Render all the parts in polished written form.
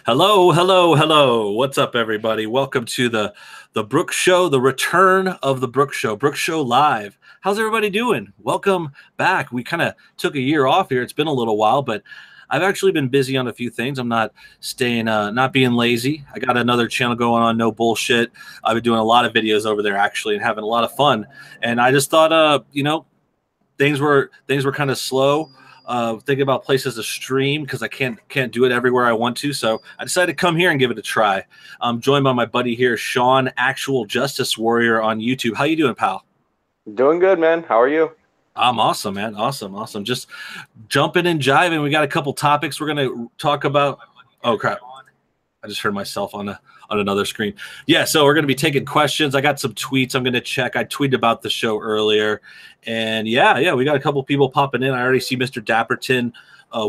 Hello, hello, hello. What's up, everybody? Welcome to the Brooke Show, the return of the Brooke Show, Brooke Show Live. How's everybody doing? Welcome back. We kind of took a year off here. It's been a little while, but I've actually been busy on a few things. I'm not staying, not being lazy. I got another channel going on, No Bullshit. I've been doing a lot of videos over there actually and having a lot of fun. And I just thought, things were kind of slow. Thinking about places to stream because I can't do it everywhere I want to. So I decided to come here and give it a try. I'm joined by my buddy here, Sean, Actual Justice Warrior on YouTube. How you doing, pal? Doing good, man. How are you? I'm awesome, man. Awesome. Just jumping and jiving. We got a couple topics we're gonna talk about. Oh crap! I just heard myself on another screen. Yeah, so we're going to be taking questions. I got some tweets I'm going to check. I tweeted about the show earlier. And yeah, we got a couple people popping in. I already see Mr. Dapperton,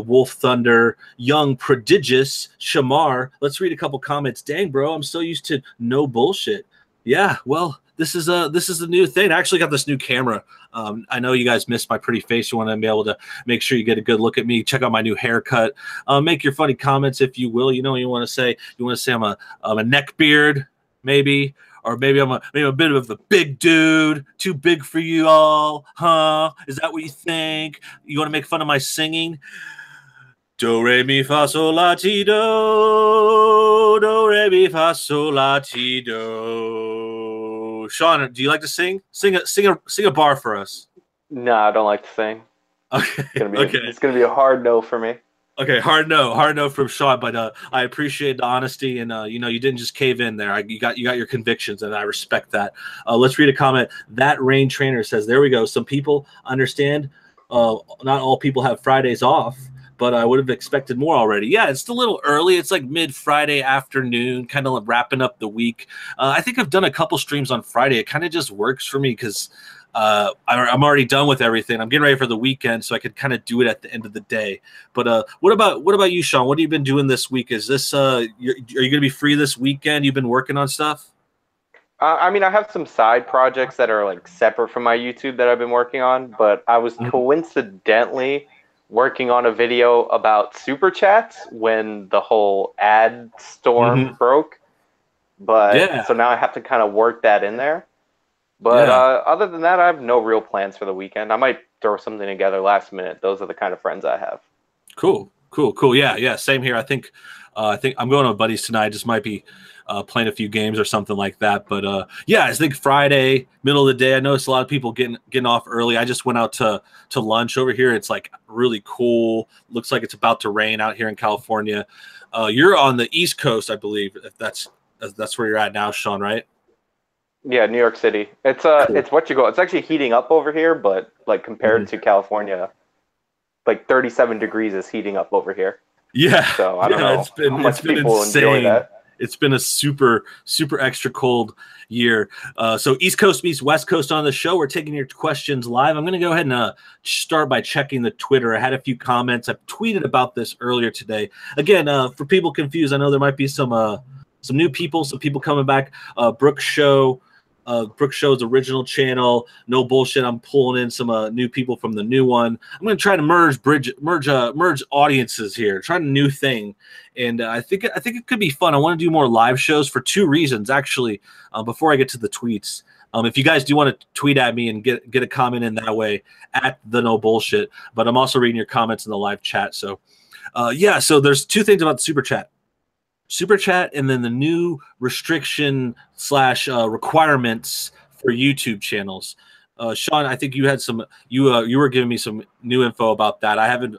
Wolf Thunder, Young Prodigious, Shamar. Let's read a couple comments. Dang, bro, I'm so used to no bullshit. Yeah, well, this is a new thing. I actually got this new camera. I know you guys missed my pretty face. You want to be able to make sure you get a good look at me. Check out my new haircut. Make your funny comments if you will. You know, you want to say I'm a neck beard, maybe, or maybe I'm a bit of a big dude, too big for you all, huh? Is that what you think? You want to make fun of my singing? Do re mi fa sol la ti do re mi fa sol la ti do. Sean, do you like to sing? Sing a bar for us. No, I don't like to sing. Okay. It's gonna be a hard no for me. Okay, hard no from Sean, but I appreciate the honesty and you didn't just cave in there. You got your convictions, and I respect that. Let's read a comment. That Rain Trainer says, "There we go. Some people understand. Not all people have Fridays off, but I would have expected more already." Yeah, it's a little early. It's like mid Friday afternoon, kind of wrapping up the week. I think I've done a couple streams on Friday. It kind of just works for me because I'm already done with everything. I'm getting ready for the weekend, so I could kind of do it at the end of the day. But what about you, Sean? What have you been doing this week? Is this are you going to be free this weekend? You've been working on stuff? I mean, I have some side projects that are like separate from my YouTube that I've been working on, but I was coincidentally working on a video about super chats when the whole ad storm broke. But Yeah. so now I have to kind of work that in there. But Yeah. other than that, I have no real plans for the weekend. I might throw something together last minute. Those are the kind of friends I have. Cool. Yeah. Same here. I think I'm going with buddies tonight. I just might be playing a few games or something like that. But yeah, I think Friday, middle of the day. I noticed a lot of people getting off early. I just went out to lunch over here. It's like really cool. Looks like it's about to rain out here in California. You're on the East Coast, I believe. If that's where you're at now, Sean, right? Yeah, New York City. It's Cool. it's what you go. It's actually heating up over here, but like compared to California, like 37 degrees is heating up over here. Yeah. So I don't know how much people enjoy that. It's been a super extra cold year. So East Coast meets West Coast on the show. We're taking your questions live. I'm going to go ahead and start by checking the Twitter. I had a few comments. I tweeted about this earlier today. Again, for people confused, I know there might be some new people, some people coming back. Brooke Show's original channel, No Bullshit. I'm pulling in some new people from the new one. I'm going to try to merge audiences here, trying a new thing, and I think it could be fun. I want to do more live shows for two reasons, actually. Before I get to the tweets, if you guys do want to tweet at me and get a comment in that way at the No Bullshit, but I'm also reading your comments in the live chat. So yeah, so there's two things about the super chat and then the new restriction / requirements for YouTube channels. Sean, I think you had you were giving me some new info about that. I haven't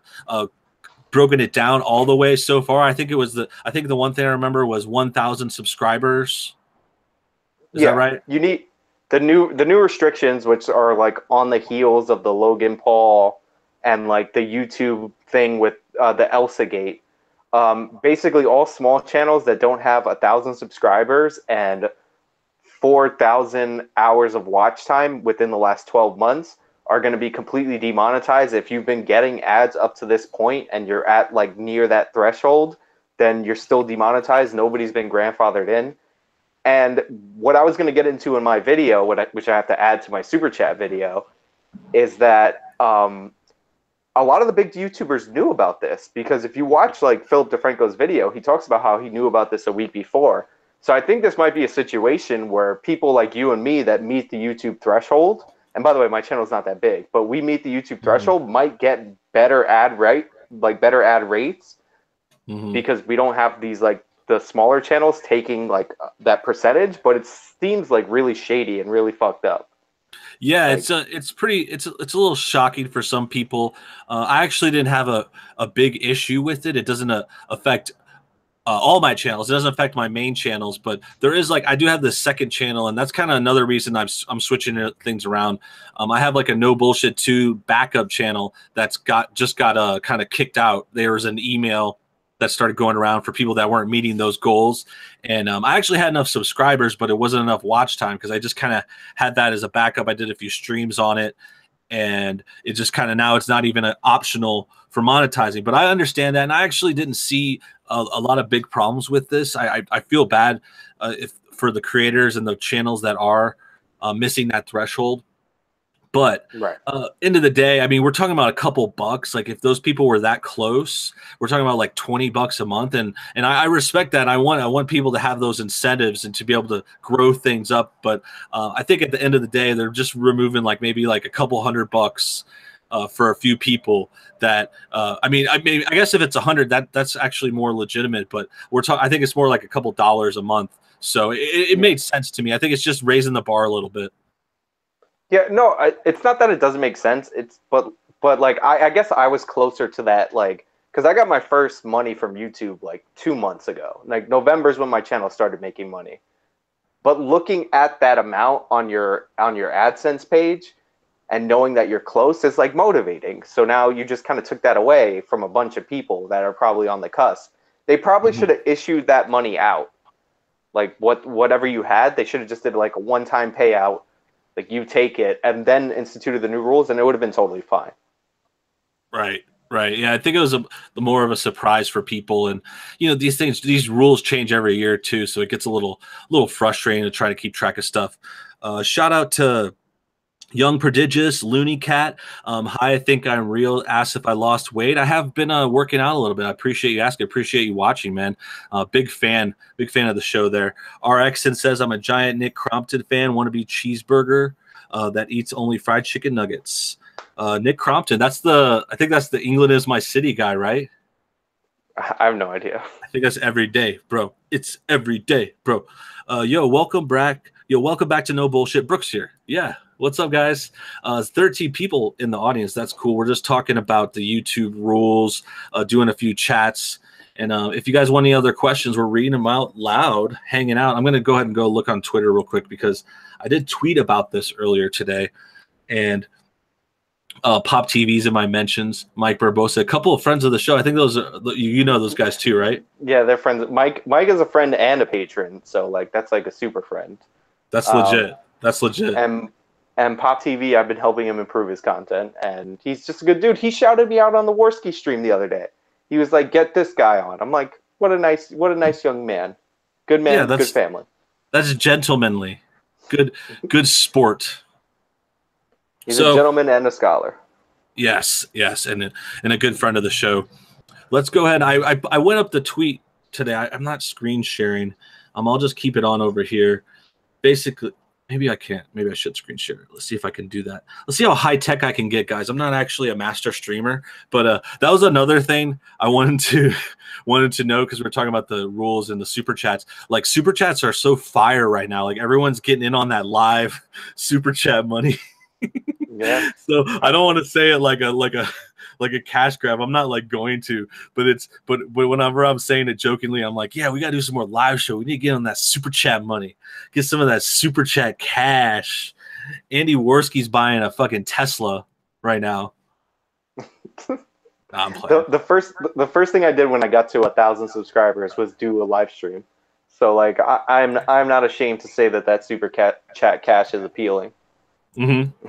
broken it down all the way so far. I think the one thing I remember was 1,000 subscribers. Is that right? You need the new restrictions, which are like on the heels of the Logan Paul and like the YouTube thing with the Elsa Gate. Basically, all small channels that don't have 1,000 subscribers and 4,000 hours of watch time within the last 12 months are going to be completely demonetized. If you've been getting ads up to this point and you're at like near that threshold, then you're still demonetized. Nobody's been grandfathered in. And what I was going to get into in my video, which I have to add to my super chat video, is that a lot of the big YouTubers knew about this, because if you watch like Philip DeFranco's video, he talks about how he knew about this a week before. So I think this might be a situation where people like you and me that meet the YouTube threshold, and by the way, my channel's not that big, but we meet the YouTube threshold, might get better better ad rates, because we don't have these like the smaller channels taking like that percentage, but it seems like really shady and really fucked up. Yeah, Like, it's a little shocking for some people. I actually didn't have a big issue with it. It doesn't affect all my channels. It doesn't affect my main channels, but there is like I do have this second channel, and that's kind of another reason I'm switching things around. I have like a No Bullshit 2 backup channel that's just got kind of kicked out. There was an email that started going around for people that weren't meeting those goals, and I actually had enough subscribers, but it wasn't enough watch time because I just kind of had that as a backup. I did a few streams on it, and it just kind of now it's not even an optional for monetizing. But I understand that, and I actually didn't see a lot of big problems with this. I feel bad for the creators and the channels that are missing that threshold. But end of the day, I mean, we're talking about a couple bucks. Like if those people were that close, we're talking about like $20 a month, and I respect that. I want people to have those incentives and to be able to grow things up. But I think at the end of the day, they're just removing like maybe like a couple $100 for a few people. That I mean, I guess if it's 100, that's actually more legitimate. But I think it's more like a couple dollars a month. So it made sense to me. I think it's just raising the bar a little bit. Yeah, no, it's not that it doesn't make sense. But like I guess I was closer to that, like, because I got my first money from YouTube like 2 months ago. Like November's when my channel started making money. But looking at that amount on your AdSense page and knowing that you're close is like motivating. So now you just kind of took that away from a bunch of people that are probably on the cusp. They probably should have issued that money out. Like whatever you had, they should have just did like a one-time payout. Like you take it and then instituted the new rules, and it would have been totally fine. Right. Yeah, I think it was the more of a surprise for people, and you know these rules change every year too, so it gets a little frustrating to try to keep track of stuff. Shout out to Young Prodigious, Looney Cat. Hi, I think I'm real. Asked if I lost weight. I have been working out a little bit. I appreciate you asking. Appreciate you watching, man. Big fan of the show there. RXN says I'm a giant Nick Crompton fan. Want to be cheeseburger that eats only fried chicken nuggets. Nick Crompton. I think that's the England is my city guy, right? I have no idea. I think that's every day, bro. It's every day, bro. Yo, welcome back. Welcome back to No Bullshit. Brooks here. Yeah. What's up, guys? 13 people in the audience. That's cool. We're just talking about the YouTube rules, doing a few chats. And if you guys want any other questions, we're reading them out loud, hanging out. I'm going to go ahead and go look on Twitter real quick because I did tweet about this earlier today. And Pop TV's in my mentions, Mike Barbosa, a couple of friends of the show. I think those are, you know those guys too, right? Yeah, they're friends. Mike is a friend and a patron. So like that's like a super friend. That's legit. That's legit. And Pop TV, I've been helping him improve his content, and he's just a good dude. He shouted me out on the Warski stream the other day. He was like, "Get this guy on." I'm like, "What a nice young man, good man, good family." That's gentlemanly, good sport. He's a gentleman and a scholar. Yes, and a good friend of the show. Let's go ahead. I went up the tweet today. I'm not screen sharing. I'll just keep it on over here. Basically. Maybe I can't. Maybe I should screen share it. Let's see if I can do that. Let's see how high tech I can get, guys. I'm not actually a master streamer, but that was another thing I wanted to know because we're talking about the rules and the super chats. Like super chats are so fire right now. Like everyone's getting in on that live super chat money. Yeah. So I don't want to say it like a cash grab. I'm not like going to, but whenever I'm saying it jokingly, I'm like, yeah, we gotta do some more live show. We need to get on that super chat money, get some of that super chat cash. Andy Worski's buying a fucking Tesla right now. Nah, I'm playing. The first thing I did when I got to 1,000 subscribers was do a live stream. So like I'm not ashamed to say that super chat cash is appealing. Mm-hmm.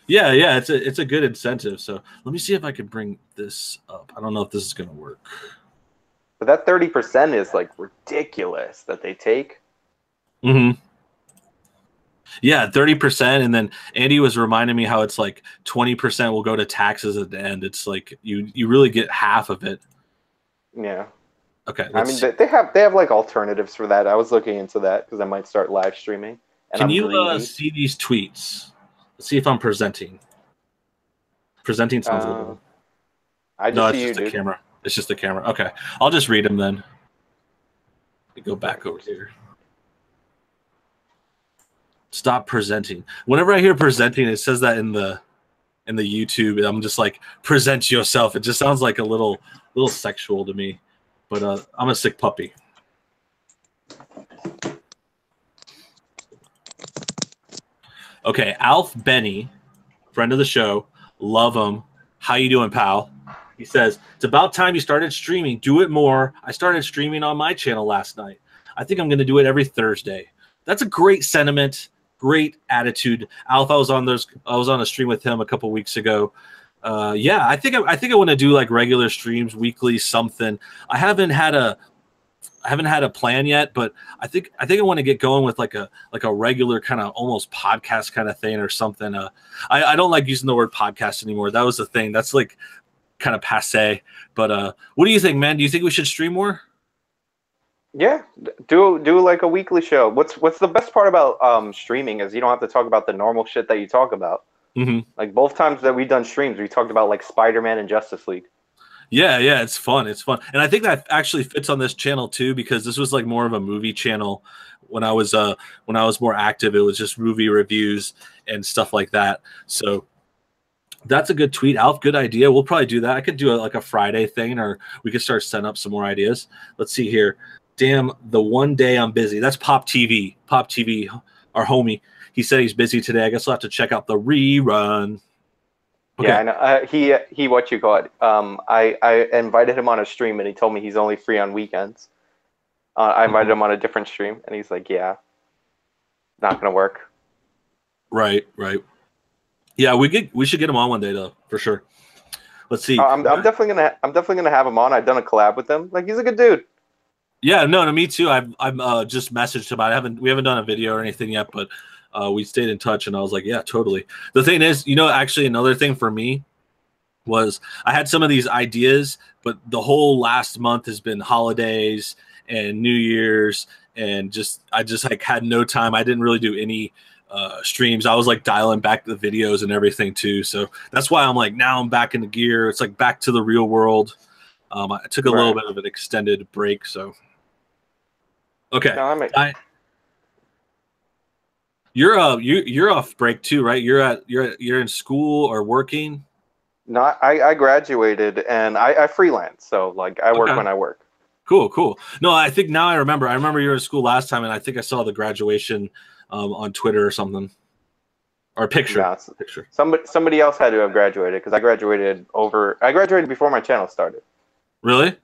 Yeah, it's a good incentive. So let me see if I can bring this up. I don't know if this is gonna work. But that 30% is like ridiculous that they take. Mm-hmm. Yeah, 30%, and then Andy was reminding me how it's like 20% will go to taxes at the end. It's like you really get half of it. Yeah. Okay, I let's mean, see. they have like alternatives for that. I was looking into that because I might start live streaming, and Can I'm you greedy. see these tweets? Let's see if I'm presenting. Presenting sounds a Uh, little. I No, just it's see you, just the dude. camera. It's just the camera. Okay, I'll just read them then. Let me go back over here. Stop presenting. Whenever I hear presenting, it says that in the YouTube, and I'm just like, present yourself. It just sounds like a little sexual to me. But I'm a sick puppy. Okay, Alf Benny, friend of the show, love him. How you doing, pal? He says, it's about time you started streaming. Do it more. I started streaming on my channel last night. I think I'm going to do it every Thursday. That's a great sentiment, great attitude. Alf, I was on a stream with him a couple weeks ago. Yeah, I think I want to do like regular streams, weekly something. I haven't had a plan yet, but I think I want to get going with like a regular kind of almost podcast kind of thing or something. I don't like using the word podcast anymore. That was the thing. That's like kind of passe. But what do you think, man? Do you think we should stream more? Yeah, do like a weekly show. What's the best part about streaming is you don't have to talk about the normal shit that you talk about. Mm-hmm. Like both times that we've done streams, we talked about like Spider-Man and Justice League. Yeah, it's fun. It's fun. And I think that actually fits on this channel too, because this was like more of a movie channel when I was more active. It was just movie reviews and stuff like that. So that's a good tweet, Alf. Good idea. We'll probably do that. I could do like a Friday thing, or we could start setting up some more ideas. Let's see here. Damn, the one day I'm busy. That's Pop TV. Pop TV, our homie. He said he's busy today. I guess I'll have to check out the rerun. Okay. Yeah, I know. He what you call it. I invited him on a stream and he told me he's only free on weekends. I invited him on a different stream and he's like, yeah, not gonna work. Right. Yeah, we should get him on one day though, for sure. Let's see. I'm definitely gonna have him on. I've done a collab with him. Like he's a good dude. Yeah, no, me too. I've just messaged him. We haven't done a video or anything yet, but we stayed in touch, and I was like, yeah, totally. The thing is, actually another thing for me was I had some of these ideas, but the whole last month has been holidays and New Year's, and I just like had no time. I didn't really do any streams. I was like dialing back the videos and everything too. So that's why I'm like, now I'm back into gear. It's like back to the real world. I took a little bit of an extended break, so. Okay. No, you're off break too, right? You're in school or working? No, I graduated and I freelance, so like I work when I work. Cool. No, I think now I remember. I remember you were in school last time, and I think I saw the graduation on Twitter or something, or a picture. No, picture. Somebody else had to have graduated because I graduated before my channel started. Really?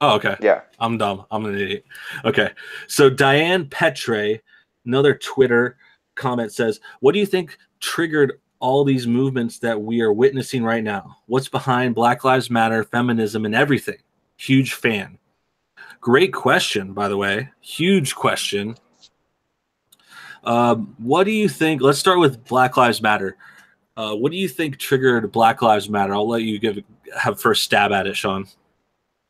Oh, okay. Yeah. I'm dumb. I'm an idiot. Okay. So Diane Petre, another Twitter comment says, what do you think triggered all these movements that we are witnessing right now? What's behind Black Lives Matter, feminism, and everything? Huge fan. Great question, by the way. Huge question. What do you think? Let's start with Black Lives Matter. What do you think triggered Black Lives Matter? I'll let you have first stab at it, Sean.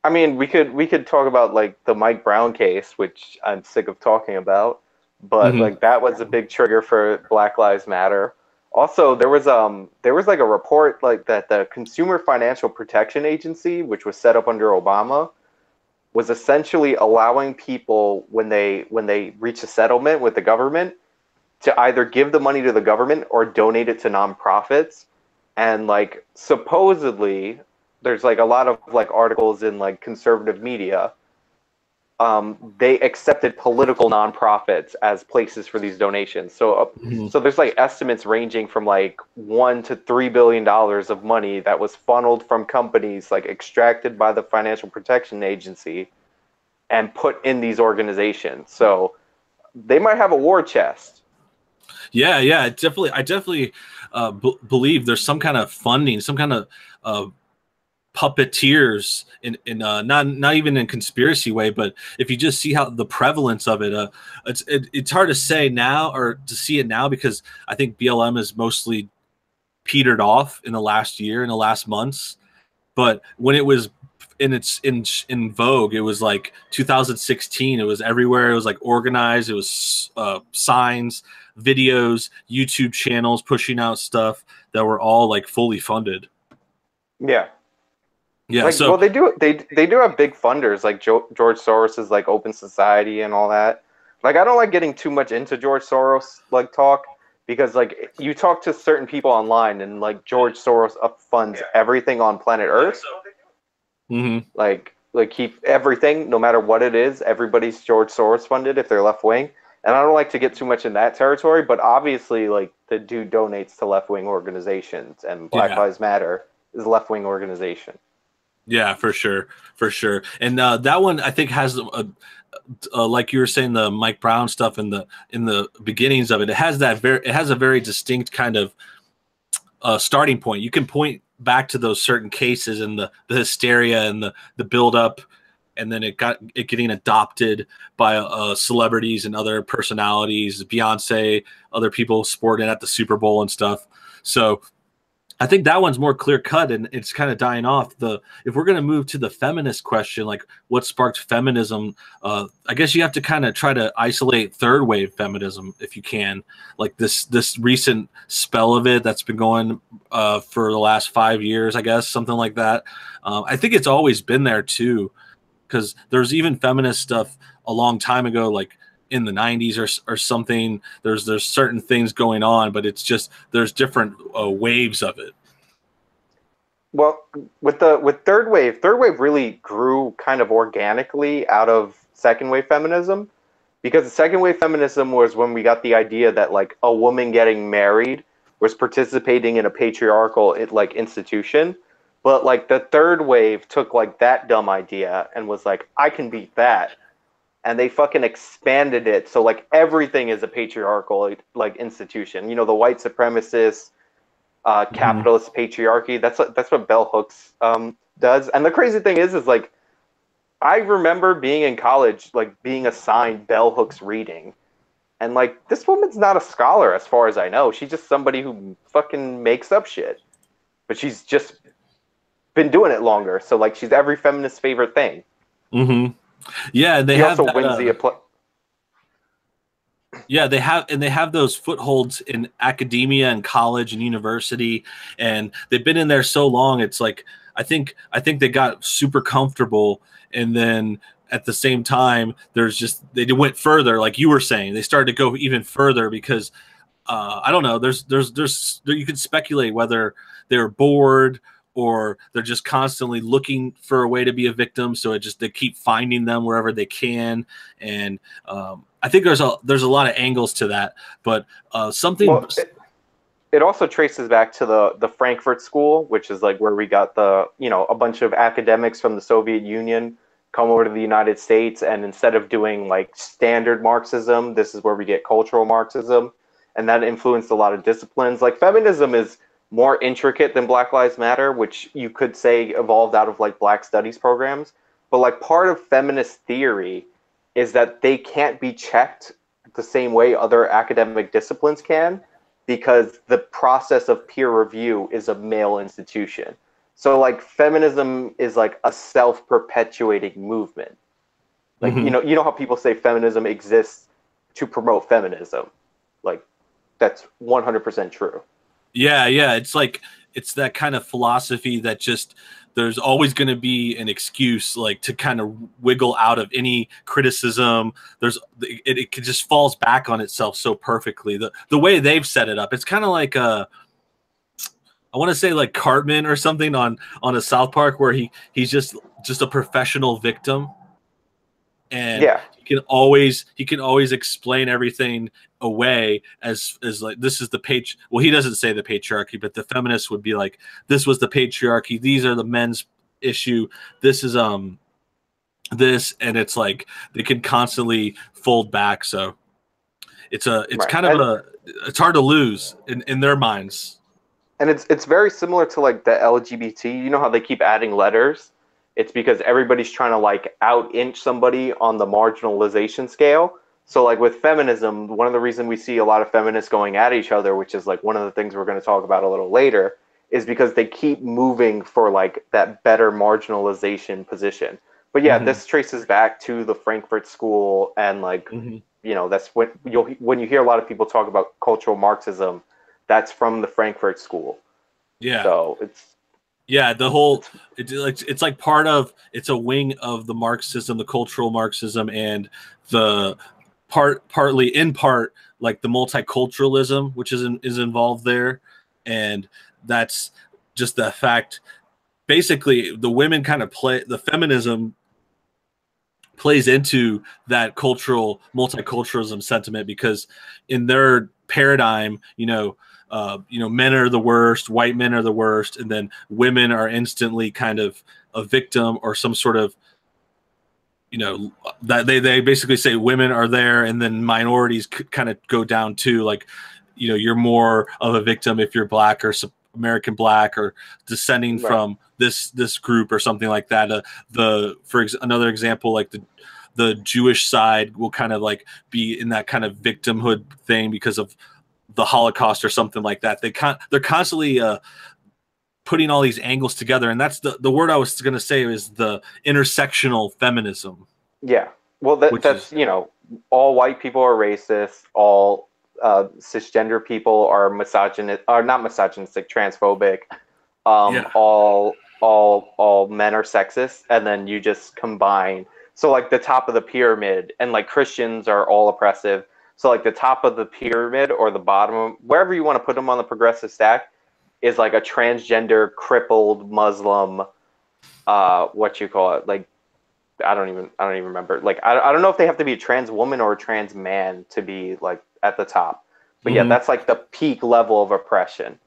I mean, we could talk about like the Mike Brown case, which I'm sick of talking about, but like that was a big trigger for Black Lives Matter. Also, there was like a report like that the Consumer Financial Protection Agency, which was set up under Obama, was essentially allowing people when they reach a settlement with the government to either give the money to the government or donate it to nonprofits. And like supposedly there's like a lot of like articles in like conservative media. They accepted political nonprofits as places for these donations. So so there's like estimates ranging from like $1 to $3 billion of money that was funneled from companies like extracted by the Financial Protection Agency and put in these organizations. So they might have a war chest. Yeah, I definitely believe there's some kind of funding, some kind of puppeteers not even in conspiracy way, but if you just see how the prevalence of it, it's hard to say now or to see it now, because I think BLM is mostly petered off in the last year, in the last months. But when it was in vogue, it was like 2016. It was everywhere. It was like organized. It was signs, videos, YouTube channels pushing out stuff that were all like fully funded. Yeah. Yeah. Like, So well, they do have big funders like George Soros's like Open Society and all that. Like, I don't like getting too much into George Soros like talk, because like you talk to certain people online and like George Soros funds everything on planet Earth. mm-hmm. Like keep everything, no matter what it is. Everybody's George Soros funded if they're left wing, and I don't like to get too much in that territory. But obviously, like the dude donates to left wing organizations, and Black Lives Matter is a left wing organization. Yeah, for sure, for sure. And that one I think has like you were saying, the Mike Brown stuff in the beginnings of it. It has a very distinct kind of starting point. You can point back to those certain cases and the hysteria and the build up, and then it getting adopted by celebrities and other personalities, Beyonce, other people sporting at the Super Bowl and stuff. So I think that one's more clear cut, and it's kind of dying off. If we're going to move to the feminist question, like what sparked feminism, I guess you have to kind of try to isolate third wave feminism if you can, like this recent spell of it that's been going for the last 5 years, I guess, something like that. I think it's always been there too, because there's even feminist stuff a long time ago, like in the 90s or something. There's certain things going on, but it's just there's different waves of it. Well, with third wave really grew kind of organically out of second wave feminism, because the second wave feminism was when we got the idea that like a woman getting married was participating in a patriarchal like institution. But like the third wave took like that dumb idea and was like, I can beat that. And they fucking expanded it, so like everything is a patriarchal like institution. You know, the white supremacist, capitalist patriarchy. That's what Bell Hooks does. And the crazy thing is like I remember being in college, like being assigned Bell Hooks reading, and like this woman's not a scholar as far as I know. She's just somebody who fucking makes up shit, but she's just been doing it longer. So like she's every feminist's favorite thing. Mm-hmm. Yeah, they also wins the yeah, they have those footholds in academia and college and university, and they've been in there so long. It's like I think they got super comfortable, and then at the same time, they went further, like you were saying. They started to go even further because I don't know. You can speculate whether they're bored or they're just constantly looking for a way to be a victim. So they keep finding them wherever they can. And I think there's a lot of angles to that, but something. Well, it also traces back to the Frankfurt School, which is like where we got a bunch of academics from the Soviet Union come over to the United States. And instead of doing like standard Marxism, this is where we get cultural Marxism. And that influenced a lot of disciplines. Like feminism is more intricate than Black Lives Matter, which you could say evolved out of like Black studies programs. But like part of feminist theory is that they can't be checked the same way other academic disciplines can, because the process of peer review is a male institution. So like feminism is like a self-perpetuating movement. Like, you know how people say feminism exists to promote feminism. Like that's 100% true. Yeah. It's that kind of philosophy that just there's always going to be an excuse, like to kind of wiggle out of any criticism. It just falls back on itself so perfectly. The way they've set it up, it's kind of like I want to say like Cartman or something on a South Park, where he's just a professional victim, and he can always explain everything away as like this is the well, he doesn't say the patriarchy, but the feminists would be like, this was the patriarchy, these are the men's issue, this is this, and it's like they can constantly fold back. So it's right. kind of it's hard to lose in their minds. And it's very similar to like the LGBT. You know how they keep adding letters? It's because everybody's trying to like out-inch somebody on the marginalization scale. So like with feminism, one of the reasons we see a lot of feminists going at each other, which is like one of the things we're going to talk about a little later, is because they keep moving for like that better marginalization position. But yeah, this traces back to the Frankfurt School, and like that's when you hear a lot of people talk about cultural Marxism, that's from the Frankfurt School. Yeah. So the whole it's like part of, it's a wing of the Marxism, the cultural Marxism, and the partly in part like the multiculturalism, which is involved there, and that's just the fact. Basically, the women kind of play, the feminism plays into that cultural multiculturalism sentiment, because in their paradigm, men are the worst, white men are the worst, and then women are instantly kind of a victim or some sort of, that they basically say women are there, and then minorities kind of go down too. Like, you're more of a victim if you're black or American black or descending from this group or something like that. Another example, like the Jewish side will kind of like be in that kind of victimhood thing because of the Holocaust or something like that. They're constantly putting all these angles together, and that's the word I was going to say is the intersectional feminism. Yeah, well, that's all white people are racist, all cisgender people are not misogynistic, transphobic. All men are sexist, and then you just combine. So like the top of the pyramid, and like Christians are all oppressive. So like the top of the pyramid or the bottom, wherever you want to put them on the progressive stack, is like a transgender, crippled Muslim. What you call it? Like I don't even remember. Like I don't know if they have to be a trans woman or a trans man to be like at the top. But yeah, that's like the peak level of oppression.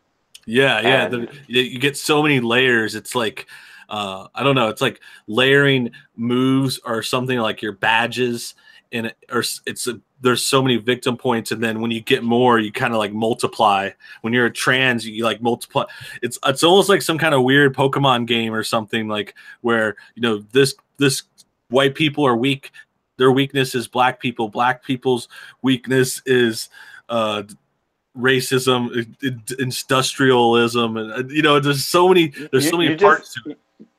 Yeah. You get so many layers. It's like, I don't know. It's like layering moves or something, like your badges, there's so many victim points, and then when you get more, you kind of like multiply. When you're a trans, you like multiply. It's almost like some kind of weird Pokemon game or something, like where this white people are weak. Their weakness is black people. Black people's weakness is racism, industrialism, and there's so many parts to it.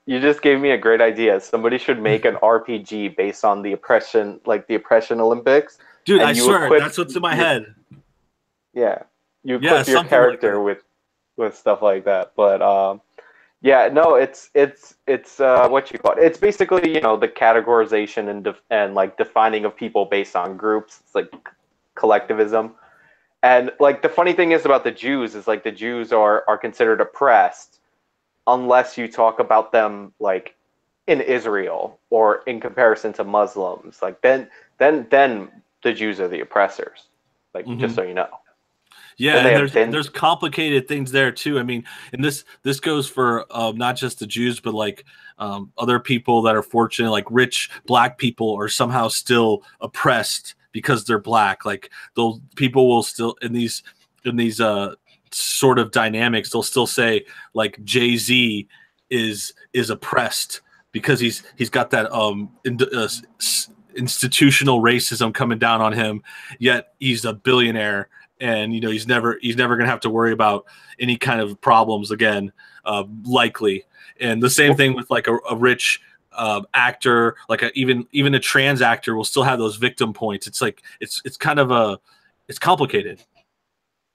You just gave me a great idea. Somebody should make an RPG based on the oppression, like the oppression Olympics. Dude, I swear that's what's in my head. Yeah, you equip your character with stuff like that. But no, it's what you call it. It's basically the categorization and like defining of people based on groups. It's like collectivism. And like the funny thing is about the Jews is like the Jews are considered oppressed unless you talk about them like in Israel or in comparison to Muslims. Like then the Jews are the oppressors. Like just so you know. Yeah, and there's complicated things there too. I mean, and this goes for not just the Jews, but like other people that are fortunate, like rich black people are somehow still oppressed because they're black. Like those people will still in these sort of dynamics, they'll still say like Jay-Z is oppressed because he's got that institutional racism coming down on him, yet he's a billionaire, and he's never gonna have to worry about any kind of problems again, likely. And the same thing with like a rich actor, like even a trans actor will still have those victim points. It's like it's kind of it's complicated.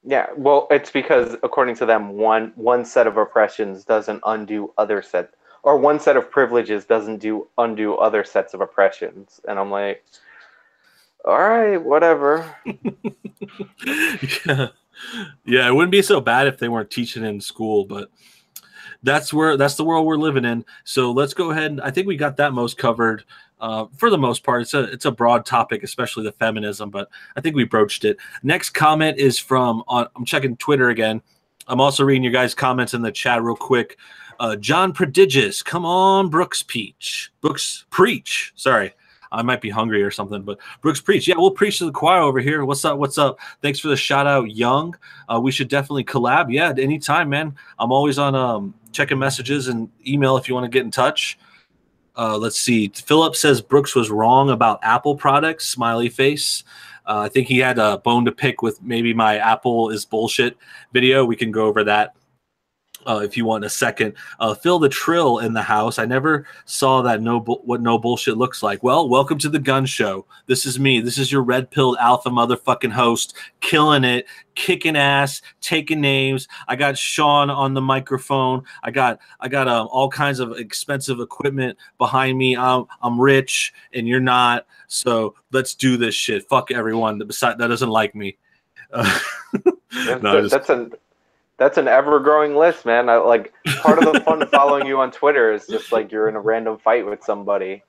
Yeah, well, it's because according to them, one set of oppressions doesn't undo other set, or one set of privileges doesn't undo other sets of oppressions. And I'm like, all right, whatever. Yeah, it wouldn't be so bad if they weren't teaching in school, but that's the world we're living in. So let's go ahead. I think we got that most covered. For the most part, it's a broad topic, especially the feminism, but I think we broached it. Next comment is from I'm checking Twitter again. I'm also reading your guys' comments in the chat real quick. John Prodigious, come on, Brooks Preach. Sorry, I might be hungry or something. But Brooks, preach. Yeah, we'll preach to the choir over here. What's up? What's up? Thanks for the shout out, Young. We should definitely collab. Yeah, anytime, man. I'm always on checking messages and email if you want to get in touch. Let's see. Philip says Brooks was wrong about Apple products. Smiley face. I think he had a bone to pick with maybe my Apple is bullshit video. We can go over that if you want a second. Phil the Trill in the house. I never saw that what no bullshit looks like. Well, welcome to the gun show. This is me. This is your red-pilled alpha motherfucking host, killing it, kicking ass, taking names. I got Sean on the microphone. I got all kinds of expensive equipment behind me. I'm rich and you're not. So let's do this shit. Fuck everyone that doesn't like me. That's an ever-growing list, man. Like, part of the fun of following you on Twitter is just like you're in a random fight with somebody.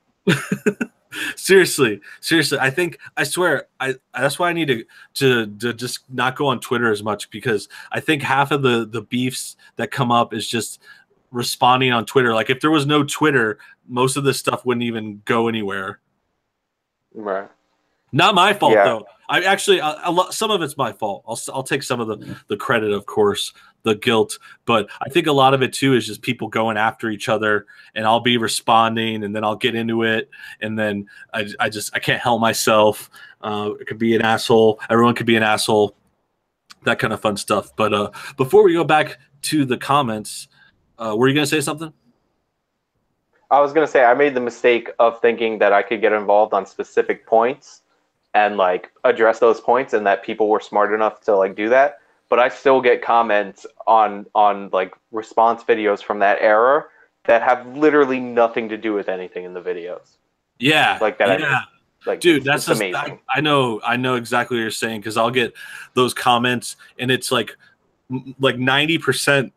Seriously. I swear, that's why I need to just not go on Twitter as much, because I think half of the beefs that come up is just responding on Twitter. Like, if there was no Twitter, most of this stuff wouldn't even go anywhere. Right. Not my fault, though. I actually, some of it's my fault. I'll take some of the credit, of course, the guilt. But I think a lot of it, too, is just people going after each other, and I'll be responding, and then I'll get into it, and then I can't help myself. It could be an asshole. Everyone could be an asshole. That kind of fun stuff. But before we go back to the comments, were you going to say something? I was going to say I made the mistake of thinking that I could get involved on specific points and like address those points, and that people were smart enough to like do that. But I still get comments on like response videos from that era that have literally nothing to do with anything in the videos. Yeah, like that. Yeah, like, dude, that's just amazing. I know exactly what you're saying, because I'll get those comments, and it's like 90%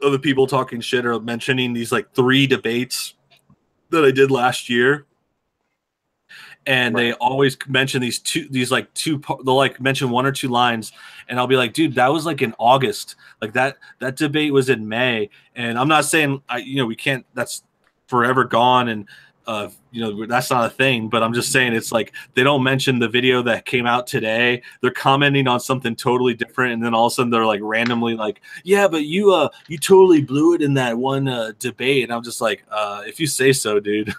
of the people talking shit are mentioning these like 3 debates that I did last year. And They always mention they'll like mention 1 or 2 lines, and I'll be like, dude, that was like in August. Like that debate was in May. And I'm not saying we can't, that's forever gone, and that's not a thing, but I'm just saying it's like they don't mention the video that came out today. They're commenting on something totally different, and then all of a sudden they're like randomly like, yeah, but you totally blew it in that one debate. And I'm just like, if you say so, dude.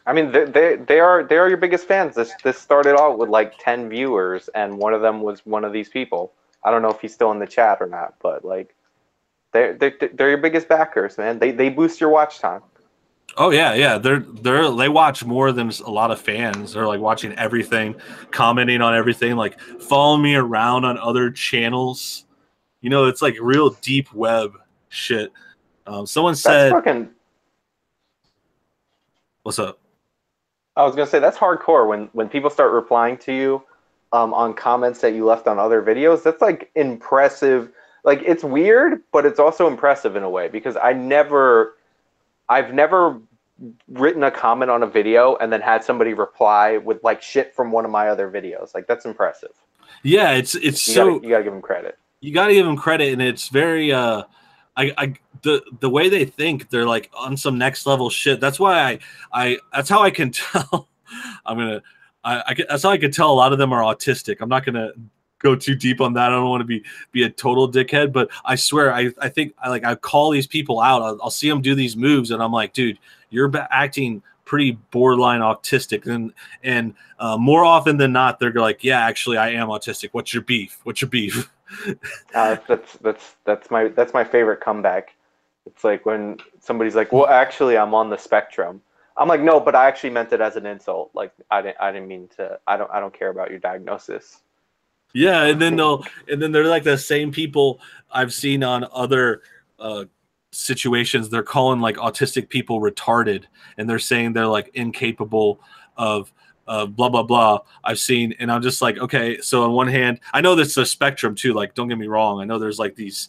I mean, they are your biggest fans. This started out with like 10 viewers, and one of them was one of these people. I don't know if he's still in the chat or not, but like, they're your biggest backers, man. They boost your watch time. Oh yeah. They watch more than a lot of fans. They're like watching everything, commenting on everything, like following me around on other channels. It's like real deep web shit. Someone said, "What's up?" I was gonna say that's hardcore when people start replying to you on comments that you left on other videos. That's like impressive. Like, it's weird, but it's also impressive in a way, because I've never written a comment on a video and then had somebody reply with like shit from one of my other videos. Like, that's impressive. Yeah, you gotta give them credit. You gotta give them credit, and it's very the way they think, they're like on some next level shit. That's why that's how I can tell. That's how I can tell a lot of them are autistic. I'm not gonna go too deep on that. I don't want to be a total dickhead, but I swear I think I call these people out. I'll see them do these moves, and I'm like, dude, you're acting pretty borderline autistic. And more often than not, they're like, yeah, actually, I am autistic. What's your beef? That's my favorite comeback. It's like when somebody's like, well, actually, I'm on the spectrum. I'm like, no, but I actually meant it as an insult. Like, I didn't mean to. I don't care about your diagnosis. Yeah, and then they're like the same people I've seen on other situations. They're calling like autistic people retarded, and they're saying they're like incapable of blah blah blah. I've seen, and I'm just like, okay. So on one hand, I know there's a spectrum too. Like, don't get me wrong. I know there's like these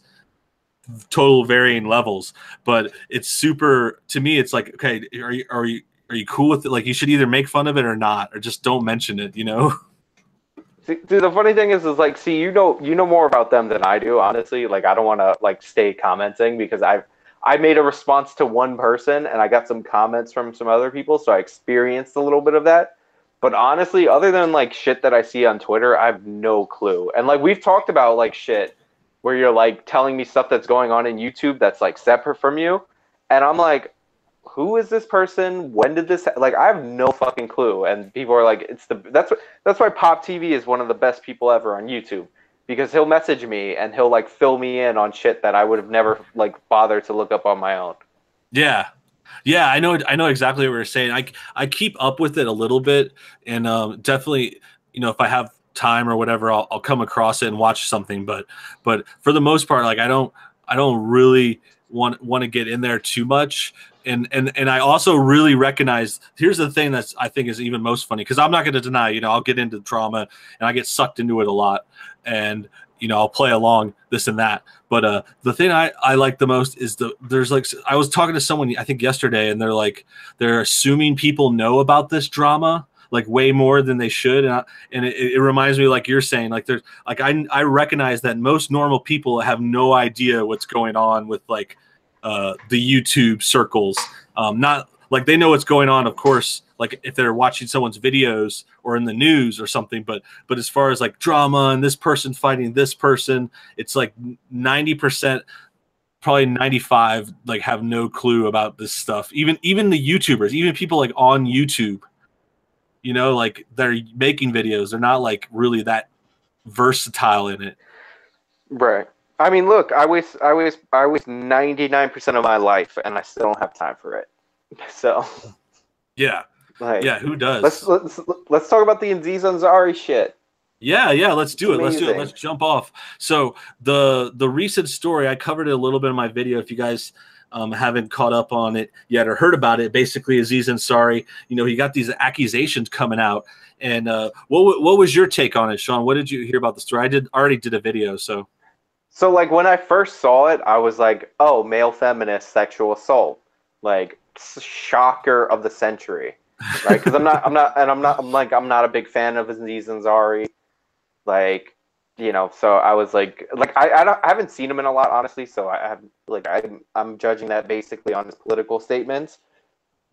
total varying levels, but it's super, to me, it's like, okay, are you cool with it? Like, you should either make fun of it or not, or just don't mention it, See, dude, the funny thing is like, see, you know more about them than I do, honestly. Like, I don't want to like stay commenting, because I've I made a response to one person, and I got some comments from some other people, so I experienced a little bit of that. But honestly, other than like shit that I see on Twitter, I have no clue. And like we've talked about like shit where you're like telling me stuff that's going on in YouTube that's like separate from you, and I'm like, who is this person? When did this like? I have no fucking clue. And people are like, that's why Pop TV is one of the best people ever on YouTube, because he'll message me and he'll like fill me in on shit that I would have never like bothered to look up on my own. Yeah. Yeah, I know exactly what you're saying. I keep up with it a little bit, and definitely, you know, if I have time or whatever, I'll come across it and watch something. But for the most part, like I don't really want to get in there too much. And I also really recognize, here's the thing that's I think is even most funny, because I'm not going to deny, you know, I'll get into drama and I get sucked into it a lot, and you know, I'll play along this and that. But the thing I like the most is there's like, I was talking to someone I think yesterday, and they're assuming people know about this drama like way more than they should, and it reminds me, like you're saying, like there's like I recognize that most normal people have no idea what's going on with like the YouTube circles. Not like they know what's going on, of course, like if they're watching someone's videos or in the news or something, but as far as like drama and this person fighting this person, it's like 90%, probably 95, like have no clue about this stuff. Even the YouTubers, even people like on YouTube, you know, like they're making videos, they're not like really that versatile in it. Right. I mean, look, I waste 99% of my life, and I still don't have time for it. So, yeah, like, yeah, who does? Let's talk about the Aziz Ansari shit. Yeah, let's do it. Let's do it. Let's jump off. So the recent story, I covered it a little bit in my video. If you guys haven't caught up on it yet or heard about it, basically Aziz Ansari, you know, he got these accusations coming out. And what was your take on it, Sean? What did you hear about the story? I already did a video, so. So like when I first saw it, I was like, oh, male feminist sexual assault, like shocker of the century, right? Because I'm not a big fan of Aziz Ansari, like, you know. So I was like I haven't seen him in a lot, honestly. So I'm judging that basically on his political statements.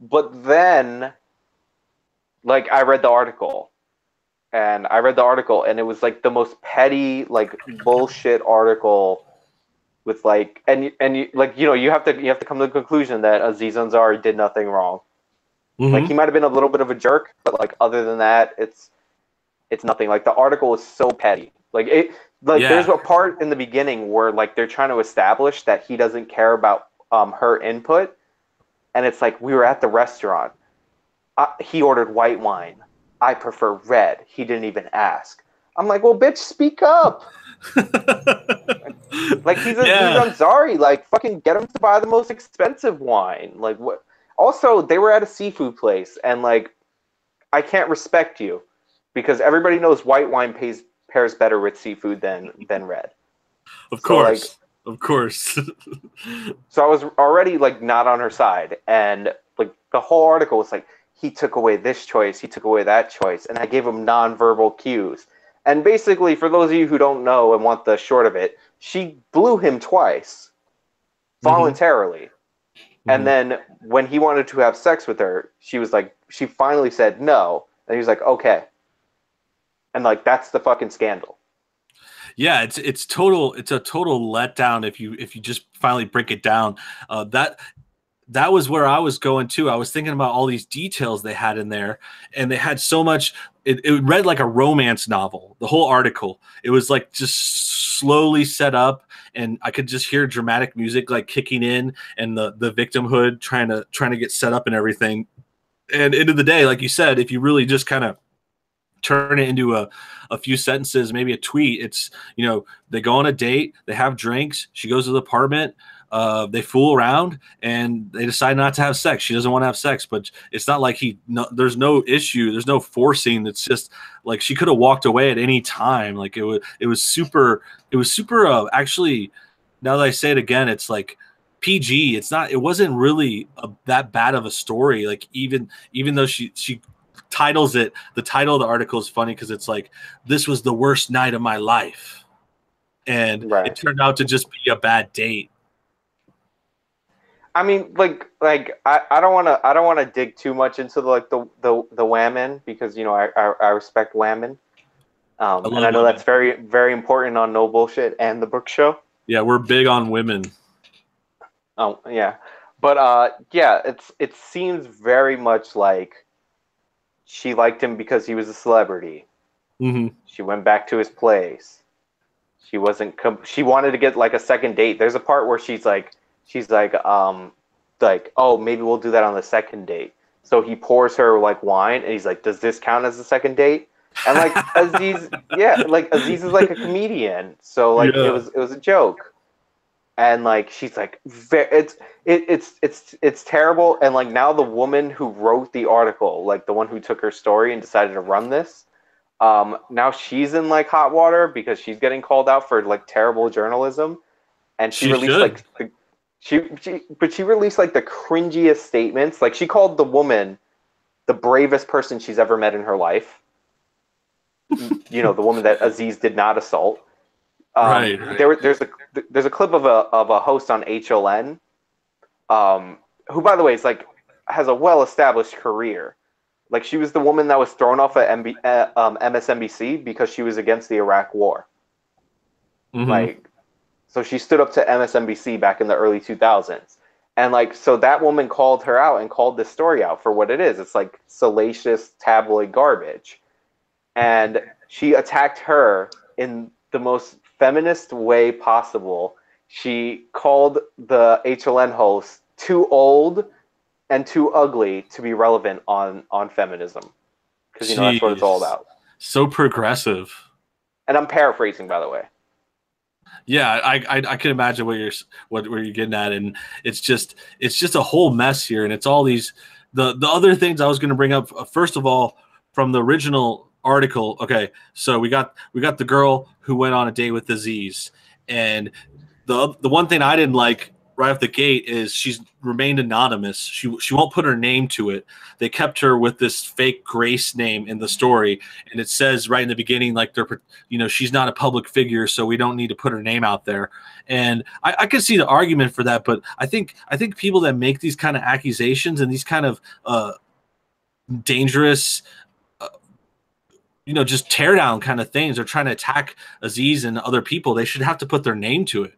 But then, like, I read the article. And I read the article, and it was like the most petty, like bullshit article, with like, and you, like, you know, you have to come to the conclusion that Aziz Ansari did nothing wrong. Mm-hmm. Like, he might have been a little bit of a jerk, but like other than that, it's nothing. Like, the article is so petty. Like there's a part in the beginning where like they're trying to establish that he doesn't care about her input, and it's like, we were at the restaurant, he ordered white wine. I prefer red. He didn't even ask. I'm like, well, bitch, speak up. Like, he's Ansari. Like, fucking get him to buy the most expensive wine. Like, what? Also, they were at a seafood place, and like, I can't respect you because everybody knows white wine pairs better with seafood than red. Of course, like, of course. So I was already like not on her side, and like the whole article was like, he took away this choice, he took away that choice, and I gave him nonverbal cues. And basically, for those of you who don't know and want the short of it, she blew him twice, voluntarily. Mm-hmm. And then when he wanted to have sex with her, she finally said no. And he was like, okay. And like, that's the fucking scandal. Yeah, it's a total letdown if you just finally break it down. That was where I was going too. I was thinking about all these details they had in there, and they had so much. It read like a romance novel. The whole article. It was like just slowly set up, and I could just hear dramatic music like kicking in, and the victimhood trying to get set up and everything. And end of the day, like you said, if you really just kind of turn it into a few sentences, maybe a tweet, it's, you know, they go on a date, they have drinks, she goes to the apartment. They fool around and they decide not to have sex. She doesn't want to have sex, but it's not like there's no issue. There's no forcing. It's just like she could have walked away at any time. Like it was super actually, now that I say it again, it's like PG. It wasn't really that bad of a story. Like even though she titles it, the title of the article is funny because it's like, this was the worst night of my life. And It turned out to just be a bad date. I mean, I don't wanna dig too much into the women because I respect women, I and love I know that's women. very important on No Bullshit and the Book Show. Yeah, we're big on women. Oh yeah, but yeah, it seems very much like she liked him because he was a celebrity. Hmm. She went back to his place. She wasn't. She wanted to get like a second date. There's a part where she's like, oh, maybe we'll do that on the second date. So he pours her like wine, and he's like, does this count as a second date? And like Aziz, yeah, like Aziz is like a comedian, so like it Yeah, was a joke, and like she's like, it's terrible. And like now the woman who wrote the article, like the one who took her story and decided to run this, now she's in like hot water because she's getting called out for like terrible journalism, and she she released should. like she released like the cringiest statements. Like she called the woman the bravest person she's ever met in her life. The woman that Aziz did not assault. Right, right. There's a clip of a host on HLN, who by the way is like has a well established career. Like she was the woman that was thrown off at MSNBC because she was against the Iraq War. Hmm. Like, so she stood up to MSNBC back in the early 2000s. And like, so that woman called her out and called this story out for what it is. It's like salacious tabloid garbage. And she attacked her in the most feminist way possible. She called the HLN host too old and too ugly to be relevant on feminism, because that's what it's all Jeez, about. so progressive. And I'm paraphrasing, by the way. Yeah, I can imagine where you're getting at, and it's just a whole mess here, and it's all these the other things I was going to bring up. First of all, from the original article, okay, so we got the girl who went on a date with Aziz, and the one thing I didn't like right off the gate is she's remained anonymous. She won't put her name to it. They kept her with this fake Grace name in the story, and it says right in the beginning like she's not a public figure, so we don't need to put her name out there. And I can see the argument for that, but I think people that make these kind of accusations and these kind of dangerous just tear down kind of things, are trying to attack Aziz and other people, they should have to put their name to it.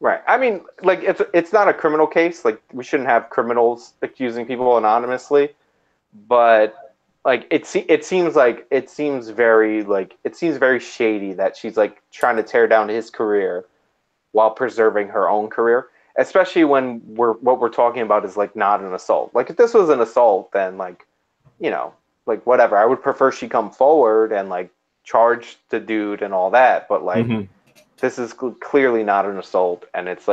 Right. I mean, like it's not a criminal case. Like we shouldn't have criminals accusing people anonymously, but like it seems very shady that she's like trying to tear down his career while preserving her own career, especially when what we're talking about is like not an assault. Like if this was an assault, then you know, like whatever. I would prefer she come forward and like charge the dude and all that, but like Hmm. this is clearly not an assault, and it's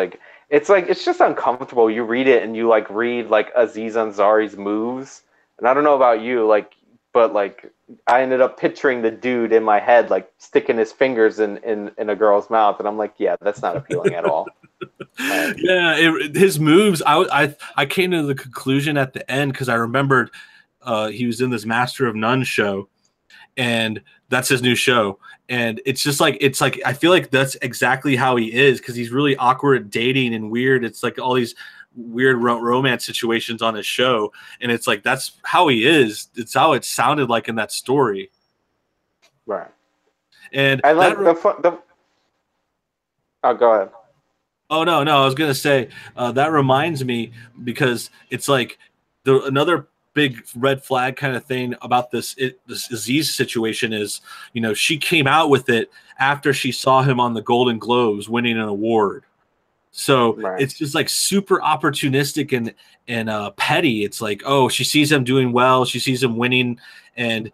just uncomfortable. You read it and you like read like Aziz Ansari's moves, and I don't know about you, like, but like I ended up picturing the dude in my head like sticking his fingers in a girl's mouth, and I'm like, yeah, that's not appealing at all. Like, Yeah, his moves. I came to the conclusion at the end because I remembered he was in this Master of None show, and that's his new show. And it's like I feel like that's exactly how he is, because he's really awkward at dating and weird. It's like all these weird romance situations on his show, and it's like that's how he is. It's how it sounded like in that story. right. And And that like the oh, go ahead. Oh no, I was gonna say that reminds me, because it's like another big red flag kind of thing about this Aziz situation is, she came out with it after she saw him on the Golden Globes winning an award. So Right. it's just like super opportunistic and petty. It's like, oh, she sees him doing well, she sees him winning, and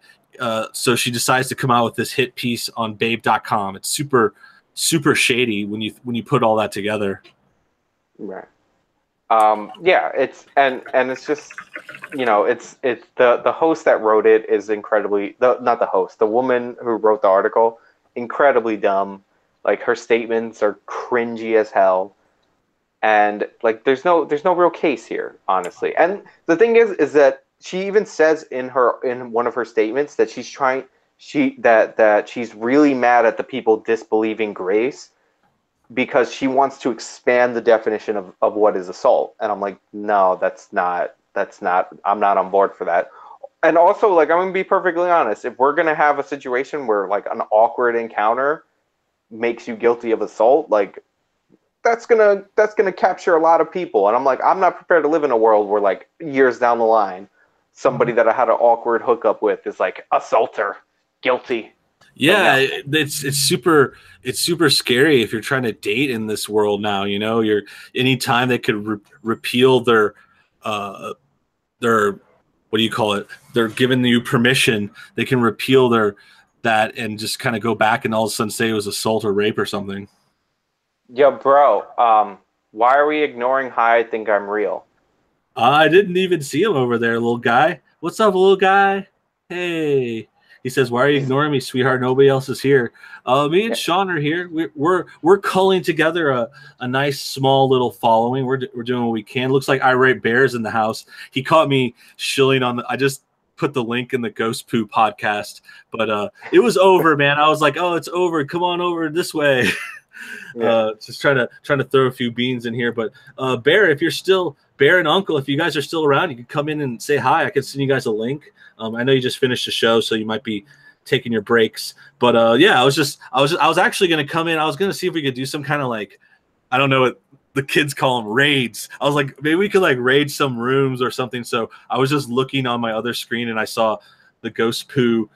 so she decides to come out with this hit piece on Babe.com. It's super shady when you put all that together. Right. Yeah, and it's just it's the host that wrote it is incredibly, not the host, the woman who wrote the article, incredibly dumb. Like her statements are cringy as hell, and like there's no real case here, honestly. And the thing is that she even says in one of her statements that she's really mad at the people disbelieving Grace, because she wants to expand the definition of what is assault. And I'm like, no, that's not, I'm not on board for that. And also, like, I'm going to be perfectly honest. If we're going to have a situation where, like, an awkward encounter makes you guilty of assault, like, that's gonna capture a lot of people. And I'm like, I'm not prepared to live in a world where, like, years down the line, somebody that I had an awkward hookup with is like, assaulter, guilty. Yeah, it's super scary if you're trying to date in this world now. You know, anytime they could repeal their what do you call it? They're giving you permission. They can repeal that and just kind of go back and all of a sudden say it was assault or rape or something. Yo, bro, why are we ignoring Hi, I Think I'm Real? I didn't even see him over there, little guy. What's up, little guy? Hey. He says, "Why are you ignoring me, sweetheart? Nobody else is here." Me and Sean are here. We're culling together a nice small little following. We're doing what we can. Looks like Irate Bear's in the house. He caught me shilling on I just put the link in the Ghost Poo podcast, but it was over, man. I was like, "Oh, it's over. Come on over this way." Just trying to throw a few beans in here. But Bear, if you're still Bear and Uncle, if you guys are still around, you can come in and say hi. I can send you guys a link. I know you just finished the show, so you might be taking your breaks. But yeah, I was actually going to come in. I was going to see if we could do some kind of, like, I don't know what the kids call them, raids. I was like, maybe we could, like, raid some rooms or something. So I was just looking on my other screen and I saw the Ghost Poo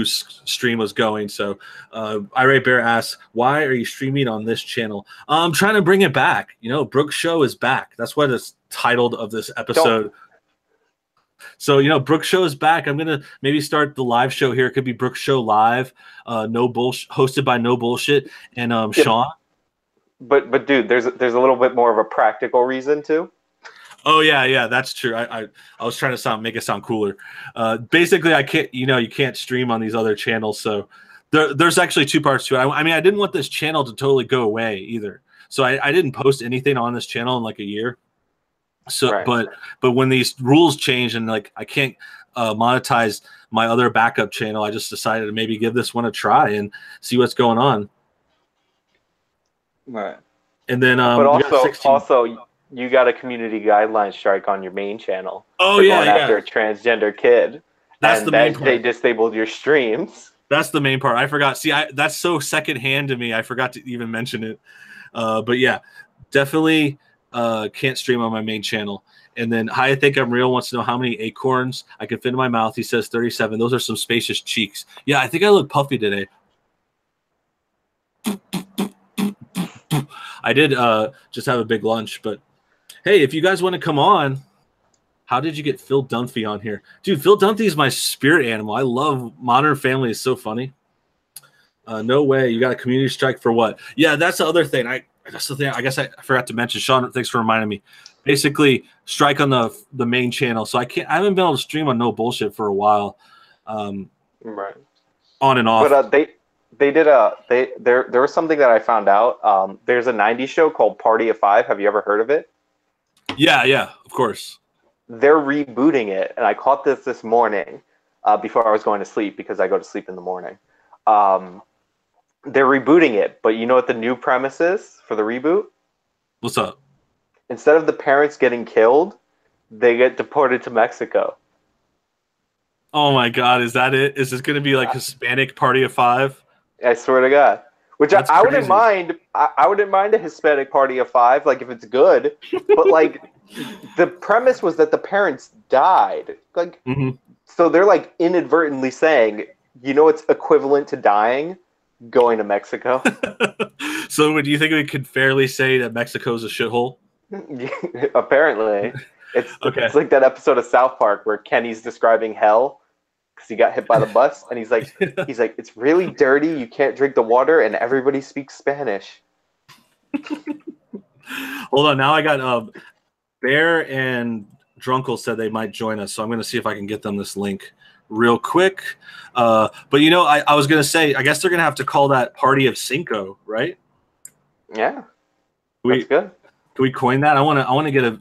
stream was going. So Irate Bear asks, why are you streaming on this channel? I'm trying to bring it back. You know, Brooke's show is back. That's what it's titled of this episode. So, you know, Brooke's show is back. I'm gonna maybe start the live show here. It could be Brooke's show live, no bullshit, hosted by No Bullshit and Sean. But dude, there's a little bit more of a practical reason too. Oh yeah, that's true. I was trying to make it sound cooler. Basically, you can't stream on these other channels. So there's actually two parts to it. I mean, I didn't want this channel to totally go away either. So I didn't post anything on this channel in like a year. So, right. But when these rules change and, like, I can't monetize my other backup channel, I just decided to maybe give this one a try and see what's going on. Right. And then, but also you got a community guideline strike on your main channel. Oh yeah, after a transgender kid. That's the main part. They disabled your streams. That's the main part. I forgot. See, that's so secondhand to me. I forgot to even mention it. But yeah, definitely. Can't stream on my main channel. And then Hi, I Think I'm Real wants to know how many acorns I can fit in my mouth. He says 37. Those are some spacious cheeks. Yeah, I think I look puffy today. I did just have a big lunch, but hey, if you guys want to come on, how did you get Phil Dunphy on here? Dude, Phil Dunphy is my spirit animal. I love Modern Family. It's so funny. No way. You got a community strike for what? Yeah, that's the other thing. That's the thing. I guess I forgot to mention. Sean, thanks for reminding me. Basically, strike on the main channel. So I haven't been able to stream on No Bullshit for a while. Right. On and off. But there was something that I found out. There's a 90s show called Party of Five. Have you ever heard of it? Yeah, of course. They're rebooting it, and I caught this morning before I was going to sleep because I go to sleep in the morning. They're rebooting it, but you know what the new premise is for the reboot? What's up? Instead of the parents getting killed, they get deported to Mexico. Oh my God, is that it? Is this going to be like Hispanic Party of Five? I swear to God. Which I wouldn't mind. I wouldn't mind a Hispanic Party of Five, like if it's good. But like the premise was that the parents died. Like So they're like inadvertently saying, you know, it's equivalent to dying. Going to Mexico. So do you think we could fairly say that Mexico's a shithole? Apparently. It's like that episode of South Park where Kenny's describing hell because he got hit by the bus, and he's like, it's really dirty, you can't drink the water, and everybody speaks Spanish. Hold on, now I got Bear and Drunkle said they might join us, so I'm going to see if I can get them this link real quick. But you know, I was gonna say, I guess they're gonna have to call that Party of Cinco, right? Yeah, that's good. Can we coin that? I want to get a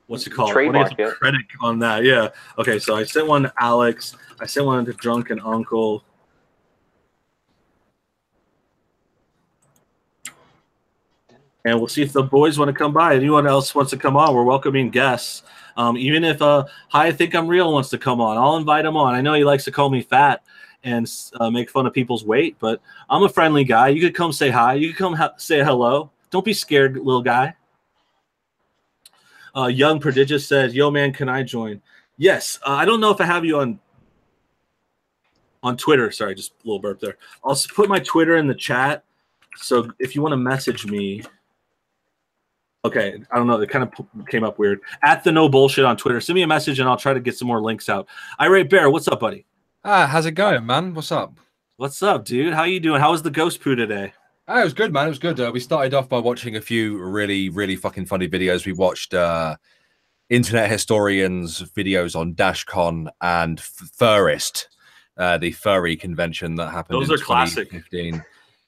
what's it called? Trademark credit on that. Yeah. Okay. So I sent one to Alex. I sent one to Drunken Uncle. And we'll see if the boys want to come by. Anyone else wants to come on, we're welcoming guests. Even if Hi, I Think I'm Real wants to come on, I'll invite him on. I know he likes to call me fat and make fun of people's weight, but I'm a friendly guy. You could come say hi. You could come say hello. Don't be scared, little guy. Young Prodigious says, yo, man, can I join? Yes. I don't know if I have you on Twitter. Sorry, just a little burp there. I'll put my Twitter in the chat. So if you want to message me, okay, I don't know. It kind of came up weird. At the No Bullshit on Twitter. Send me a message and I'll try to get some more links out. Irate Bear, what's up, buddy? How's it going, man? What's up? What's up, dude? How you doing? How was the ghost poo today? It was good, man. It was good. We started off by watching a few really, really fucking funny videos. We watched internet historians' videos on DashCon and Furist, the furry convention that happened Those in are classic. 2015.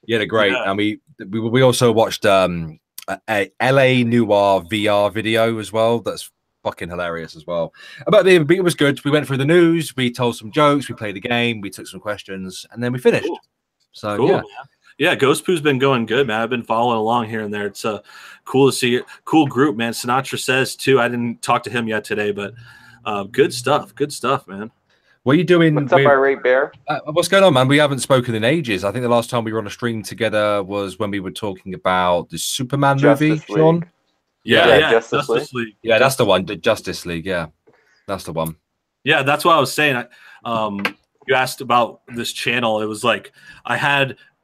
Yeah, they're great. Yeah. And we also watched a LA Noir VR video as well. That's fucking hilarious as well. It was good. We went through the news, we told some jokes, we played a game, we took some questions, and then we finished. Cool. So cool, yeah. Man. Yeah, Ghost Poo's been going good, man. I've been following along here and there. It's cool to see it. Cool group, man. Sinatra says too. I didn't talk to him yet today, but good stuff. Good stuff, man. What are you doing? What's up, Irate Bear? What's going on, man? We haven't spoken in ages. I think the last time we were on a stream together was when we were talking about the Superman movie, Sean. Yeah, Justice League. Yeah, that's the one. The Justice League. Yeah, that's the one. Yeah, that's what I was saying. You asked about this channel. It was like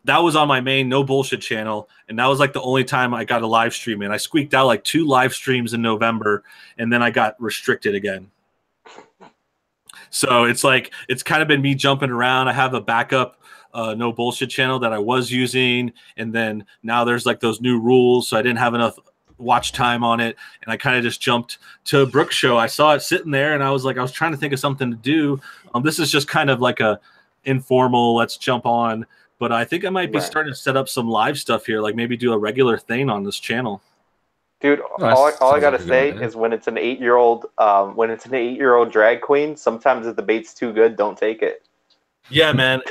that was on my main No Bullshit channel, and that was like the only time I got a live stream in. I squeaked out like 2 live streams in November, and then I got restricted again. So it's like it's kind of been me jumping around. I have a backup No Bullshit channel that I was using, and then now there's like those new rules, so I didn't have enough watch time on it, and I kind of just jumped to Brooke's show. I saw it sitting there, and I was trying to think of something to do. This is just kind of like a informal, let's jump on. But I think I might be starting to set up some live stuff here, like maybe do a regular thing on this channel. Dude, all I gotta say is when it's an 8-year-old, drag queen, sometimes if the bait's too good, don't take it. Yeah, man,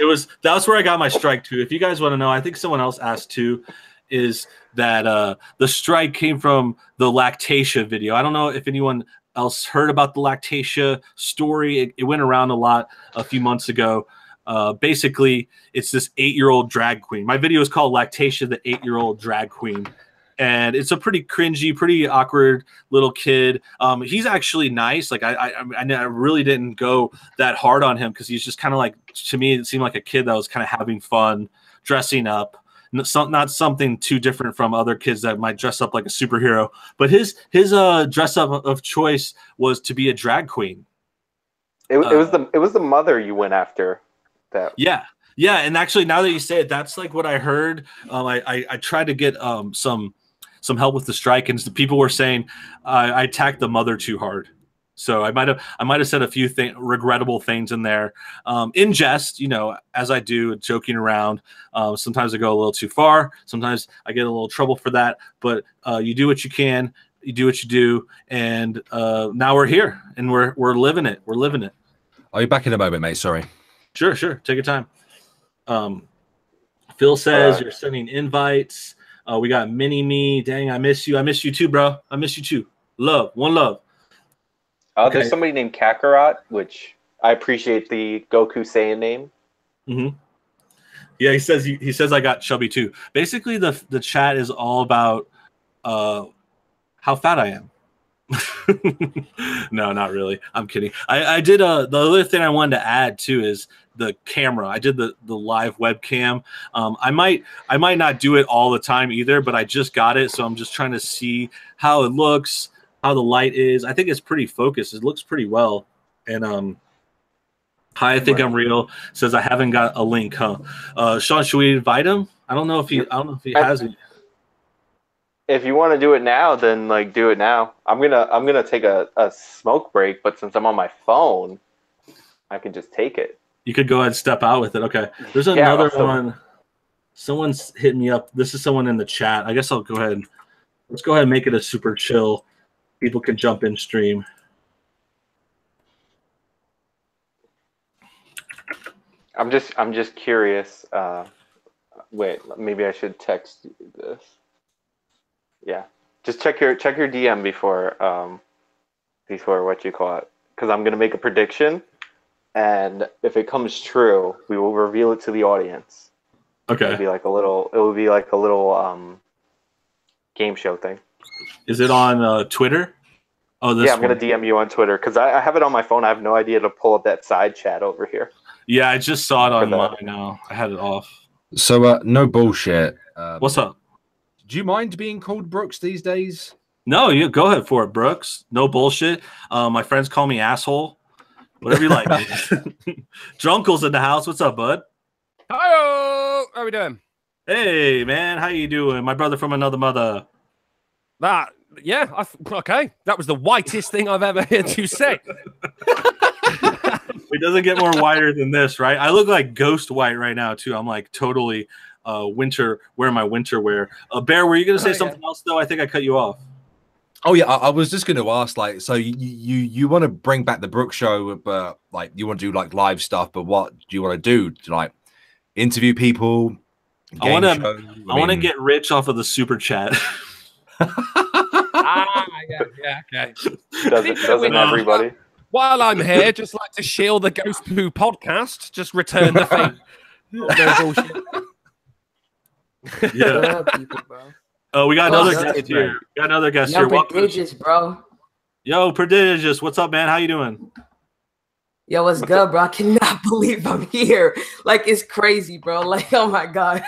that's where I got my strike too. If you guys want to know, I think someone else asked too, is that the strike came from the Lactatia video. I don't know if anyone else heard about the Lactatia story. It went around a lot a few months ago. Basically, it's this 8-year-old drag queen. My video is called Lactatia, the 8-year-old drag queen. And it's a pretty cringy, pretty awkward little kid. He's actually nice. Like I really didn't go that hard on him because he's just kind of like, to me, it seemed like a kid that was kind of having fun, dressing up. Not something too different from other kids that might dress up like a superhero. But his dress up of choice was to be a drag queen. It was the mother you went after. That. Yeah. And actually, now that you say it, that's like what I heard. I tried to get some help with the strike, and the people were saying I attacked the mother too hard. So I might have said a few regrettable things in there, in jest, you know, as I do, joking around. Sometimes I go a little too far. Sometimes I get a little trouble for that. But you do what you can. You do what you do, and now we're here, and we're living it. We're living it. Are you back in a moment, mate? Sorry. Sure. Take your time. Phil says you're sending invites. We got Mini Me. Dang, I miss you. I miss you too, bro. I miss you too. Love. One love. There's somebody named Kakarot, which I appreciate the Goku Saiyan name. Mm-hmm. Yeah, he says I got chubby too. Basically, the chat is all about how fat I am. No, not really. I'm kidding. I did the other thing I wanted to add too is the camera. I did the live webcam. I might not do it all the time either, but I just got it, so I'm just trying to see how it looks, how the light is. I think it's pretty focused. It looks pretty well. And Hi, I Think I'm Real says I haven't got a link, huh? Sean, should we invite him? I don't know if he has it. If you want to do it now, then like do it now. I'm gonna take a smoke break, but since I'm on my phone, I can just take it. You could go ahead and step out with it. Okay. There's another one. Someone's hitting me up. This is someone in the chat. I guess I'll go ahead. Let's go ahead and make it a super chill. People can jump in stream. I'm just curious. Wait, maybe I should text you this. Yeah. Just check your DM before what you call it, because I'm gonna make a prediction, and if it comes true, we will reveal it to the audience. Okay. It'll be like a little game show thing. Is it on Twitter? Oh, this. Yeah, I'm gonna DM you on Twitter because I have it on my phone. I have no idea to pull up that side chat over here. Yeah, I just saw it on mine now. I had it off. So, no bullshit. What's up? Do you mind being called Brooks these days? No, you go ahead for it, Brooks. No bullshit. My friends call me asshole. Whatever you like. Drunkle's in the house. What's up, bud? Hi, how we doing? Hey, man. How you doing? My brother from another mother. Yeah, okay. That was the whitest thing I've ever heard you say. It doesn't get more whiter than this, right? I look like ghost white right now, too. I'm like totally wearing my winter wear. Bear, were you going to say something else, though? I think I cut you off. Oh, yeah. I was just going to ask, like, so you want to bring back the Brooks show, but, like, you want to do, like, live stuff, but what do you want to do? Like, interview people? I want to get rich off of the super chat. Yeah, okay. Doesn't everybody? While I'm here, just like to shield the Ghost Poo podcast, just return the fame. No bullshit. Yeah. Oh, we got another guest here. We got another guest here. Prodigious, bro. Yo, Prodigious. What's up, man? How you doing? Yo, what's good, bro? I cannot believe I'm here. Like, it's crazy, bro. Like, oh my god.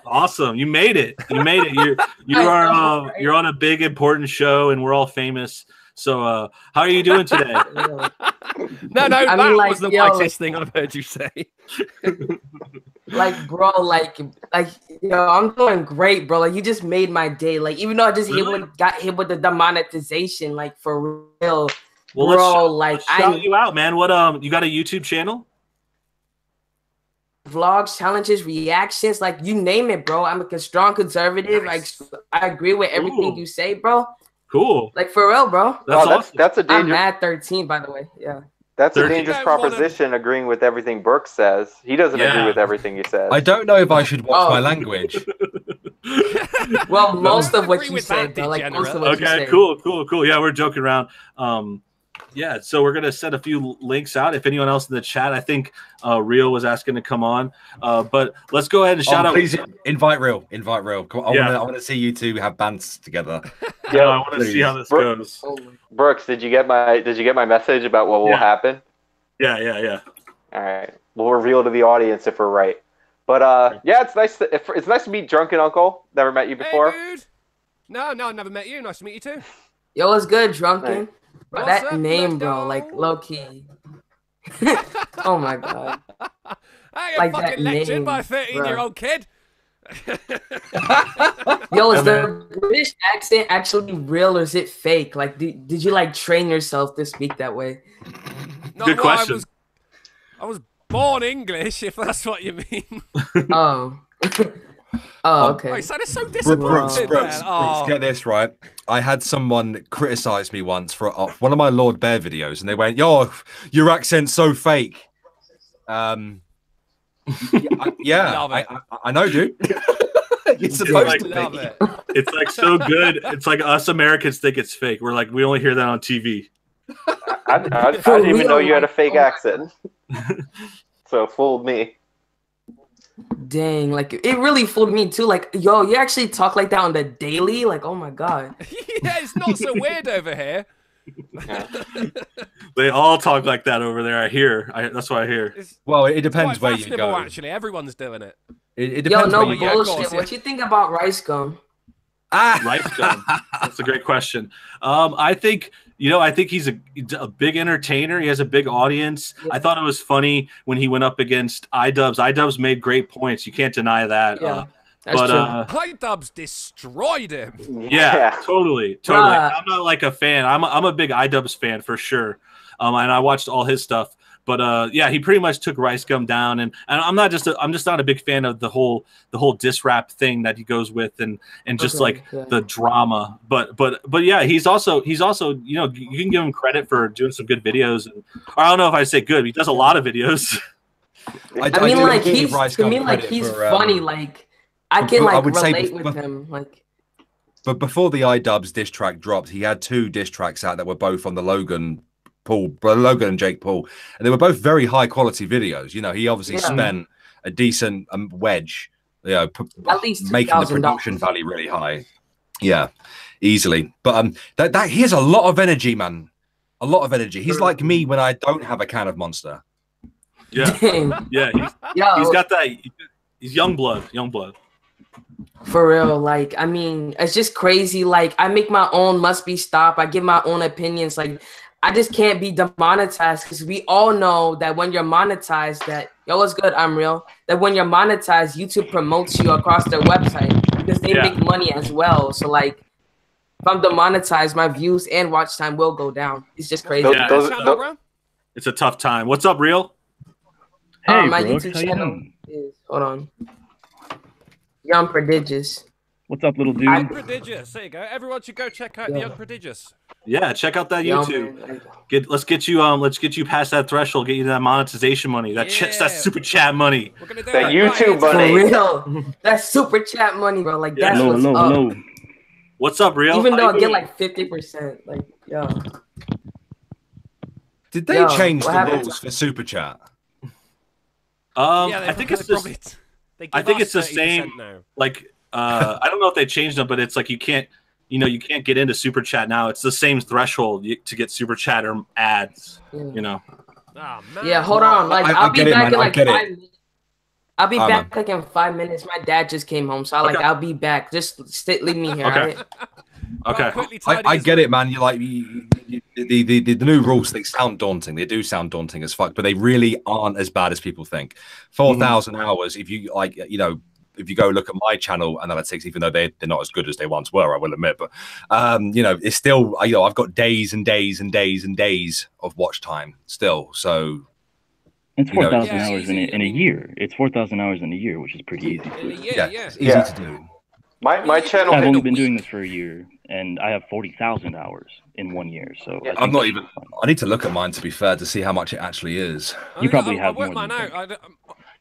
Awesome. You made it. You made it. You're on a big important show, and we're all famous. So, how are you doing today? No, that was the whitest thing I've heard you say. Like, bro, like, I'm doing great, bro. Like, you just made my day. Like, even though I just got hit with the demonetization, like, for real. Well, bro, let's shout you out, man. What you got a YouTube channel? Vlogs, challenges, reactions, like you name it, bro. I'm a strong conservative. Nice. Like, I agree with everything you say, bro. Cool. Like, for real, bro. That's a dangerous. I'm mad 13, by the way. Yeah. That's a dangerous proposition, agreeing with everything Brooke says. He doesn't agree with everything you said. I don't know if I should watch my language. Well, most of what you said, though. Like, most of what you said. Cool. Yeah, we're joking around. Yeah, so we're gonna set a few links out. If anyone else in the chat, I think Real was asking to come on. But let's go ahead and shout out. Please invite Real. Come on, I want to see you two have bands together. Yeah, I want to see how this goes. Brooks, did you get my message about what will happen? Yeah. All right, we'll reveal to the audience if we're right. But yeah, it's nice to meet Drunken Uncle. Never met you before. Hey, dude. No, never met you. Nice to meet you too. Yo, what's good, Drunken? Nice. Bro, that name, bro, like low key. Oh my god. I get fucking lectured by a 13-year-old kid. Yo, is the British accent actually real or is it fake? Like, did you like train yourself to speak that way? Good question. I was born English, if that's what you mean. Oh. Oh, okay. Wait, so that's so disappointing. Brooks, get this right. I had someone criticize me once for one of my Lord Bear videos, and they went, "Yo, your accent's so fake." I know, dude. You're supposed to love it. It's like so good. It's like us Americans think it's fake. We're like, we only hear that on TV. I didn't even know you had a fake accent. So it fooled me. Dang, like it really fooled me too. Like, yo, you actually talk like that on the daily? Like, oh my god. Yeah, it's not so weird over here. They all talk like that over there. I hear. That's what I hear. Well, it depends where you go. Actually, everyone's doing it. It depends. Yo, no bullshit. What you think about Rice Gum? Rice Gum. That's a great question. I think he's a big entertainer. He has a big audience. Yeah. I thought it was funny when he went up against iDubbbz. iDubbbz made great points. You can't deny that. Yeah, iDubbbz destroyed him. Yeah, totally. I'm not like a fan. I'm a big iDubbbz fan for sure. And I watched all his stuff. But yeah, he pretty much took Rice Gum down, and I'm just not a big fan of the whole diss rap thing that he goes with, and just the drama. But yeah, he's also you can give him credit for doing some good videos, and I don't know if I say good. He does a lot of videos. I mean, like he's funny. Like I can relate with him. Like but before the iDubbbz diss track dropped, he had 2 diss tracks out that were both on the Logan and Jake Paul, and they were both very high quality videos. You know, he obviously spent a decent wedge, you know, at least making the production value really high. Yeah, easily. But that he has a lot of energy, man. A lot of energy. He's like me when I don't have a can of Monster. Yeah, yeah. He's got that. He's young blood. For real, like, I mean, it's just crazy. Like, I make my own must be stop. I give my own opinions. Like, I just can't be demonetized because we all know that when you're monetized, that what's good, I'm real. That when you're monetized, YouTube promotes you across their website because they make money as well. So like, if I'm demonetized, my views and watch time will go down. It's just crazy. It's a tough time. What's up, Real? Hey, my Brooks, YouTube how you channel doing? is Young Prodigious. What's up, little dude? Young Prodigious. There you go. Everyone should go check out the Young Prodigious. Yeah, check out that YouTube. Let's get you past that threshold. Get you that monetization money. That super chat money. That YouTube money. For real. That super chat money, bro. Like that's what's up. What's up, Real? Even though I get like 50%, like Did they change the rules for super chat? I think it's just. I think it's the same. Now. Like, I don't know if they changed them, but it's like you can't get into super chat now. It's the same threshold to get super chat or ads. You know. Oh, man. Yeah, hold on. Like, I'll be back in like 5 minutes. I'll be back like in 5 minutes. My dad just came home, so I'll be back. Just leave me here. Okay. Okay. I get it, man. You like the new rules. They sound daunting. They do sound daunting as fuck, but they really aren't as bad as people think. 4,000 hours. If you like, if you go look at my channel analytics, even though they're not as good as they once were, I will admit, but it's still, I've got days and days and days and days of watch time still. So it's 4,000 hours in a year. It's 4,000 hours in a year, which is pretty easy. It's easy to do. My channel. I've only been doing this for a year, and I have 40,000 hours in 1 year. So I'm not even. I need to look at mine to be fair to see how much it actually is. You probably have more more than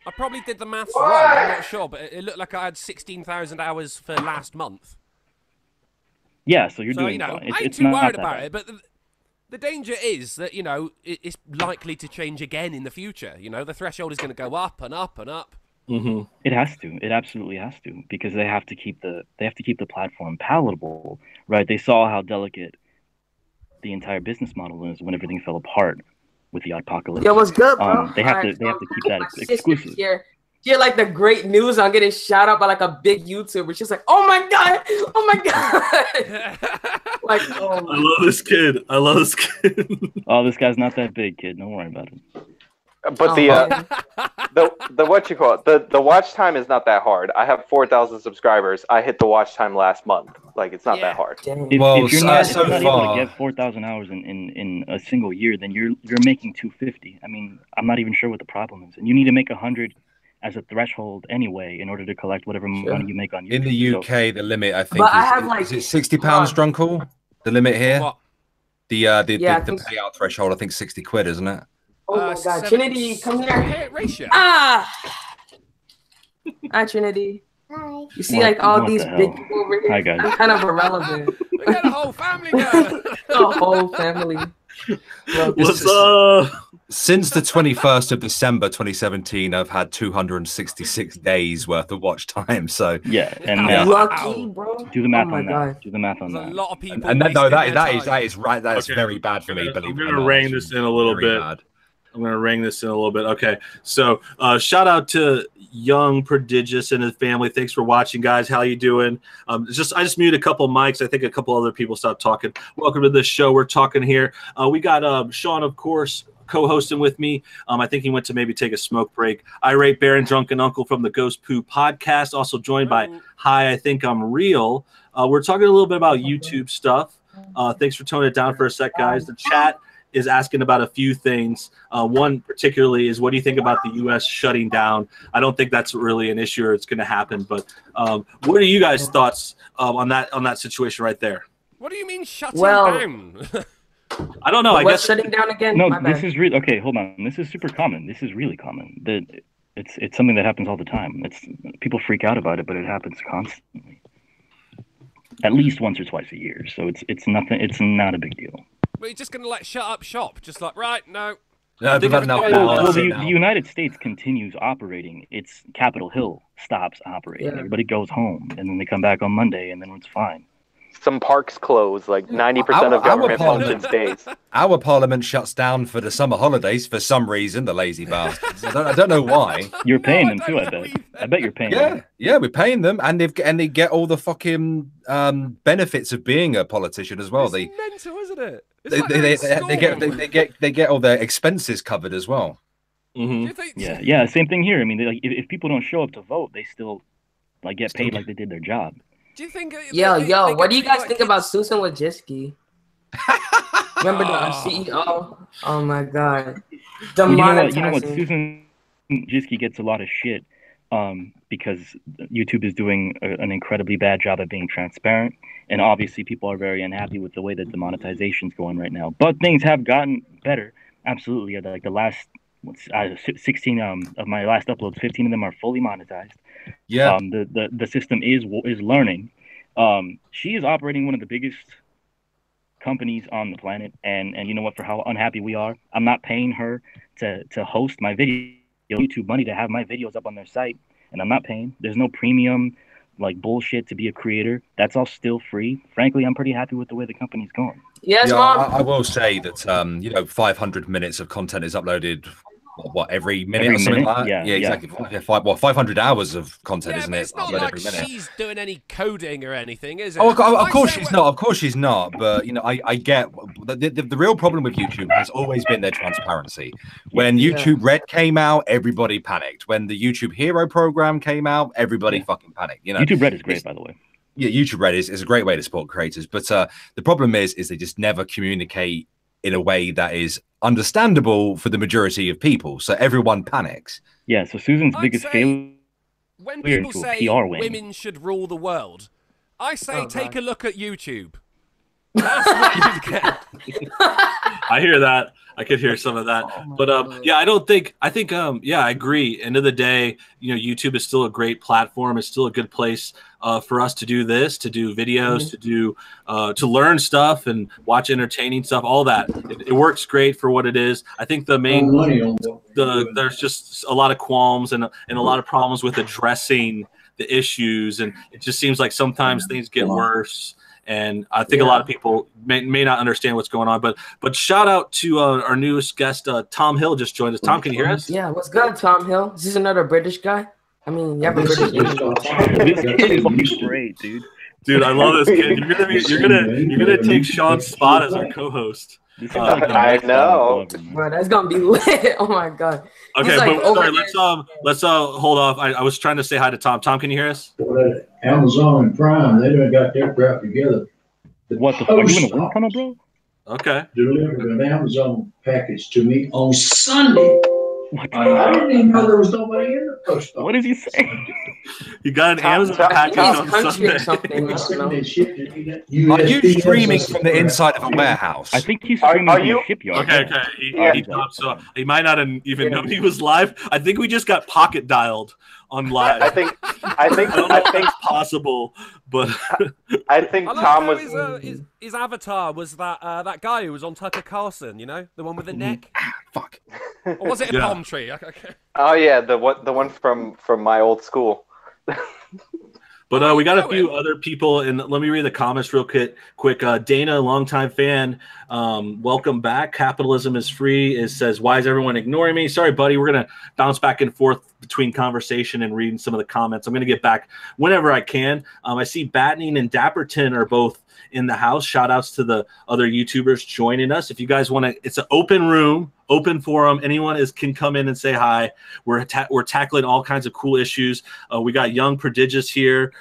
I probably did the maths wrong. I'm not sure, but it looked like I had 16,000 hours for last month. Yeah, so you're doing fine. I ain't too worried about it, but the danger is that it's likely to change again in the future. The threshold is going to go up and up and up. Mm-hmm. It has to. It absolutely has to, because they have to keep the platform palatable, right? They saw how delicate the entire business model is when everything fell apart with the apocalypse. Yeah, what's good, bro? They have to keep that exclusive. Hear like the great news on getting shout out by like a big YouTuber. She's like, "Oh my god, oh my god!" Like, I love this kid. Oh, this guy's not that big, kid. Don't worry about it. But the what you call it, the watch time is not that hard. I have 4,000 subscribers. I hit the watch time last month. Like, it's not that hard. If you're not able to get 4,000 hours in a single year, then you're making 250. I mean, I'm not even sure what the problem is. And you need to make 100 as a threshold anyway in order to collect whatever money you make on YouTube. In the UK, the limit I think is it £60, Drunkle? The limit here. What? The payout threshold, I think 60 quid, isn't it? Oh my god, Trinity, come here. Ratio. Hi, Trinity. Hi. You see, like all these big people over here. Hi, guys. I'm kind of irrelevant. We got a whole family going. The whole family. What's up? Since the 21st of December 2017, I've had 266 days worth of watch time. So yeah, and lucky, bro. Do the math on that. Do the math on that. A lot of people. And that is right. That's very bad for me. I'm gonna rein this in a little bit. I'm going to ring this in a little bit. Okay. So shout out to Young Prodigious and his family. Thanks for watching, guys. How you doing? I just muted a couple of mics. I think a couple other people stopped talking. Welcome to the show. We're talking here. We got Sean, of course, co-hosting with me. I think he went to maybe take a smoke break. Irate Baron, Drunken Uncle from the Ghost Poo podcast. Also joined by Hi, I Think I'm Real. We're talking a little bit about YouTube stuff. Thanks for toning it down for a sec, guys. The chat is asking about a few things. One particularly is, what do you think about the U.S. shutting down? I don't think that's really an issue or it's going to happen, but what are you guys' thoughts on that situation right there? What do you mean shutting down? I don't know. I guess shutting down again. No, this is really okay. Hold on. This is super common. This is really common. It's something that happens all the time. People freak out about it, but it happens constantly. at least once or twice a year. So it's nothing. It's not a big deal. But you're just gonna like shut up shop, just like right, no. No, think but no, everything- no, Well, that's the it now. United States continues operating. It's Capitol Hill stops operating. Yeah. Everybody goes home, and then they come back on Monday, and then it's fine. Some parks close. Like 90% Our of government parliament- functions stays. Our parliament shuts down for the summer holidays for some reason. The lazy bastards. I don't know why. You're paying I them don't too. I know bet. either. I bet you're paying. Yeah, them. yeah, we're paying them, and they get all the fucking benefits of being a politician as well. It's They mental, isn't it? It's they, like they, they're in they, school. they get all their expenses covered as well. Do you think? Yeah. Same thing here. I mean, like, if people don't show up to vote, they still like get paid like they did their job. Do you think? Yo, what do you guys think it? about Susan Wojcicki? Remember the CEO? Oh my god. Well, Demonetizing. you know what? Susan Wojcicki gets a lot of shit because YouTube is doing an incredibly bad job at being transparent, and obviously people are very unhappy with the way that the monetization is going right now. But things have gotten better. Absolutely. Like the last 16 of my last uploads, 15 of them are fully monetized. Yeah, The system is learning. She is operating one of the biggest companies on the planet, and you know what? For how unhappy we are, I'm not paying her to host my video, YouTube money to have my videos up on their site, and I'm not paying. There's no premium like bullshit to be a creator. That's all still free. Frankly, I'm pretty happy with the way the company's going. Yes, yeah. mom. I will say that 500 minutes of content is uploaded. What every minute Every or something minute? like that? Yeah, exactly. Yeah, 500 hours of content, Yeah, isn't but it? it's not Upload like every minute. she's doing any coding or anything, is it? Oh, of Like, course say she's when- not. Of course she's not. But I get the real problem with YouTube has always been their transparency. When YouTube Red came out, everybody panicked. When the YouTube Hero program came out, everybody fucking panicked. You know, YouTube Red is great, by the way. Yeah, YouTube Red is a great way to support creators. But the problem is they just never communicate in a way that is understandable for the majority of people. So everyone panics. Yeah. So Susan's I'd biggest say failure. When Weird people to a say PR win. women should rule the world, I say take a look at YouTube. That's what you get. I hear that. I could hear some of that. But yeah, I think I agree. End of the day, YouTube is still a great platform. It's still a good place for us to do this, to do videos, to learn stuff and watch entertaining stuff, all that. It works great for what it is. I think the main there's just a lot of qualms and a lot of problems with addressing the issues, and it just seems like sometimes things get worse. And I think a lot of people may not understand what's going on. But shout out to our newest guest, Tom Hill, just joined us. Tom, can you hear us? Yeah, what's good, Tom Hill? Is this another British guy? I mean, you have a British name. This kid is great, dude. Dude, I love this kid. You're gonna take Sean's spot as our co-host. I know. Bro, that's gonna be lit. Oh my god. Okay, He's like but over sorry, there. let's hold off. I was trying to say hi to Tom. Tom, can you hear us? Amazon and Prime, they done got their crap together. What the fuck? You in a wind tunnel, bro? Okay. Delivered an Amazon package to me on Sunday. What, I didn't even know there was nobody in the post office. what is he saying? You got an Tom, Amazon Tom, package He's on country or Sunday. something. I don't know. Are you streaming from the inside of a warehouse? I think he's Are streaming from you- a shipyard. Okay. Yeah. He thought so. He might not have even known he was live. I think we just got pocket dialed on live. I think I don't know if that's possible, but I think I like Tom how was. his avatar was that guy who was on Tucker Carlson, the one with the neck. Fuck. Or was it a Yeah. palm tree? Okay. Oh yeah, the one from my old school. But we got a few other people, and let me read the comments real quick. Dana, longtime fan, welcome back. Capitalism is free. It says, why is everyone ignoring me? Sorry, buddy. We're going to bounce back and forth between conversation and reading some of the comments. I'm going to get back whenever I can. I see Batning and Dapperton are both in the house. Shout outs to the other YouTubers joining us. If you guys want to, it's an open room, open forum. Anyone can come in and say hi. We're tackling all kinds of cool issues. We got Young Prodigious here,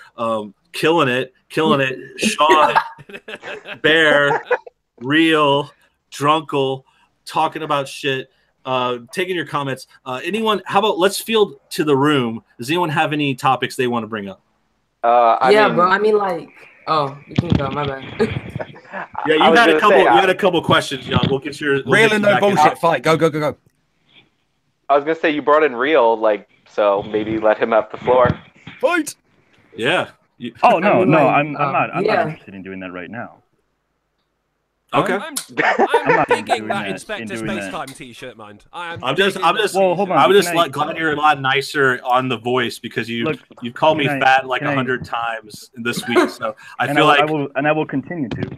killing it. Sean, Bear, Real, Drunkle, talking about shit. Taking your comments. Anyone? How about let's field to the room? Does anyone have any topics they want to bring up? Yeah, bro. I mean, like, oh, you can go. My bad. Yeah, you had a couple. You had a couple questions, Young. We'll get your Real and no bullshit fight. Go. I was gonna say you brought in Real, so maybe let him have the floor. Fight. Yeah. Oh no, I mean, no, like, I'm not yeah. interested in doing that right now. Okay. I'm not digging doing that that, Inspector in doing Space-Time T-shirt, mind. I'm Well, hold on. I'm just Can I- like glad you're a lot nicer on the voice because you've called me can I- fat like can I- 100 times this week. So I and feel like I will continue to.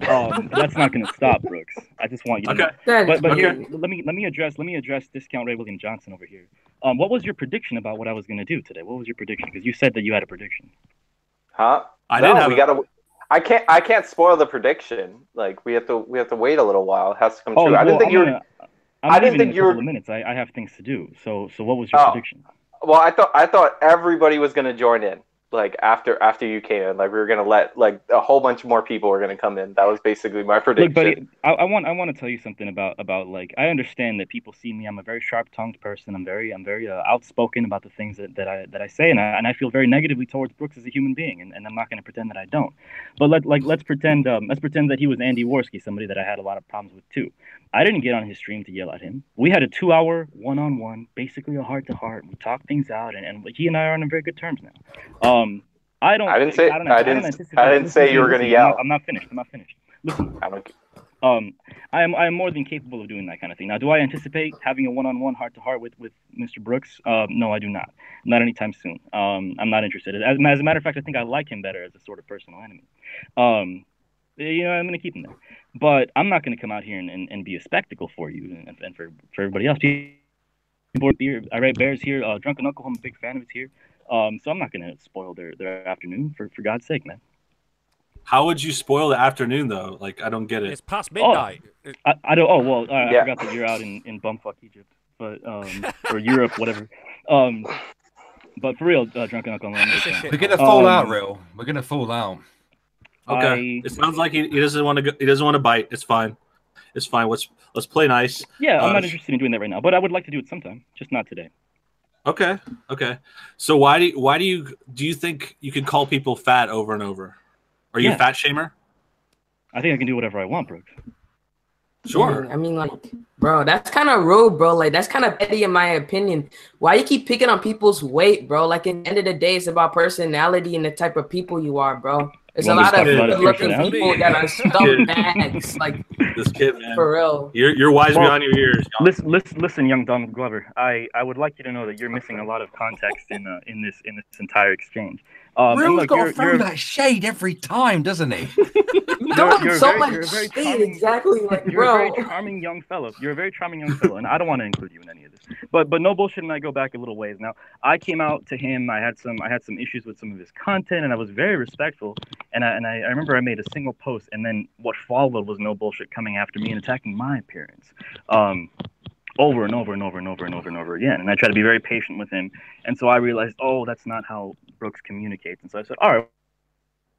That's not going to stop, Brooks. I just want you to know. Good. But Okay. here, let me address Discount Ray William Johnson over here. What was your prediction about what I was going to do today? What was your prediction? Because you said that you had a prediction. Huh? I didn't have we gotta. I can't spoil the prediction. Like we have to wait a little while. It has to come true. I didn't think you were. I didn't think you were. Minutes. I have things to do. So what was your prediction? Well, I thought everybody was gonna join in. Like after you came in, like we were gonna let like a whole bunch more people were gonna come in. That was basically my prediction. Look, buddy, I want to tell you something about like I understand that people see me. I'm a very sharp-tongued person. I'm very outspoken about the things that I say, and I feel very negatively towards Brooks as a human being, and I'm not going to pretend that I don't. But let's pretend that he was Andy Worski, somebody that I had a lot of problems with too. I didn't get on his stream to yell at him. We had a 2-hour one-on-one, basically a heart-to-heart. We talked things out, and he and I are on very good terms now. I didn't say you were going to yell. I'm not finished. Listen, I am more than capable of doing that kind of thing. Now, do I anticipate having a one-on-one, heart-to-heart with Mr. Brooks? No, I do not. Not anytime soon. I'm not interested. As a matter of fact, I think I like him better as a sort of personal enemy. I'm going to keep him there. But I'm not going to come out here and be a spectacle for you and for everybody else. People here, I write Bears here. Drunken Uncle, I'm a big fan of it here. So I'm not going to spoil their afternoon for God's sake, man. how would you spoil the afternoon though? Like I don't get it. It's past midnight. I don't. Oh well, I forgot that you're out in bumfuck Egypt, but or Europe, whatever. But for real, Drunken Uncle, we're gonna fall out, real. We're gonna fall out. Okay. It sounds like he doesn't want to go. He doesn't want to bite. It's fine. It's fine. Let's play nice. Yeah, I'm not interested in doing that right now, but I would like to do it sometime, just not today. Okay. Okay. So why do you think you can call people fat over and over? Are you a fat shamer? I think I can do whatever I want, Brooks. Sure. I mean, like, bro, that's kind of rude, bro. Like, that's kind of petty in my opinion. Why you keep picking on people's weight, bro? Like, at the end of the day, it's about personality and the type of people you are, bro. There's a lot of good-looking people that are scumbags. Like, this kid, man. For real. You're wise beyond your years. Listen, young Donald Glover. I would like you to know that you're missing a lot of context in this entire exchange. Real's got to throw that shade every time, doesn't he? You're so much shade, exactly. Like, you're bro. a very charming young fellow. You're a very charming young fellow, and I don't want to include you in any of this. But no bullshit, and I go back a little ways. Now, I came out to him. I had some issues with some of his content, and I was very respectful. And I remember I made a single post, and then what followed was no bullshit coming after me and attacking my appearance. Over and over and over and over and over and over again. And I try to be very patient with him. And so I realized, that's not how Brooks communicates. And so I said, all right,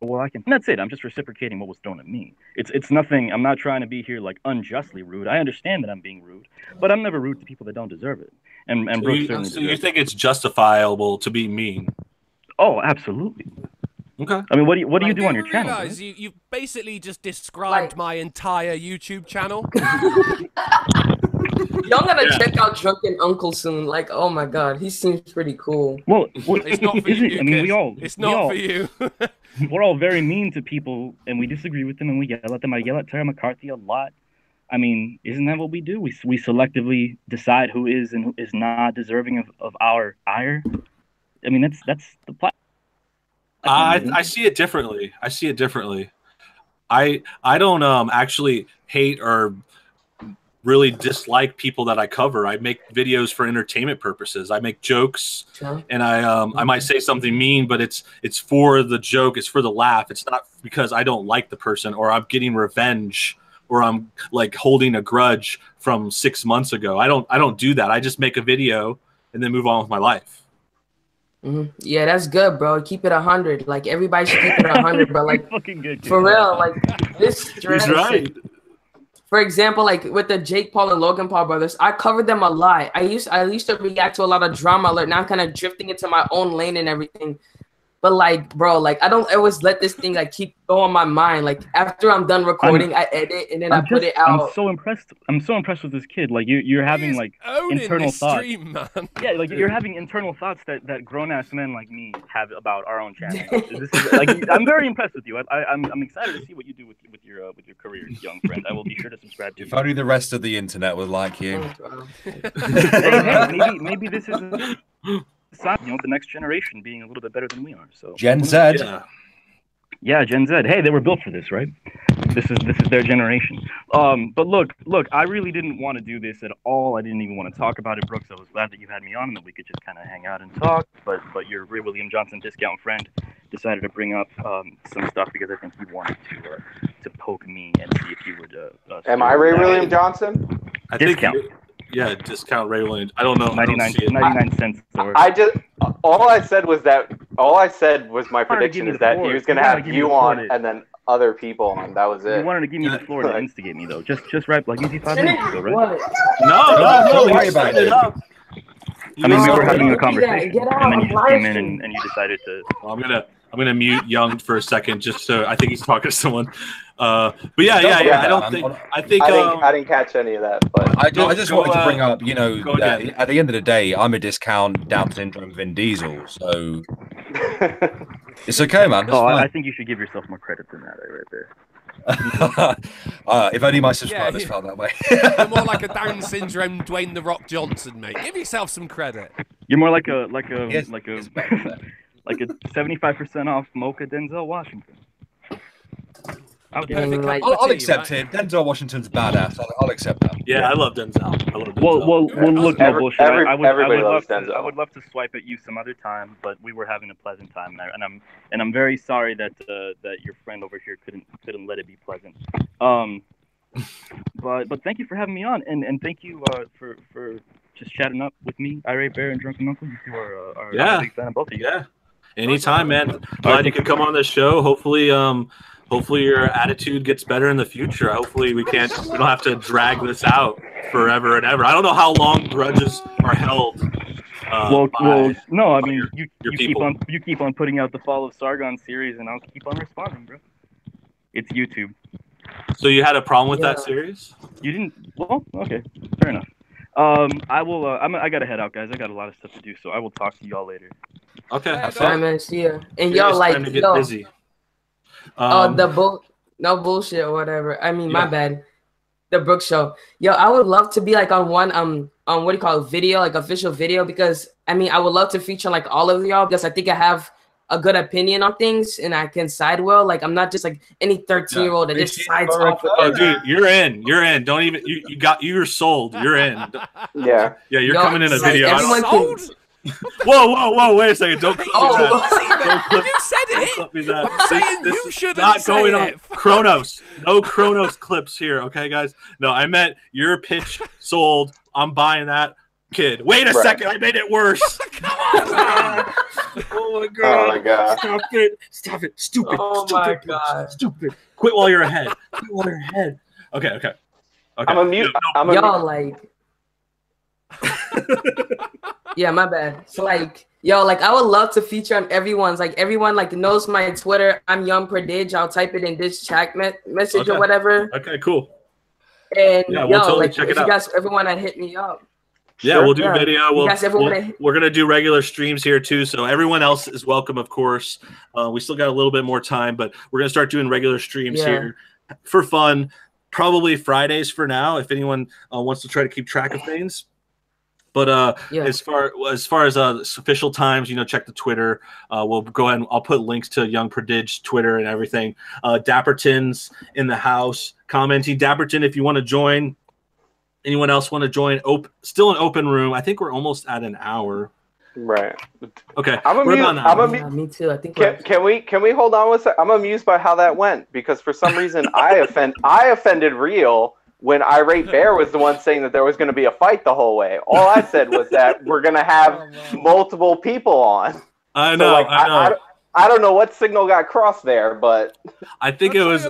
well, I can. And that's it. I'm just reciprocating what was thrown at me. It's nothing. I'm not trying to be here like unjustly rude. I understand that I'm being rude, but I'm never rude to people that don't deserve it. And So Brooks certainly so you think it's justifiable to be mean? Oh, absolutely. Okay. I mean, what do you do on your channel? Realize you've basically just described my entire YouTube channel. Y'all gotta check out Drunken Uncle soon. Like, oh my god, he seems pretty cool. Well, it's not for you. I mean, It's not for you. We're all very mean to people, and we disagree with them, and we yell at them. I yell at Terry McCarthy a lot. I mean, isn't that what we do? We selectively decide who is and who is not deserving of our ire. I mean, that's the platform. I see it differently. I don't actually hate or really dislike people that I cover. I make videos for entertainment purposes. I make jokes, and I might say something mean, but it's for the joke. It's for the laugh. It's not because I don't like the person or I'm getting revenge or I'm like holding a grudge from 6 months ago. I don't do that. I just make a video and then move on with my life. Mm-hmm. Yeah, that's good, bro. Keep it 100. Like, everybody should keep it 100, bro. Like, for real, like, this stress. He's right. For example, like with the Jake Paul and Logan Paul brothers, I covered them a lot. I used to react to a lot of drama alert. Now I'm kind of drifting into my own lane and everything. But like, bro, like I don't always let this thing like keep going on my mind. Like after I'm done recording, I edit and then I put it out. I'm so impressed. I'm so impressed with this kid. Like you're having like internal thoughts. Stream, man. Yeah, like you're having internal thoughts that grown ass men like me have about our own channel. This is like I'm very impressed with you. I'm excited to see what you do with your career, young friend. I will be sure to subscribe to you. If only the rest of the internet would like you. Hey, maybe this is a sign, you know, the next generation being a little bit better than we are. So Gen Z. Yeah, Gen Z. Hey, they were built for this, right? This is their generation. But look, I really didn't want to do this at all. I didn't even want to talk about it, Brooks. I was glad that you had me on and that we could just kind of hang out and talk. But your Ray William Johnson discount friend decided to bring up some stuff because I think he wanted to poke me and see if you would. Am I Ray William Johnson? I discount. think. Yeah, discount Ray Williams. I don't know. 99 cents. All I said was my prediction is that he was going to have you on and then other people on. That was it. You wanted to give me the floor to instigate me, though. Just right, like easy 5 minutes ago, right? No. Don't worry about it. I mean, we were having a conversation, and then you just came in and you decided to. Well, I'm gonna mute Young for a second, just so I think he's talking to someone. But yeah. I didn't catch any of that, but I just wanted to bring up, you know, that at the end of the day, I'm a discount Down syndrome Vin Diesel, so it's okay, man. I think you should give yourself more credit than that, right there. If only my subscribers felt that way. You're more like a Down syndrome Dwayne the Rock Johnson, mate. Give yourself some credit. You're more like a 75% off Mocha Denzel Washington. I'll accept it. Denzel Washington's badass. I'll accept that. Yeah, I love Denzel. Well, look, no bullshit. Everybody loves Denzel. I would love to swipe at you some other time, but we were having a pleasant time, and I'm very sorry that your friend over here couldn't let it be pleasant. But thank you for having me on, and thank you for just chatting up with me, Irate Bear and Drunken Uncle. You two are I'm a big fan of both of you. Yeah, anytime, man. Glad you could come on the show. Hopefully your attitude gets better in the future. Hopefully we don't have to drag this out forever and ever. I don't know how long grudges are held. No, I mean you keep on putting out the Fall of Sargon series, and I'll keep on responding, bro. It's YouTube. So you had a problem with that series? You didn't? Well, okay, fair enough. I will. I gotta head out, guys. I got a lot of stuff to do, so I will talk to y'all later. Okay. Bye, man. See ya. And y'all like busy. No bullshit or whatever. I mean, my bad. The Brooks Show. Yo, I would love to be like on one what do you call it, video, like official video, because I mean I would love to feature like all of y'all because I think I have a good opinion on things and I can side well. Like I'm not just like any 13-year-old that just sides off with dude, you're in. Don't even you're sold. You're in. Yeah. Yeah, you're coming in a video. Everyone can, Whoa, wait a second. Don't clip me that. You said it. Clip me that. I'm saying you shouldn't not say going it. on. Chronos. No Chronos clips here, okay, guys? No, I meant your pitch sold. I'm buying that. Kid. Wait a second. I made it worse. Come on. Oh my god. Stop it. Stupid. my God. Stupid. Quit while you're ahead. Okay. I'm a mute. Y'all like yeah, my bad. So like, yo, like I would love to feature on everyone's, like everyone like knows my Twitter. I'm Young Prodige. I'll type it in this chat message or whatever. Okay, cool. And we'll totally check it out. You guys, everyone that hit me up. Yeah, we'll do video. We're gonna do regular streams here too, so everyone else is welcome, of course. We still got a little bit more time, but we're gonna start doing regular streams here for fun. Probably Fridays for now, if anyone wants to try to keep track of things. But as far as official times, check the Twitter. We'll go ahead and I'll put links to Young Prodige Twitter and everything. Dapperton's in the house commenting. Dapperton, if you want to join. Anyone else want to join? Still an open room. I think we're almost at an hour. Right. Okay. Me too. I think. Can we hold on with? I'm amused by how that went because for some reason I offended Real when Irate Bear was the one saying that there was going to be a fight the whole way. All I said was that we're going to have multiple people on. I know. I don't know what signal got crossed there, but I think it was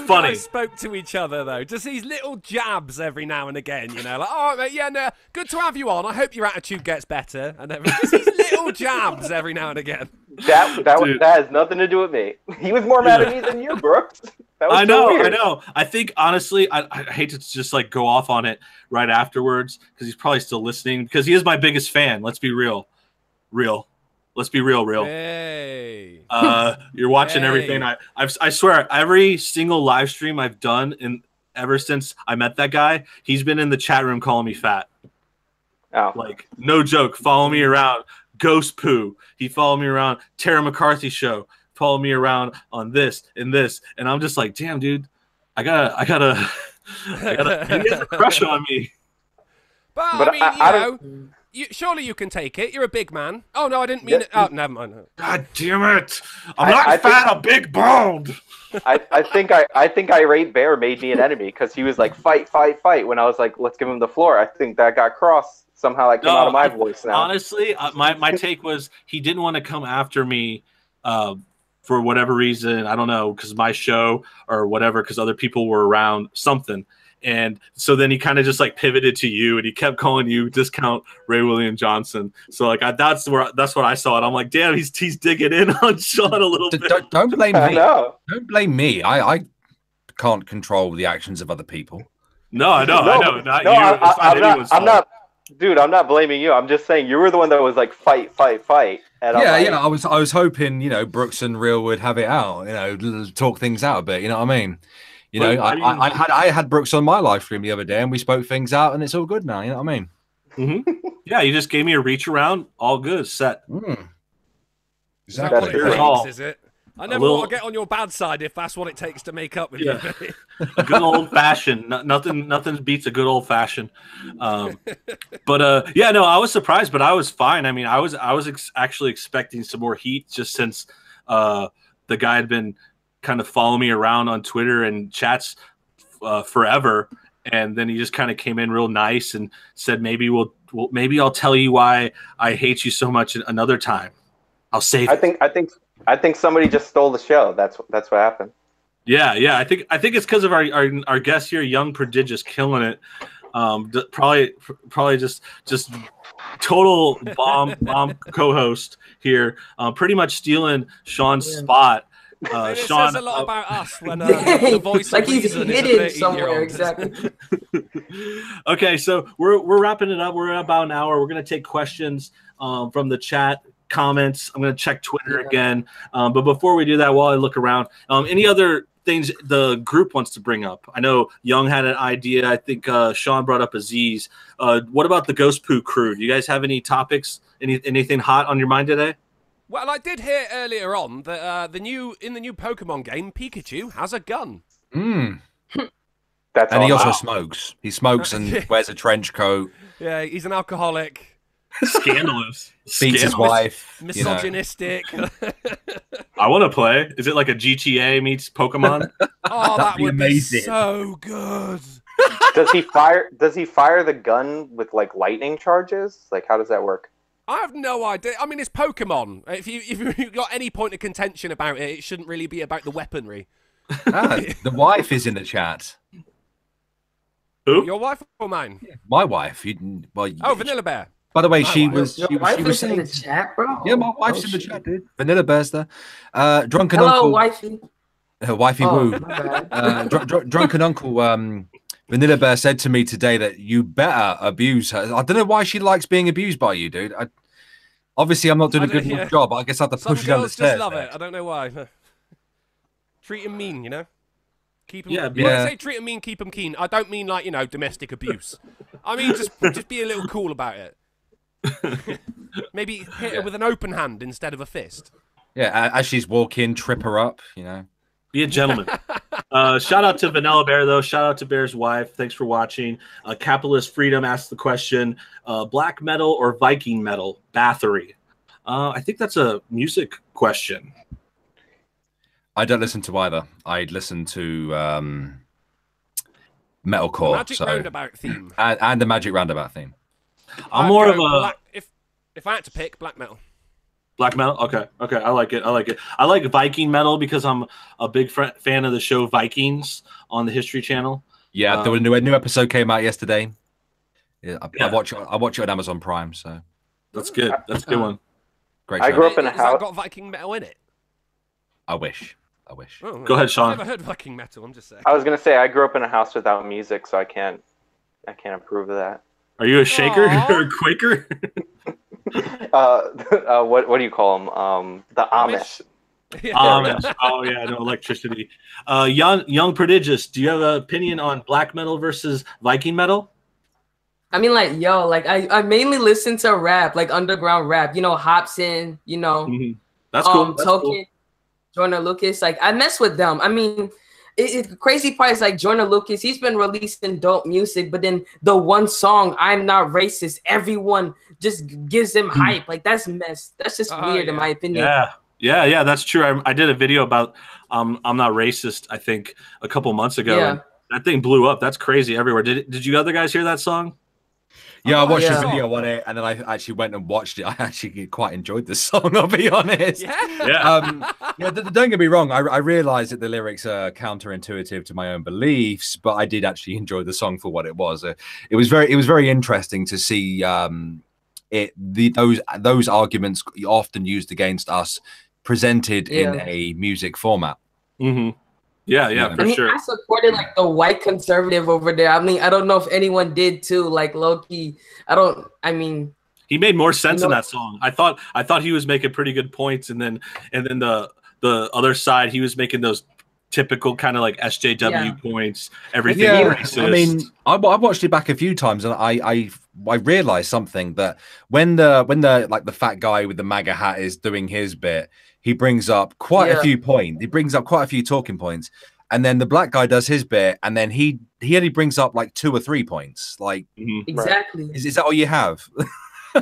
funny. Guys spoke to each other though, just these little jabs every now and again. Like, oh mate, yeah, no, good to have you on. I hope your attitude gets better, and just these little jabs every now and again. That has nothing to do with me. He was more mad at me than you, Brooks. That was I know, weird. I know. I think honestly, I hate to just like go off on it right afterwards because he's probably still listening because he is my biggest fan. Let's be real. Let's be real. Hey. You're watching everything. I swear, every single live stream I've done ever since I met that guy, he's been in the chat room calling me fat. Oh. Like, no joke. Follow me around. Ghost Poo. He followed me around. Tara McCarthy show. Follow me around on this and this. And I'm just like, damn, dude, I gotta he has a crush on me. But I mean, surely you can take it. You're a big man. Oh, no, I didn't mean it. Oh, never mind. God damn it. I'm not fat, I'm big boned. I think Irate Bear made me an enemy because he was like, fight, when I was like, let's give him the floor. I think that got crossed. Somehow that came out of my voice now. Honestly, my take was he didn't want to come after me for whatever reason. I don't know, because my show or whatever, because other people were around something. And so then he kind of just like pivoted to you, and he kept calling you discount Ray William Johnson. So like that's what I saw, and I'm like, damn, he's digging in on Sean a little bit. Don't blame me. No. Don't blame me. I can't control the actions of other people. No, I know, not you. I'm not. Dude, I'm not blaming you. I'm just saying you were the one that was like fight. And yeah. I was hoping Brooks and Real would have it out. Talk things out a bit. You know what I mean? I had Brooks on my live stream the other day, and we spoke things out, and it's all good now. You know what I mean? Mm-hmm. Yeah, you just gave me a reach around, all good, set. Exactly. That's what it takes, is it? I never want to get on your bad side if that's what it takes to make up with you. A good old fashioned. Nothing beats a good old fashioned. But I was surprised, but I was fine. I mean, I was actually expecting some more heat just since the guy had been kind of following me around on Twitter and chats forever, and then he just kind of came in real nice and said, maybe maybe I'll tell you why I hate you so much another time. I'll save it. I think somebody just stole the show. That's what happened. Yeah. I think it's because of our guest here, Young Prodigious, killing it. Probably just total bomb co-host here. Pretty much stealing Sean's spot. It Sean says a lot about us when the voice like of he's reason is hidden a somewhere. 13-year-old. Exactly. Okay, so we're wrapping it up. We're at about an hour. We're gonna take questions from the chat. Comments. I'm going to check Twitter again. But before we do that, while I look around, any other things the group wants to bring up? I know Young had an idea. I think Sean brought up Aziz. What about the Ghost Poo crew? Do you guys have any topics, anything hot on your mind today? Well, I did hear earlier on that in the new Pokemon game, Pikachu has a gun. And That's he also smokes. He smokes and wears a trench coat. Yeah, he's an alcoholic. Scandalous. Beats his wife. Misogynistic. I want to play. Is it like a GTA meets Pokemon? Oh, that would amazing. Be so good. Does he fire the gun with like lightning charges? Like, how does that work? I have no idea. I mean, it's Pokemon. If you've got any point of contention about it, it shouldn't really be about the weaponry. The wife is in the chat. Who? Your wife or mine? My wife. Vanilla Bear. By the way, she Your was in the chat, bro. Yeah, my wife's in the chat, dude. Vanilla Bear's there. Drunken Hello, Uncle. wifey. Wifey woo. Drunken Uncle. Vanilla Bear said to me today that you better abuse her. I don't know why she likes being abused by you, dude. Obviously, I'm not doing a good enough job. I guess I have to push you down the stairs. Some girls just love it. I don't know why. Treat him mean, Keep him. Yeah. When I say treat him mean, keep him keen, I don't mean like domestic abuse. I mean just be a little cool about it. Maybe hit her with an open hand instead of a fist. Yeah, as she's walking, trip her up, Be a gentleman. Shout out to Vanilla Bear, though. Shout out to Bear's wife. Thanks for watching. Capitalist Freedom asked the question, black metal or Viking metal? Bathory. I think that's a music question. I don't listen to either. I listen to metalcore. Magic Roundabout theme. And the Magic Roundabout theme. I'm more of a... If I had to pick, black metal. Black metal? Okay. I like it. I like Viking metal because I'm a big fan of the show Vikings on the History Channel. Yeah, there was a new episode came out yesterday. Yeah, I watch it on Amazon Prime, so... That's good. That's a good one. Great I show. grew up in a Has that house. got Viking metal in it? I wish. Oh, Go ahead, Sean. I've never heard Viking metal. I'm just saying. I was gonna say I grew up in a house without music, so I can't approve of that. Are you a shaker Aw. or a Quaker? What do you call them? The Amish. Yeah. Amish. Oh yeah, no electricity. Young Prodigious, do you have an opinion on black metal versus Viking metal? I mean, like, yo, like I mainly listen to rap, like underground rap. You know, Hobson. You know, That's cool. That's Token, cool. Jordan Lucas. Like, I mess with them. I mean, the crazy part is like Jordan Lucas. He's been releasing dope music, but then the one song, "I'm Not Racist," everyone just gives him hype. Like, that's mess. That's just weird in my opinion. Yeah, that's true. I did a video about I'm Not Racist, I think, a couple months ago. Yeah. And that thing blew up. That's crazy everywhere. Did you other guys hear that song? Yeah, I watched yeah. a video on it, and then I actually went and watched it. I actually quite enjoyed the song, I'll be honest. Don't get me wrong. I realized that the lyrics are counterintuitive to my own beliefs, but I did actually enjoy the song for what it was. It was very interesting to see those arguments often used against us presented in a music format. Yeah, for sure. I supported like the white conservative over there. I mean, I don't know if anyone did too. Like Loki, He made more sense in that song. I thought he was making pretty good points, and then the other side, he was making those typical kind of like SJW points. Everything racist. I mean, I watched it back a few times, and I realized something, that when the like the fat guy with the MAGA hat is doing his bit, he brings up quite a few points. He brings up quite a few talking points, and then the black guy does his bit, and then he only brings up like 2 or 3 points. Like, exactly. Is that all you have?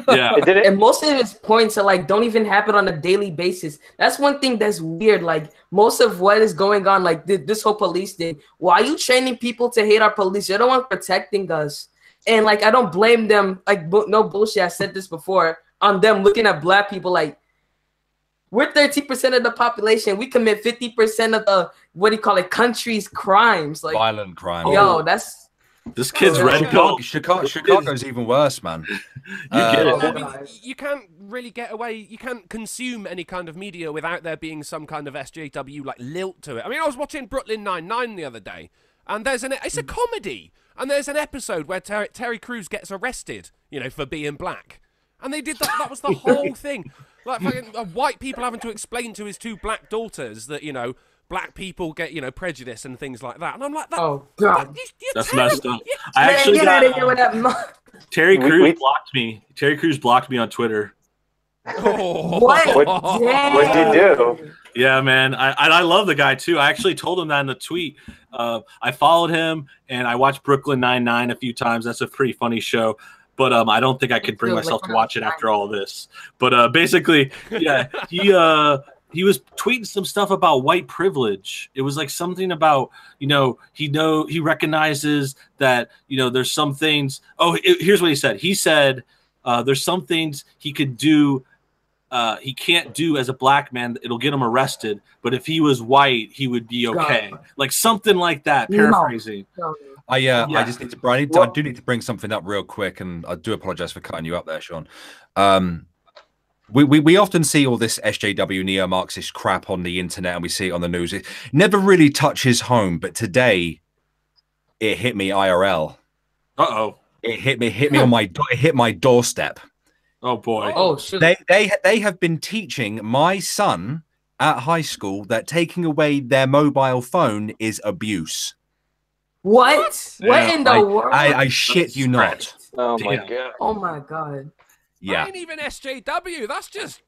Yeah. And most of his points are like don't even happen on a daily basis. That's one thing that's weird. Like most of what is going on, like this whole police thing. Why are you training people to hate our police? You're the one protecting us. And like I don't blame them. Like no bullshit. I said this before on them looking at black people like we're 13% of the population. We commit 50% of the country's crimes, like violent crime. Yo, that's this kid's red pill. Chicago's even worse, man. You can't really get away. You can't consume any kind of media without there being some kind of SJW like lilt to it. I mean, I was watching Brooklyn Nine-Nine the other day, and it's a comedy, and there's an episode where Terry Crews gets arrested, for being black, and they did that. That was the whole thing. Like fucking, white people having to explain to his 2 black daughters that black people get prejudice and things like that, and I'm like, oh god, that's messed up. I actually get out of here with that. Terry Crews blocked me. Terry Crews blocked me on Twitter. What? What'd you do? Yeah, man. I love the guy too. I actually told him that in the tweet. I followed him and I watched Brooklyn Nine-Nine a few times. That's a pretty funny show. But I don't think I could bring myself to watch it after all this. But basically, yeah, he was tweeting some stuff about white privilege. It was like something about, he recognizes that, there's some things. Oh, here's what he said. He said there's some things he could do. He can't do as a black man. It'll get him arrested. But if he was white, he would be okay. Like something like that, paraphrasing. No. I just need to. I do need to bring something up real quick, and I do apologize for cutting you up there, Sean. We often see all this SJW neo-Marxist crap on the internet, and we see it on the news. It never really touches home, but today it hit me IRL. It hit me on my it hit my doorstep. Oh boy. Oh shit. They have been teaching my son at high school that taking away their mobile phone is abuse. What? Yeah. What in the world? I shit you not. Oh my god. Oh my god. Yeah. I ain't even SJW. That's just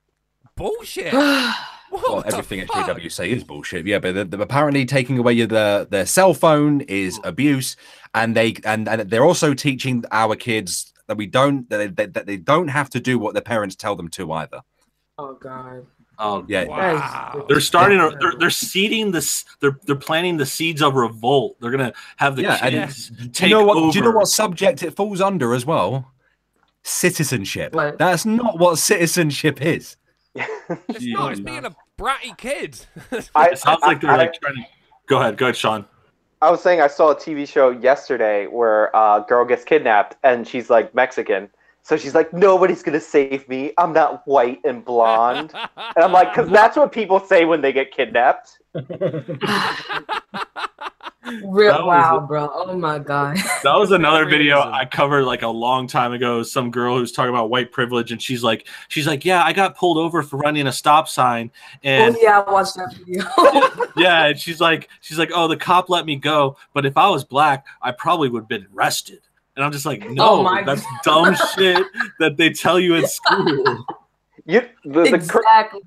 bullshit. Well, everything SJW say is bullshit. Yeah, but apparently taking away their cell phone is abuse, and they're also teaching our kids that they don't have to do what their parents tell them to either. Oh god. Oh yeah. Wow. They're starting. They're seeding this. They're planting the seeds of revolt. They're gonna have the kids take over. Do you know what subject it falls under as well? Citizenship. What? That's not what citizenship is. It's not. It's being a bratty kid. It sounds like they're like trying to. Go ahead, Sean. I was saying I saw a TV show yesterday where a girl gets kidnapped and she's like Mexican. So she's like, nobody's going to save me. I'm not white and blonde. And I'm like, because that's what people say when they get kidnapped. Wow, bro. Oh my god. That was another video I covered like a long time ago. Some girl who's talking about white privilege, and she's like, yeah, I got pulled over for running a stop sign. And oh yeah, I watched that video. yeah, and she's like, oh, the cop let me go, but if I was black, I probably would have been arrested. And I'm just like, no, that's dumb shit that they tell you in school. Exactly.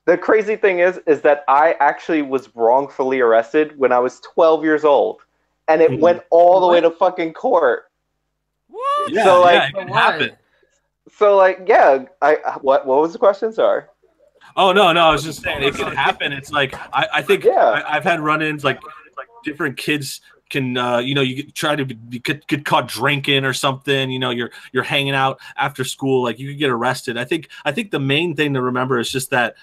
The crazy thing is that I actually was wrongfully arrested when I was 12 years old, and it went all the way to fucking court. What? Yeah, so like, it can happen. So like, yeah, what was the question? Sorry. Oh no, I was just saying it can happen. It's like I think I've had run-ins like different kids can you try to get caught drinking or something. You're hanging out after school, like you could get arrested. I think the main thing to remember is just that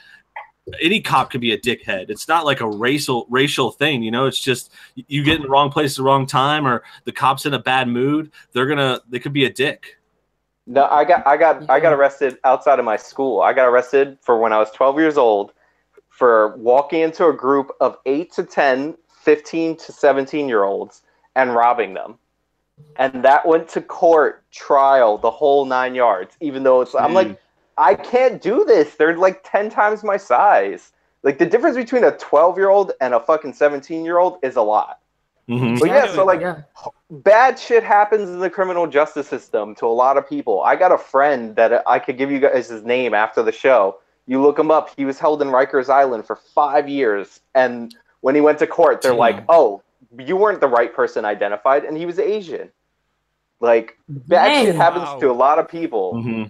any cop can be a dickhead. It's not like a racial thing, it's just you get in the wrong place at the wrong time, or the cop's in a bad mood, they could be a dick. No, I got arrested outside of my school. I got arrested for when I was 12 years old for walking into a group of 8 to 10 15 to 17-year-olds and robbing them. And that went to court, trial, the whole 9 yards, even though I'm like, I can't do this. They're like 10 times my size. Like the difference between a 12-year-old and a fucking 17-year-old is a lot. Mm-hmm. But yeah, so like bad shit happens in the criminal justice system to a lot of people. I got a friend that I could give you guys his name after the show. You look him up. He was held in Rikers Island for 5 years. And when he went to court, they're like, oh, you weren't the right person identified, and he was Asian. Like, bad shit happens to a lot of people. Mm-hmm.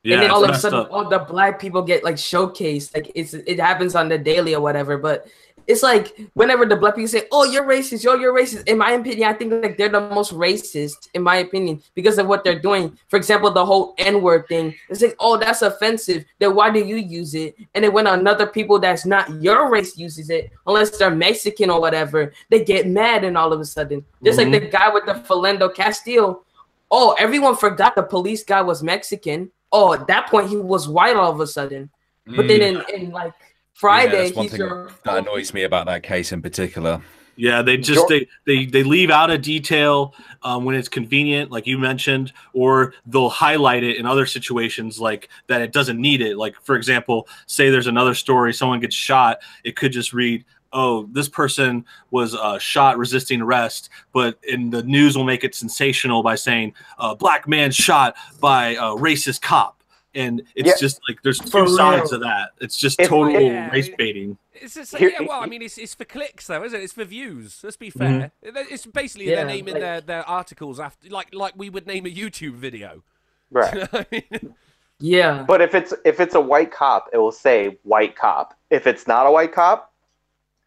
Yeah, and then all of a sudden, all the black people get like showcased. Like it happens on the daily or whatever. But it's like whenever the black people say, "Oh, you're racist," you're racist. In my opinion, I think like they're the most racist, in my opinion, because of what they're doing. For example, the whole N-word thing. It's like, oh, that's offensive. Then why do you use it? And then when another people that's not your race uses it, unless they're Mexican or whatever, they get mad, and all of a sudden, just like the guy with the Philando Castile. Oh, everyone forgot the police guy was Mexican. Oh, at that point he was white all of a sudden. But then in like Friday, that's one thing that annoys me about that case in particular. Yeah, they just they leave out a detail when it's convenient, like you mentioned, or they'll highlight it in other situations like that it doesn't need it. Like for example, say there's another story, someone gets shot, it could just read, oh, this person was shot resisting arrest, but in the news will make it sensational by saying black man shot by a racist cop. And it's just like there's two sides of that. It's just total race baiting. It's just, well, I mean, it's for clicks though, isn't it? It's for views. Let's be fair. It's basically they're naming their articles after, like we would name a YouTube video. Right. You know what I mean? Yeah. But if it's a white cop, it will say white cop. If it's not a white cop,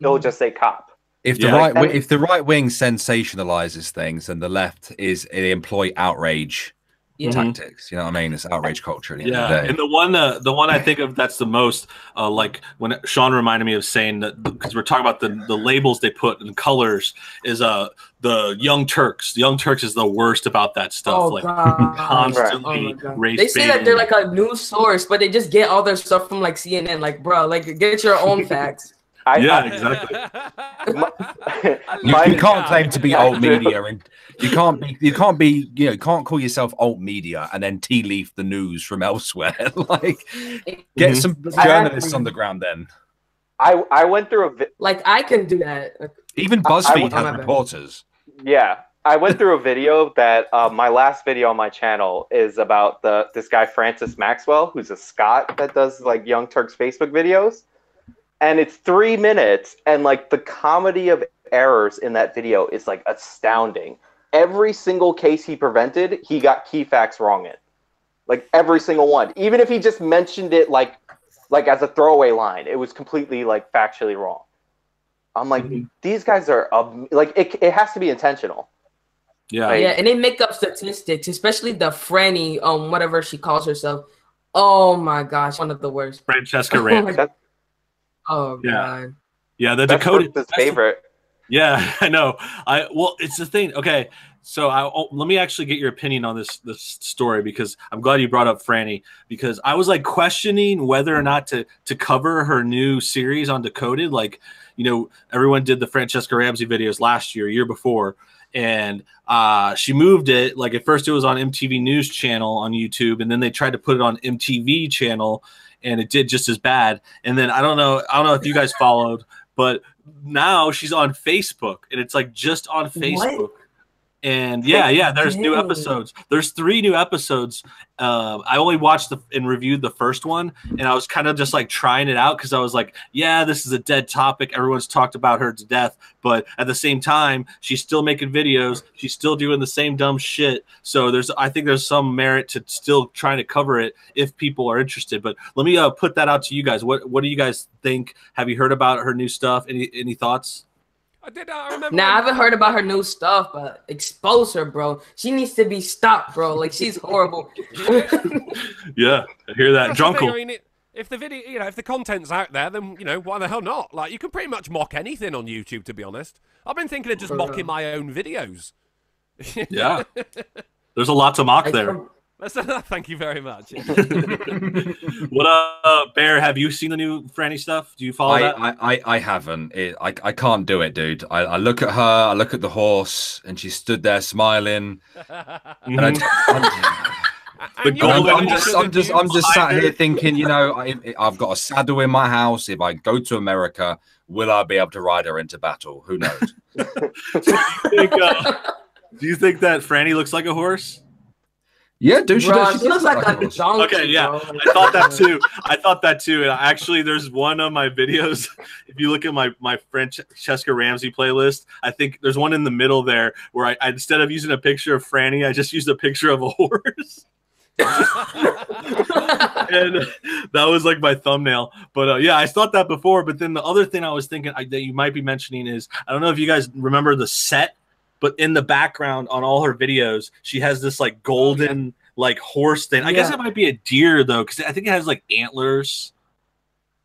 it will just say cop. If the right wing sensationalizes things and the left they employ outrage tactics, you know what I mean? It's outrage culture. And the one I think of that's the most like when Sean reminded me of saying that, because we're talking about the labels they put in colors, is the Young Turks. The Young Turks is the worst about that stuff. Constantly race. They say that they're like a news source, but they just get all their stuff from like CNN. Like, bro, like get your own facts. Exactly. You can't claim to be alt media, and you can't call yourself alt media and then tea leaf the news from elsewhere. Like, get some journalists on the ground. Then I went through I can do that. Even BuzzFeed has reporters. Yeah, I went through a video that my last video on my channel is about this guy Francis Maxwell, who's a Scot that does like Young Turks Facebook videos. And it's 3 minutes, and like the comedy of errors in that video is like astounding. Every single case he prevented, he got key facts wrong in. Like every single one. Even if he just mentioned it like as a throwaway line, it was completely like factually wrong. I'm like, these guys are like it has to be intentional. Yeah. Yeah, and they make up statistics, especially the Franny, whatever she calls herself. Oh my gosh, one of the worst. Francesca Ramsey. Oh God. Yeah, the Dakota favorite. Yeah, I know. Well, it's the thing. Okay, So let me actually get your opinion on this story, because I'm glad you brought up Franny, because I was like questioning whether or not to cover her new series on Decoded. Like, you know, everyone did the Francesca Ramsey videos last year before, and she moved it. Like at first it was on MTV News channel on YouTube, and then they tried to put it on MTV channel, and it did just as bad. And then I don't know if you guys followed, but now she's on Facebook, and it's like just on Facebook. What? And yeah, there's new episodes. There's 3 new episodes. I only watched and reviewed the first one, and I was kind of just like trying it out because I was like, yeah, this is a dead topic. Everyone's talked about her to death, but at the same time, she's still making videos. She's still doing the same dumb shit. So I think there's some merit to still trying to cover it if people are interested. But let me put that out to you guys. What do you guys think? Have you heard about her new stuff? Any thoughts? I remember. Nah, I haven't heard about her new stuff, but expose her, bro. She needs to be stopped, bro. Like, she's horrible. Yeah, I hear that. Drunkle. I mean, if the video, if the content's out there, then, why the hell not? Like, you can pretty much mock anything on YouTube, to be honest. I've been thinking of just mocking my own videos. Yeah. There's a lot to mock there. Thank you very much. What Bear, have you seen the new Franny stuff? Do you follow that? I haven't. I can't do it, dude. I look at her, I look at the horse, and she stood there smiling. And I'm just sat here thinking, I've got a saddle in my house. If I go to America, will I be able to ride her into battle? Who knows? Do you think that Franny looks like a horse? Yeah, dude, she looks like a donkey. Okay, yeah, I thought that too. And actually, there's one of my videos. If you look at my Francesca Ramsey playlist, I think there's one in the middle there where I instead of using a picture of Franny, I just used a picture of a horse. And that was like my thumbnail. But yeah, I thought that before. But then the other thing I was thinking that you might be mentioning is, I don't know if you guys remember the set, but in the background on all her videos, she has this like golden like horse thing. I guess it might be a deer though, because I think it has like antlers.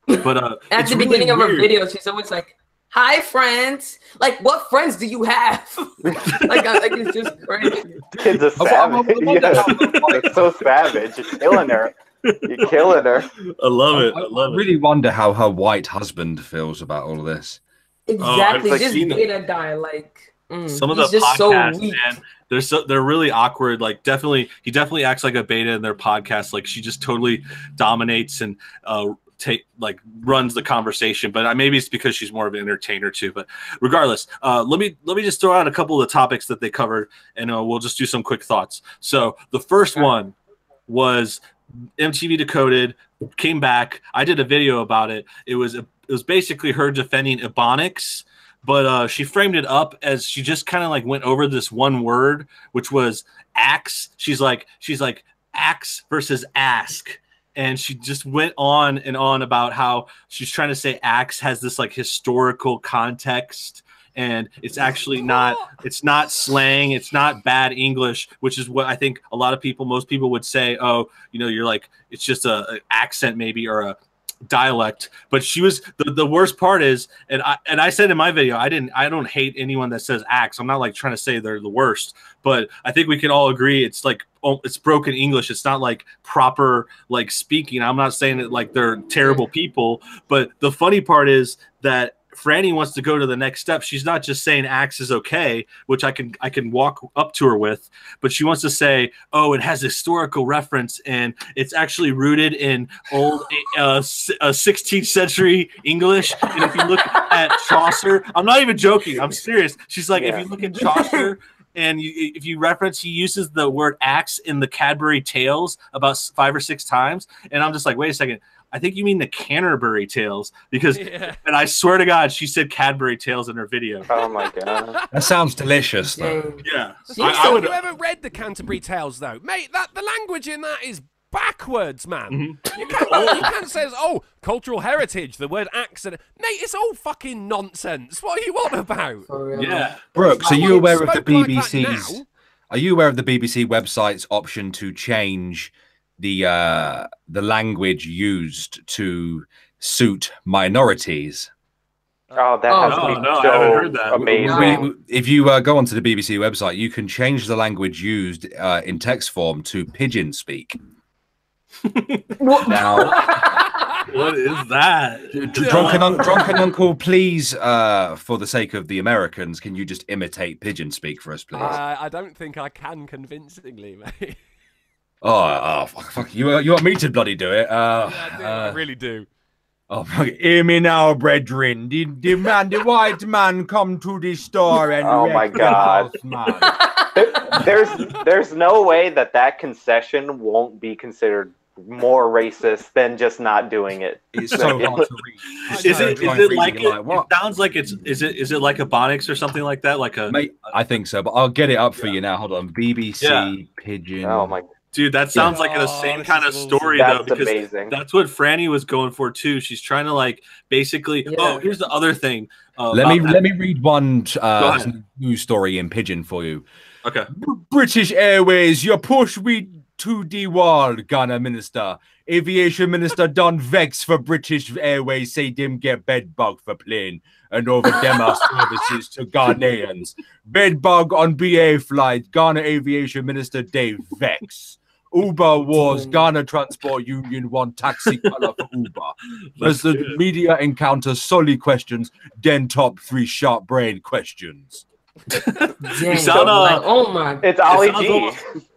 But at the beginning of her videos, she's always like, "Hi, friends." Like, what friends do you have? like it's just crazy. Kid's a savage. It's so savage. You're killing her. You're killing her. I love it. I really wonder how her white husband feels about all of this. Exactly. Just beta die like. Some of the podcasts, man, they're really awkward. Like, he definitely acts like a beta in their podcast. Like, she just totally dominates and runs the conversation. But maybe it's because she's more of an entertainer too. But regardless, let me just throw out a couple of the topics that they covered, and we'll just do some quick thoughts. So the first one was MTV Decoded came back. I did a video about it. It was basically her defending Ebonics. But she framed it up as she just kind of like went over this one word, which was axe. She's like axe versus ask. And she just went on and on about how she's trying to say axe has this like historical context. And it's actually it's not slang. It's not bad English, which is what I think most people would say. Oh, you're like, it's just an accent maybe, or a dialect. But she was the worst part is, and I said in my video, I don't hate anyone that says axe. I'm not like trying to say they're the worst, but I think we can all agree it's like, it's broken English. It's not like proper like speaking. I'm not saying that like they're terrible people, but the funny part is that Franny wants to go to the next step. She's not just saying axe is okay, which I can walk up to her with, but she wants to say, oh, it has historical reference and it's actually rooted in old 16th century English. And if you look at Chaucer, I'm not even joking, I'm serious. She's like, if you look at Chaucer and if you reference, he uses the word axe in the Cadbury Tales about 5 or 6 times. And I'm just like, wait a second. I think you mean the Canterbury Tales, because, and I swear to God, she said Cadbury Tales in her video. Oh my God, that sounds delicious, though. Yeah. Have you ever read the Canterbury Tales, though, mate? The language in that is backwards, man. You can't say, cultural heritage. The word accent, mate. It's all fucking nonsense. What are you on about? Yeah, Brooks, are you aware of the BBC's? Are you aware of the BBC website's option to change the language used to suit minorities? Oh, that has to be no, I so haven't heard that. amazing. If you go onto the BBC website, you can change the language used in text form to pigeon speak. Now, what is that? Drunken uncle, please, for the sake of the Americans, can you just imitate pigeon speak for us, please? I don't think I can convincingly, mate. Fuck! You want me to bloody do it? I really do. Oh, hear me now, brethren. The white man come to the store and oh my God, there's no way that concession won't be considered more racist than just not doing it. It's so hard to read. Is it like it sounds like it's is it like a Ebonics or something like that? Like a Mate, I think so, but I'll get it up for you now. Hold on, BBC pigeon. Oh my. Dude, that sounds like the same kind of story though, because amazing. That's what Franny was going for too. She's trying to like basically. Yeah. Oh, here's the other thing. Let me read one news story in pigeon for you. Okay. British Airways, you push we to the wall, Ghana Minister. Aviation Minister Don Vex for British Airways say them get bed bug for plane and over demo services to Ghanaians. Bed bug on BA flight, Ghana Aviation Minister Dave Vex. Uber wars, Ghana Transport Union want taxi color for Uber. As the media encounters solely questions, then top 3 sharp brain questions. Dang, so, oh my! It's Ali G.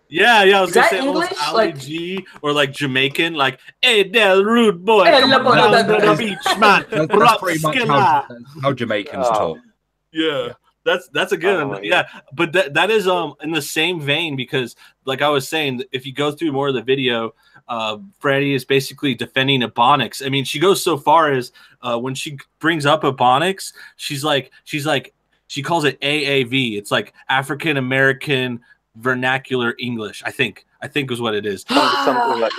Yeah, I was gonna say English? Ali G or like Jamaican, like hey, there rude boy, come on down to the beach, man. That's pretty much how Jamaicans talk. Yeah. That's a good one. Yeah, but that is in the same vein, because like I was saying, if you go through more of the video, Freddie is basically defending Ebonics. I mean, she goes so far as when she brings up Ebonics, she's like she calls it AAV. It's like African American Vernacular English. I think is what it is. Something like.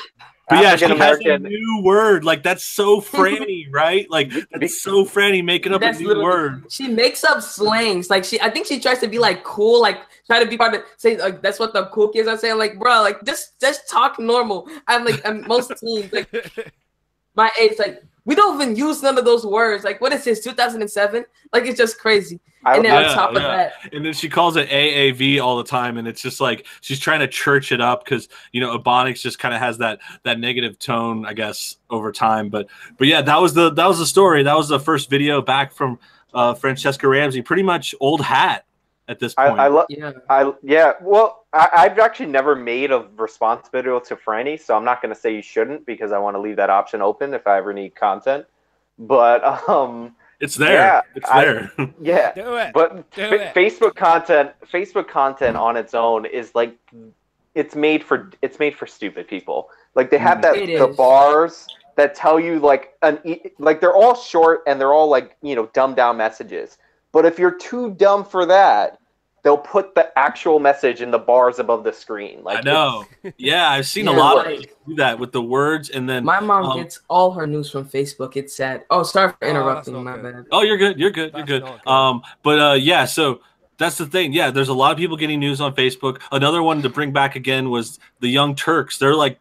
But yeah, she has a new word. Like, that's so Franny, right? Like, that's so Franny making up a new word. She makes up slangs. Like, I think she tries to be like cool, like try to be part of say like that's what the cool kids are saying. Like, bro, like just talk normal. I'm like most teens, like my age, like we don't even use none of those words. Like, what is this, 2007? Like, it's just crazy. And then on top of that, and then she calls it AAV all the time, and it's just like she's trying to church it up because Ebonics just kind of has that negative tone, I guess, over time. But yeah, that was the story. That was the first video back from Francesca Ramsey. Pretty much old hat at this point. Well, I've actually never made a response video to Franny, so I'm not going to say you shouldn't because I want to leave that option open if I ever need content. But it's there. Yeah, it's there. Yeah. Do it. But Facebook content on its own is like it's made for stupid people. Like they have the bars that tell you like they're all short and they're all like, dumbed down messages. But if you're too dumb for that, they'll put the actual message in the bars above the screen. Like, I know. Yeah, I've seen a lot of people do that with the words, and then my mom gets all her news from Facebook. It's sad. Oh, sorry for interrupting. My bad. Oh, you're good. You're good. Yeah. So that's the thing. Yeah, there's a lot of people getting news on Facebook. Another one to bring back again was the Young Turks. They're like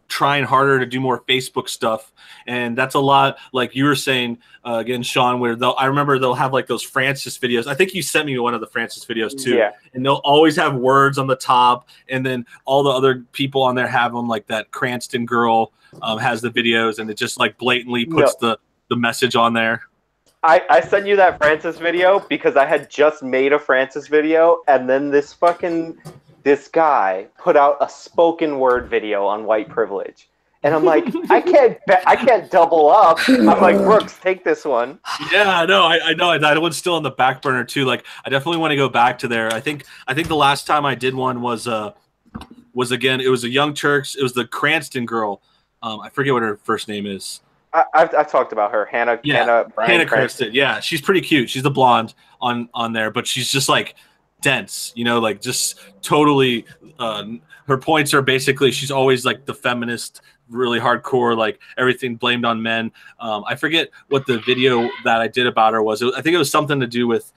trying harder to do more Facebook stuff, and that's a lot like you were saying again, Sean, where I remember they'll have like those Francis videos. I think you sent me one of the Francis videos too. Yeah. And they'll always have words on the top, and then all the other people on there have them, like that Cranston girl has the videos, and it just like blatantly puts the message on there. I sent you that Francis video because I had just made a Francis video, and then this guy put out a spoken word video on white privilege. And I'm like, I can't double up. I'm like, Brooks, take this one. Yeah, I know. That one's still on the back burner too. Like, I definitely want to go back to there. I think the last time I did one was again, it was a Young Turks. It was the Cranston girl. I forget what her first name is. I've talked about her, Hannah Cranston. Yeah, she's pretty cute. She's the blonde on there, but she's just like dense, like just totally. Her points are basically she's always like the feminist, really hardcore, like everything blamed on men. I forget what the video that I did about her was. I think it was something to do with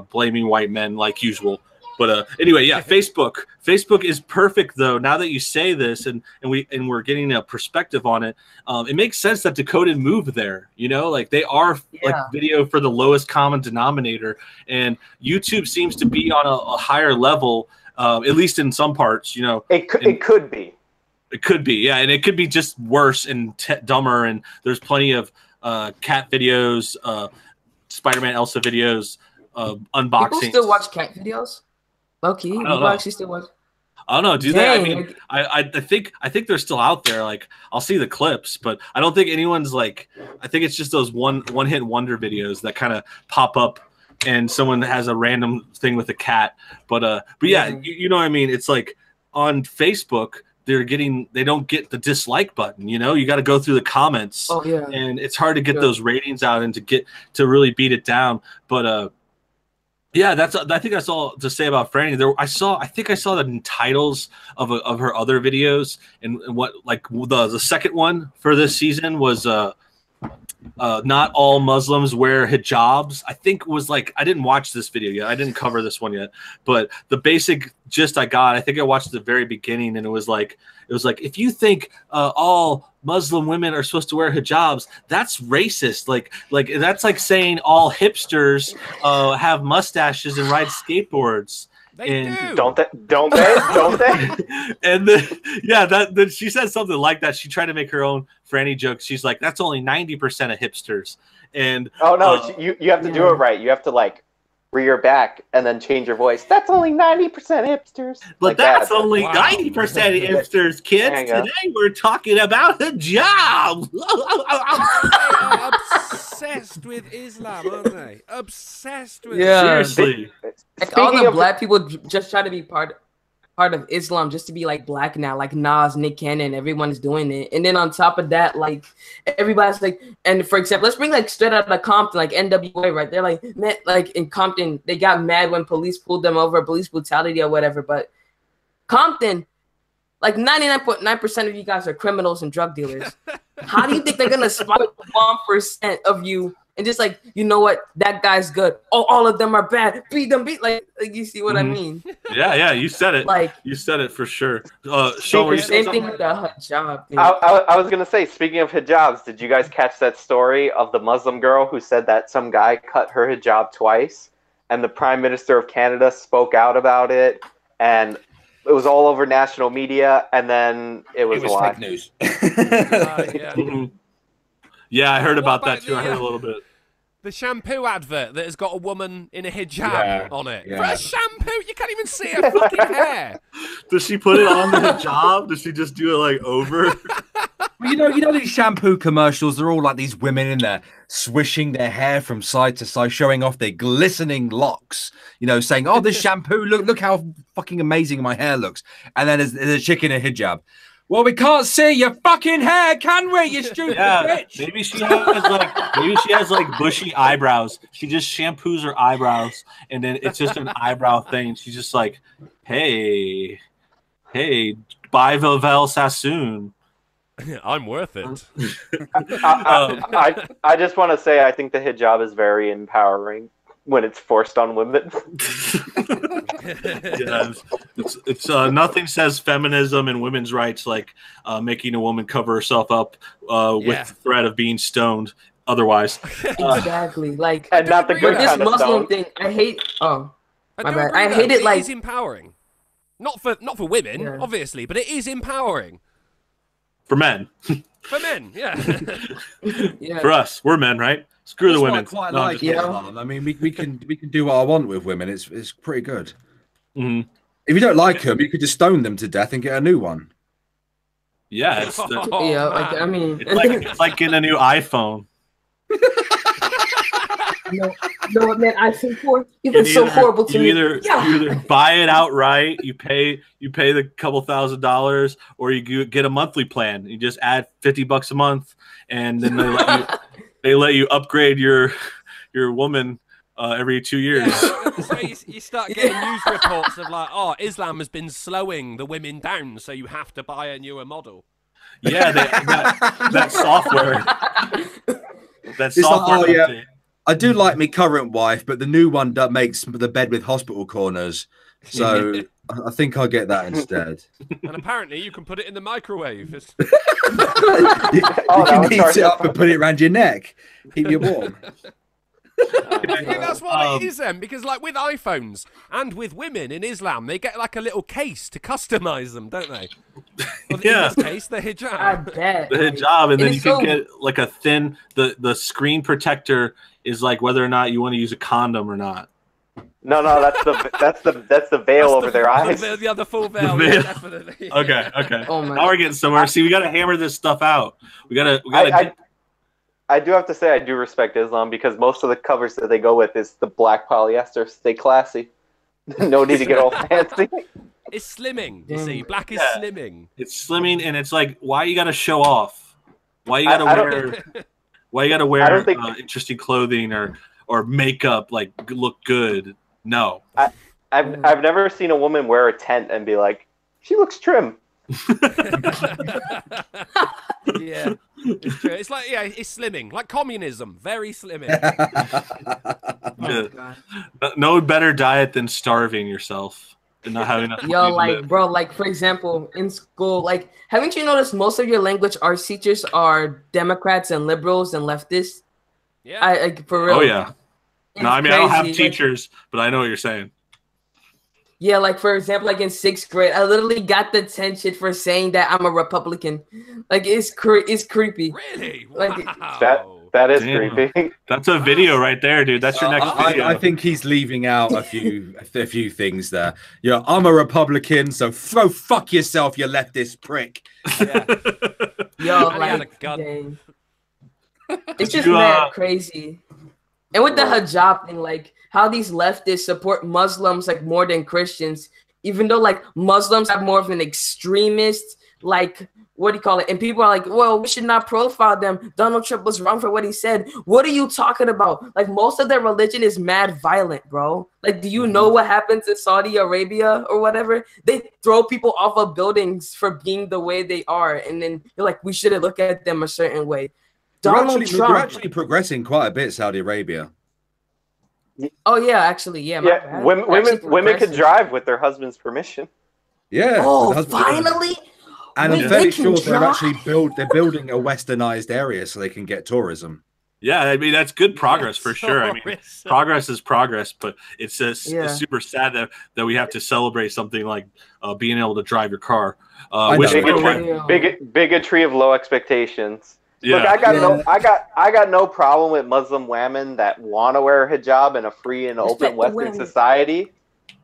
blaming white men like usual. But anyway, yeah, Facebook is perfect though. Now that you say this, and we're getting a perspective on it, it makes sense that Decoded moved there. You know, like they are like video for the lowest common denominator, and YouTube seems to be on a higher level, at least in some parts. You know, it could be. It could be, yeah, and it could be just worse and dumber. And there's plenty of cat videos, Spider-Man Elsa videos, unboxing. People still watch cat videos? Low-key? People actually still watch? I don't know. Do they? I mean, I think they're still out there. Like, I'll see the clips, but I don't think anyone's like. I think it's just those one-hit wonder videos that kind of pop up, and someone has a random thing with a cat. But yeah, you know what I mean. It's like on Facebook, they don't get the dislike button. You know, you got to go through the comments. Oh yeah, and it's hard to get those ratings out and to really beat it down. But yeah, I think that's all to say about Franny. I think I saw the titles of her other videos, and what like the second one for this season was not all Muslims wear hijabs. I think was like, I didn't watch this video yet. I didn't cover this one yet, but the basic gist I got, I think I watched the very beginning, and it was like if you think all Muslim women are supposed to wear hijabs, that's racist. Like that's like saying all hipsters have mustaches and ride skateboards. They do. Don't they? And then she said something like that. She tried to make her own Franny joke. She's like, that's only 90% of hipsters. And oh no, you have to do it right. You have to like rear back and then change your voice. That's only 90% hipsters. But like that's only 90% hipsters, kids. Today we're talking about a job. Obsessed with Islam, aren't they? Obsessed with seriously. Like all the black people just try to be part of Islam just to be like black now, like Nas, Nick Cannon, everyone's doing it. And then on top of that, like everybody's like, and for example, let's bring like straight out of Compton, like NWA, right? They're like, like in Compton, they got mad when police pulled them over, police brutality or whatever. But Compton, like 99.9% of you guys are criminals and drug dealers. How do you think they're gonna spot 1% of you and just like, you know what, that guy's good. Oh, all of them are bad. Beat them, like you see what I mean? Yeah, you said it. Like you said it for sure. Sean, same thing with the hijab thing. I was gonna say, speaking of hijabs, did you guys catch that story of the Muslim girl who said that some guy cut her hijab twice, and the Prime Minister of Canada spoke out about it, and it was all over national media, and then it was fake news. Yeah, I heard about that too. I heard a little bit. The shampoo advert that has got a woman in a hijab on it. For a shampoo, you can't even see her fucking hair. Does she put it on the hijab? Does she just do it like over? Well, you know these shampoo commercials, they're all like these women in there swishing their hair from side to side, showing off their glistening locks, you know, saying, oh, this shampoo, look how fucking amazing my hair looks. And then there's a chick in a hijab. Well, we can't see your fucking hair, can we, you stupid bitch? Maybe she has like bushy eyebrows. She just shampoos her eyebrows, and then it's just an eyebrow thing. She's just like, hey, buy Velvel Sassoon. I'm worth it. I just want to say I think the hijab is very empowering when it's forced on women. It's nothing says feminism and women's rights like making a woman cover herself up with the threat of being stoned otherwise. Exactly. Like, and not the good this kind of Muslim stone. thing, I hate. Oh, my bad. I hate it. Like, it is empowering. Not for women, obviously, but it is empowering. For men. For men, yeah. For us, we're men, right? Screw the women. Quite like Islam. I mean, we can do what I want with women. It's pretty good. Mm-hmm. If you don't like them, you could just stone them to death and get a new one. Yeah, it's like getting a new iPhone. No, man, iPhone 4. You've been so horrible to me. You either buy it outright, you pay the couple $1,000s, or you get a monthly plan. You just add $50 a month, and then they let you upgrade your woman every 2 years. So you start getting news reports of like, oh, Islam has been slowing the women down, so you have to buy a newer model. Yeah, that software. That software. I do like my current wife, but the new one that makes the bed with hospital corners. So I think I'll get that instead. And apparently you can put it in the microwave. You can heat it up and put it around your neck. Keep you warm. I think that's what it is then, because like with iPhones and with women in Islam, they get like a little case to customize them, don't they? Well, yeah. In this case, the hijab. I bet. The hijab, and then you so... can get like a thin. The screen protector is like whether or not you want to use a condom or not. No, that's the veil over their eyes. The full veil. The veil. Yeah, definitely. Okay. Oh my now we're getting somewhere. See, we got to hammer this stuff out. We gotta. I do have to say I do respect Islam because most of the covers that they go with is the black polyester. Stay classy. No need to get all fancy. It's slimming. You see, black is slimming. It's slimming, and it's like, why you got to show off? Why you got to wear? Why you got to wear interesting clothing or makeup? Like look good? No. I've never seen a woman wear a tent and be like, she looks trim. Yeah, it's true. It's like it's slimming, like communism, very slimming. No better diet than starving yourself and not having enough. Yo, like, bro, like for example, in school, like, haven't you noticed most of your language arts teachers are Democrats and liberals and leftists? Yeah, for real. Oh yeah. No, I mean crazy. I don't have teachers, but I know what you're saying. Yeah, like for example, like in 6th grade, I literally got detention for saying that I'm a Republican. Like it's creepy. Really? Like Wow. that is creepy. That's a video right there, dude. That's your next video. I think he's leaving out a few things there. Yeah, I'm a Republican, so fuck yourself, you leftist prick. Yeah. Yo, And he had a like, gun. dang. It's just mad crazy. And with the hijab thing, like how these leftists support Muslims like more than Christians, even though like Muslims have more of an extremist, like what do you call it? And people are like, well, we should not profile them. Donald Trump was wrong for what he said. What are you talking about? Like most of their religion is mad violent, bro. Like, do you know what happens in Saudi Arabia or whatever? They throw people off of buildings for being the way they are. And then you're like, we shouldn't look at them a certain way. Donald Trump. You're actually progressing quite a bit, Saudi Arabia. Oh yeah, actually, yeah. Yeah, women can drive with their husband's permission. Yeah. Oh, finally. And I'm fairly sure they're building a westernized area so they can get tourism. Yeah, I mean that's good progress for sure. I mean, progress is progress, but it's super sad that we have to celebrate something like being able to drive your car. Bigotry of low expectations. Yeah. Look, I got no problem with Muslim women that want to wear a hijab in a free and open Western society,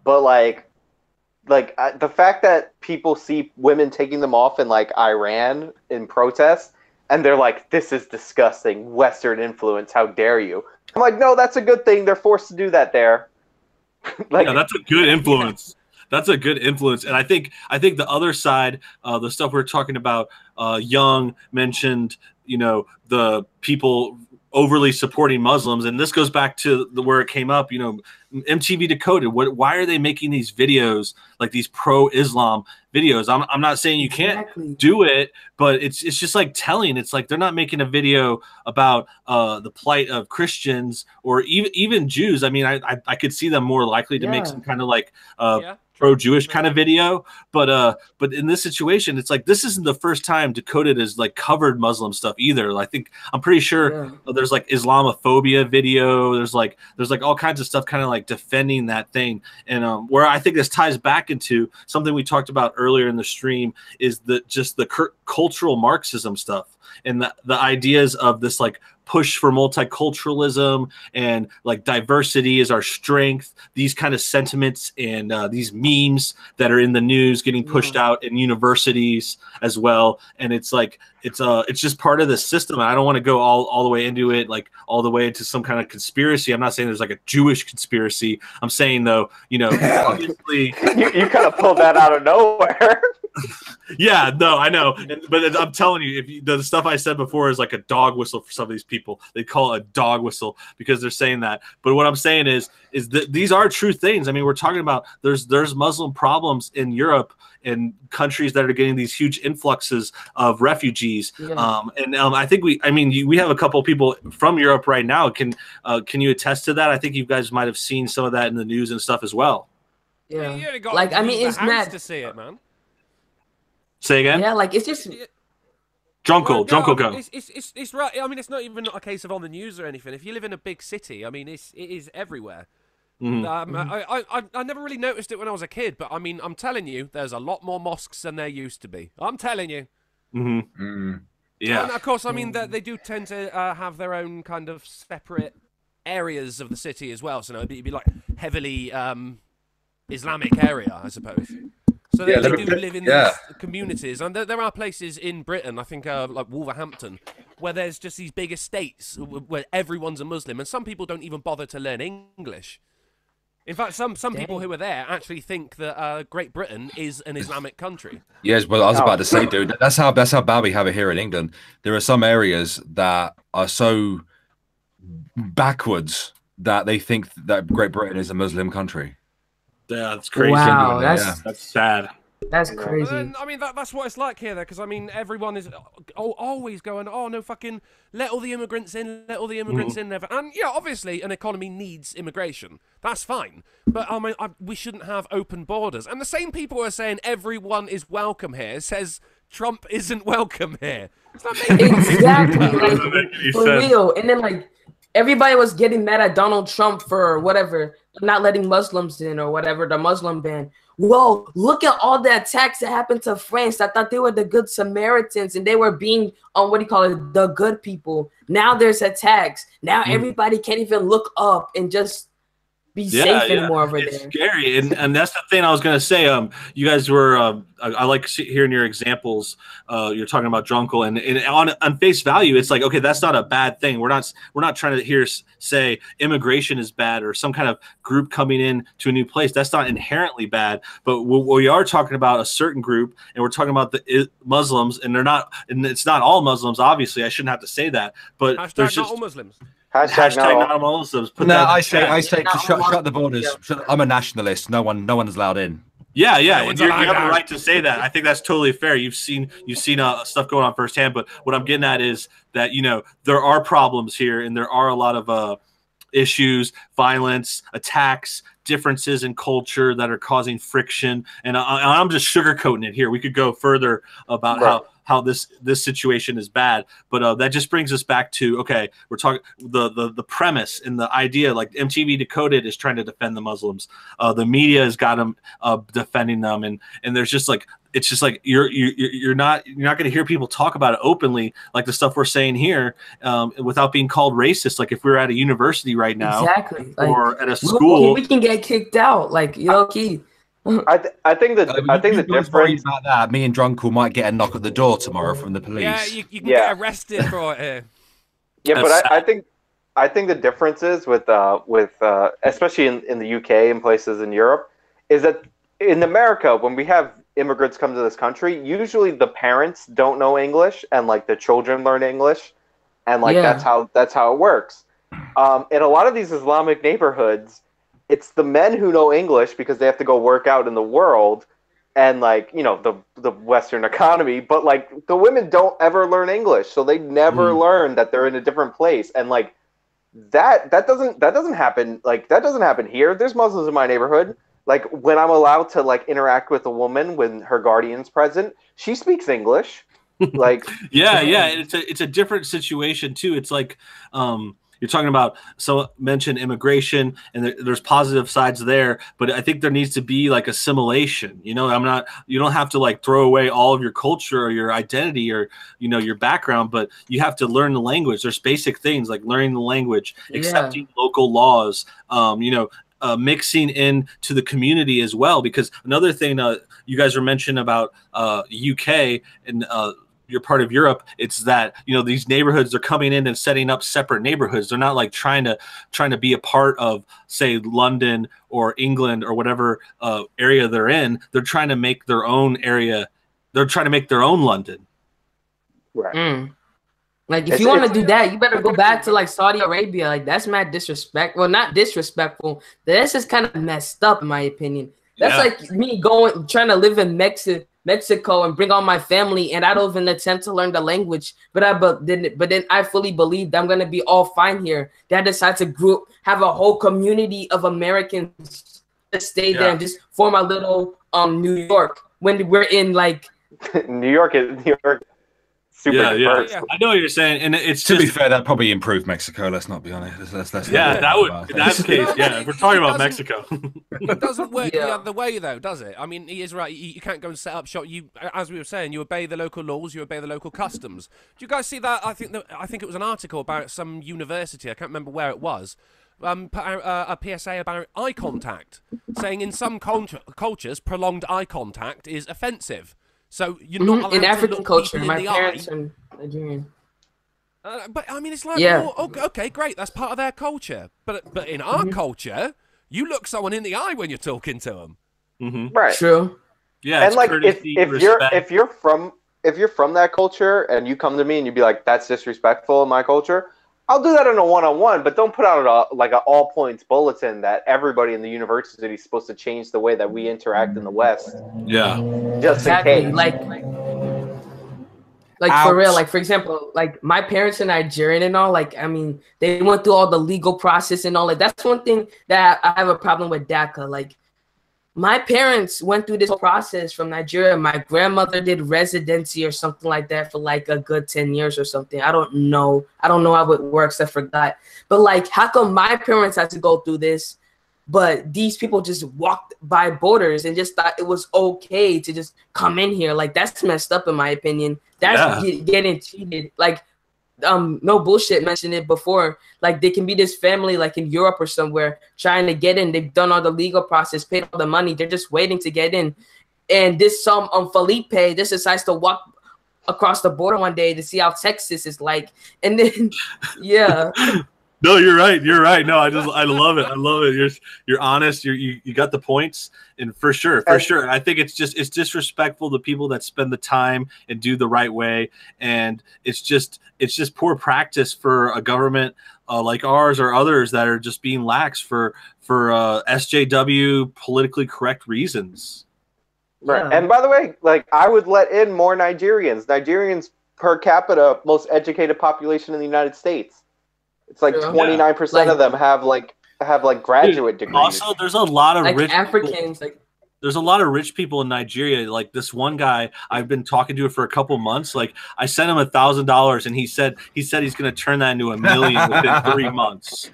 but the fact that people see women taking them off in like Iran in protest, and they're like, "This is disgusting, Western influence. How dare you?" I'm like, "No, that's a good thing. They're forced to do that there." Yeah, that's a good influence. That's a good influence, and I think the other side, the stuff we're talking about, Young mentioned, the people overly supporting Muslims, and this goes back to where it came up. MTV Decoded. Why are they making these videos, like these pro-Islam videos? I'm not saying you can't do it, but it's just like telling. It's like they're not making a video about the plight of Christians or even Jews. I mean, I could see them more likely to make some kind of like pro-Jewish kind of video, but in this situation, it's like this isn't the first time Decoded has like covered Muslim stuff either. I'm pretty sure there's like Islamophobia video. There's like all kinds of stuff kind of like defending that thing. And where I think this ties back into something we talked about earlier in the stream is the cultural Marxism stuff and the ideas of this like push for multiculturalism and like diversity is our strength, these kind of sentiments and these memes that are in the news getting pushed out in universities as well. And it's like it's just part of the system. I don't want to go all the way into it, like all the way into some kind of conspiracy. I'm not saying there's like a Jewish conspiracy. I'm saying though, obviously you kind of pulled that out of nowhere. Yeah, no, I know, but I'm telling you, if the stuff I said before is like a dog whistle for some of these people, they call it a dog whistle because they're saying that. But what I'm saying is that these are true things. I mean, we're talking about there's Muslim problems in Europe and countries that are getting these huge influxes of refugees. I think we have a couple of people from Europe right now. Can you attest to that? I think you guys might have seen some of that in the news and stuff as well. Yeah. You only got Like, to I mean, leave it's the house mad. to see it, man. Say again? Yeah, like, it's just... Drunkle, Drunkle, go. It's right. I mean, it's not even a case of on the news or anything. If you live in a big city, I mean, it is everywhere. I never really noticed it when I was a kid, but I mean, I'm telling you, there's a lot more mosques than there used to be. I'm telling you. Yeah. And of course, I mean, they do tend to have their own kind of separate areas of the city as well. So it'd be like heavily Islamic area, I suppose. So they do live in these communities, and there are places in Britain, I think, like Wolverhampton, where there's just these big estates where everyone's a Muslim, and some people don't even bother to learn English. In fact, some people who are there actually think that Great Britain is an Islamic country. Yes, well, I was about to say, dude, that's how bad we have it here in England. There are some areas that are so backwards that they think that Great Britain is a Muslim country. Yeah, that's crazy. Wow, that's sad. That's crazy. Then, I mean, that's what it's like here, though, because, I mean, everyone is always going, oh, no, fucking, let all the immigrants in, let all the immigrants in. And, yeah, obviously, an economy needs immigration. That's fine. But, I mean, we shouldn't have open borders. And the same people who are saying everyone is welcome here says Trump isn't welcome here. It's not making Exactly. Like, for real. And then, like, everybody was getting mad at Donald Trump for whatever, not letting Muslims in or whatever, the Muslim ban. Whoa, look at all the attacks that happened to France. I thought they were the good Samaritans and they were being, what do you call it, the good people. Now there's attacks. Now everybody can't even look up and just be safe anymore over it's there. Scary, and that's the thing I was gonna say. You guys were. I like hearing your examples. You're talking about Drunkle, and on face value, it's like, okay, that's not a bad thing. We're not trying to say immigration is bad or some kind of group coming in to a new place. That's not inherently bad. But we are talking about a certain group, and we're talking about the Muslims, and they're not. And it's not all Muslims. Obviously, I shouldn't have to say that. But hashtag not all Muslims. Hashtag not all Muslims. No, I say shut the borders. I'm a nationalist. No one's allowed in. Yeah. You have the right to say that. I think that's totally fair. You've seen stuff going on firsthand. But what I'm getting at is that, you know, there are problems here, and there are a lot of issues, violence, attacks, differences in culture that are causing friction. And I'm just sugarcoating it here. We could go further about how this situation is bad, but that just brings us back to, okay, we're talking the premise and the idea, like MTV Decoded is trying to defend the Muslims, the media has got them defending them, and there's just like, it's just like you're not going to hear people talk about it openly, like the stuff we're saying here, without being called racist. Like if we were at a university right now, exactly, or at a school, we can get kicked out. Like, you know, I think the difference about that, me and Drunkle might get a knock at the door tomorrow from the police. Yeah, you can get arrested for it here. Yeah, but I think the difference is with especially in the UK and places in Europe, is that in America, when we have immigrants come to this country, usually the parents don't know English and like the children learn English, and like that's how it works. In a lot of these Islamic neighborhoods, it's the men who know English because they have to go work out in the world and, like, you know, the Western economy, but like the women don't ever learn English, so they never learn that they're in a different place. And like that doesn't happen. Like that doesn't happen here. There's Muslims in my neighborhood. Like when I'm allowed to like interact with a woman when her guardian's present, she speaks English. Like yeah, it's a different situation too. It's like you're talking about, so mention immigration, and there's positive sides there, but I think there needs to be like assimilation. You know, you don't have to like throw away all of your culture or your identity or, you know, your background, but you have to learn the language. There's basic things like learning the language, accepting local laws, you know, mixing into the community as well. Because another thing you guys were mentioning about UK and you're part of Europe, it's that, you know, these neighborhoods are coming in and setting up separate neighborhoods. They're not like trying to be a part of, say, London or England or whatever area they're in. They're trying to make their own area. They're trying to make their own London. Right. Like if you want to do that, you better go back to like Saudi Arabia. Like that's mad disrespect. Well, not disrespectful. That's just kind of messed up, in my opinion. That's like me trying to live in Mexico and bring all my family, and I don't even attempt to learn the language. But then I fully believe that I'm gonna be all fine here. That I decide to have a whole community of Americans just stay there and just form a little New York when we're in like New York super diverse. I know what you're saying, and it's to be fair, that probably improved Mexico. Let's not be honest. Let's that would in that case, if we're talking about Mexico, it doesn't work the other way though, does it? I mean, he is right. You can't go and set up shop. You, as we were saying, you obey the local laws, you obey the local customs. Do you guys see that? I think it was an article about some university. I can't remember where it was. Put out a PSA about eye contact, saying in some cultures, prolonged eye contact is offensive. So you're not allowed in to African look culture. people My in the parents eye. are Nigerian. But I mean, it's like, okay, great, that's part of their culture. But in our culture, you look someone in the eye when you're talking to them. Right. True. Yeah. And like if you're from that culture and you come to me and you be like, that's disrespectful in my culture, I'll do that in a one-on-one, but don't put out an all points bulletin that everybody in the university is supposed to change the way that we interact in the West. Yeah. Just in case. Like for real, like for example, like my parents are Nigerian and all, like I mean, they went through all the legal process and all that. That's one thing that I have a problem with DACA. Like my parents went through this whole process from Nigeria. My grandmother did residency or something like that for like a good 10 years or something. I don't know how it works. I forgot. But like, how come my parents had to go through this, but these people just walked by borders and just thought it was okay to just come in here? Like that's messed up in my opinion. That's getting cheated. Like, no bullshit, mentioned it before. Like they can be this family like in Europe or somewhere trying to get in. They've done all the legal process, paid all the money. They're just waiting to get in. And this Felipe just decides to walk across the border one day to see how Texas is like. And then No, you're right. You're right. No, I love it. I love it. You're honest. You got the points, and for sure. I think it's disrespectful to people that spend the time and do the right way, and it's just poor practice for a government like ours or others that are just being lax for SJW politically correct reasons. Right. Yeah. And by the way, like I would let in more Nigerians. Nigerians per capita most educated population in the United States. It's like 29% of them have graduate degrees. Also, there's a lot of rich Africans. People. There's a lot of rich people in Nigeria. Like this one guy, I've been talking to for a couple months. Like I sent him $1,000, and he said he's going to turn that into $1 million within 3 months.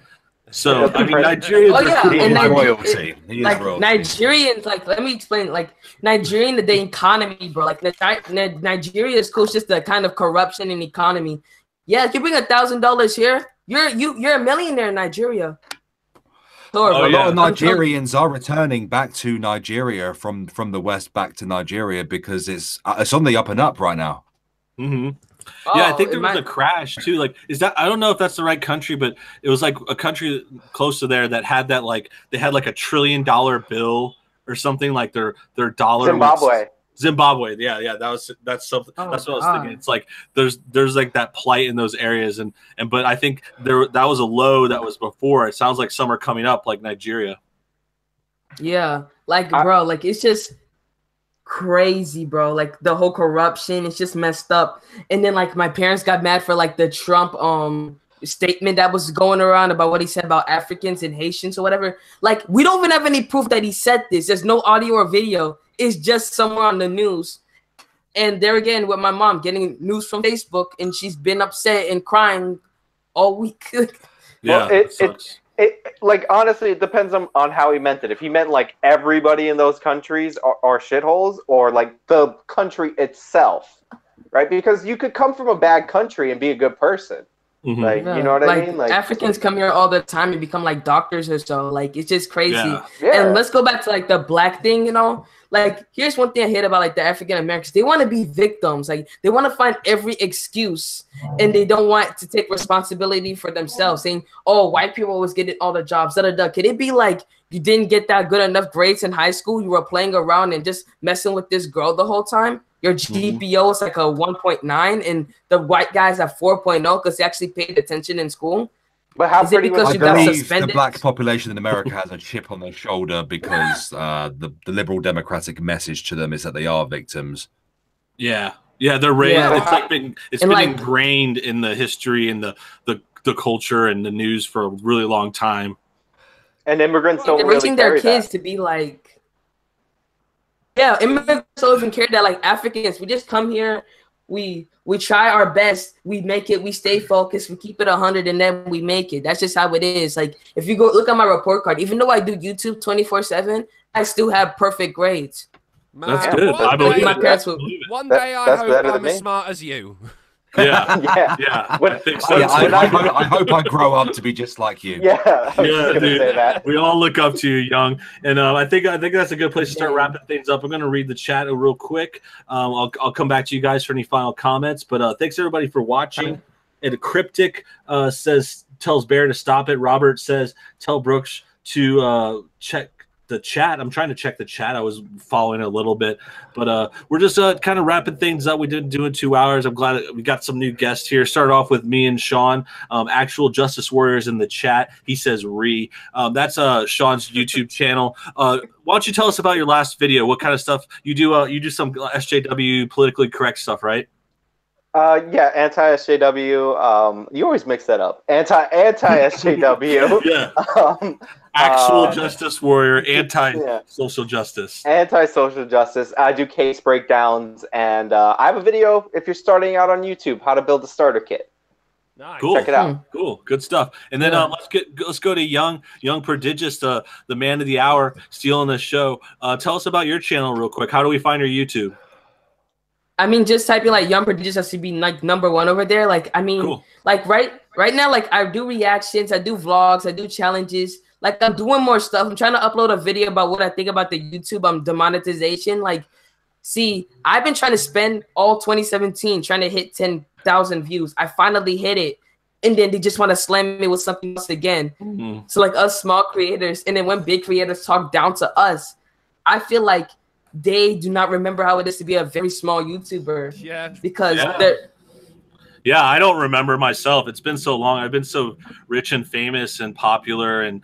So I mean, Nigerians royalty. Like Nigerians, like let me explain. Like Nigerian, the economy, bro. Like Nigeria is cool. It's just the kind of corruption in economy. Yeah, if you bring $1,000 here, you're a millionaire in Nigeria. A lot of Nigerians are returning back to Nigeria from the West back to Nigeria because it's on the up and up right now. Mm-hmm. Yeah, I think there was a crash too. Like, is that? I don't know if that's the right country, but it was like a country close to there that had that like they had like $1 trillion bill or something like their dollar. Zimbabwe, yeah, that's something. That's what I was thinking. It's like there's like that plight in those areas, but I think that was a low that was before. It sounds like some are coming up, like Nigeria. Yeah, like bro, like it's just crazy, bro. Like the whole corruption, it's just messed up. And then like my parents got mad for like the Trump statement that was going around about what he said about Africans and Haitians or whatever. Like we don't even have any proof that he said this. There's no audio or video. It's just somewhere on the news. And there again with my mom getting news from Facebook, and she's been upset and crying all week. Yeah, well, it like honestly, it depends on how he meant it. If he meant like everybody in those countries are shitholes, or like the country itself, right? Because you could come from a bad country and be a good person. Mm-hmm. Like, you know what I mean? Like Africans come here all the time and become like doctors or so. Like it's just crazy. Yeah. And let's go back to like the black thing, you know? Like here's one thing I hate about like the African Americans. They want to be victims. Like they want to find every excuse, and they don't want to take responsibility for themselves, saying, "Oh, white people always get all the jobs." Could it be like you didn't get that good enough grades in high school? You were playing around and just messing with this girl the whole time. Your GPO is like a 1.9, and the white guys have 4.0 because they actually paid attention in school. But how pretty was I believe the black population in America has a chip on their shoulder because the liberal democratic message to them is that they are victims. Yeah, they're raised. Yeah. It's been ingrained in the history and the culture and the news for a really long time. And immigrants don't They're really raising their carry kids that. to be like, yeah, immigrants don't even care that like Africans. We just come here, we try our best, we make it, we stay focused, we keep it 100, and then we make it. That's just how it is. Like if you go look at my report card, even though I do YouTube 24/7, I still have perfect grades. Man, That's good. one I believe day- my it. parents I will. believe it. One That- day I that's hope better I'm than as me. smart as you. Yeah, Yeah. yeah. When- I think so. Yeah, too. I hope I grow up to be just like you. Yeah, I was Yeah, just gonna dude. say that. We all look up to you, Young, and I think that's a good place to start wrapping things up. I'm going to read the chat real quick. I'll come back to you guys for any final comments, but thanks everybody for watching. And Cryptic tells Bear to stop it. Robert says tell Brooks to check the chat. I'm trying to check the chat. I was following a little bit, but we're just kind of wrapping things up. We didn't do it 2 hours. I'm glad we got some new guests here. Start off with me and Sean, actual Justice Warriors in the chat. He says that's Sean's YouTube channel. Why don't you tell us about your last video? What kind of stuff you do? You do some SJW politically correct stuff, right? Yeah, anti-SJW. You always mix that up. Anti-SJW. Yeah. Actual Justice Warrior, anti-social justice. Anti-social justice. I do case breakdowns, and I have a video if you're starting out on YouTube, how to build a starter kit. Nice. Cool. Check it out. Cool. Good stuff. And then let's go to Young Prodigious, the man of the hour, stealing the show. Tell us about your channel real quick. How do we find your YouTube? I mean, just typing like Young Prodigious has to be like #1 over there. Like, I mean, Cool. like right now, like I do reactions, I do vlogs, I do challenges. Like I'm doing more stuff. I'm trying to upload a video about what I think about the YouTube demonetization. Like, see, I've been trying to spend all 2017 trying to hit 10,000 views. I finally hit it. And then they just want to slam me with something else again. Mm-hmm. So like us small creators, and then when big creators talk down to us, I feel like they do not remember how it is to be a very small YouTuber. Yeah. Because they're... Yeah, I don't remember myself. It's been so long. I've been so rich and famous and popular, and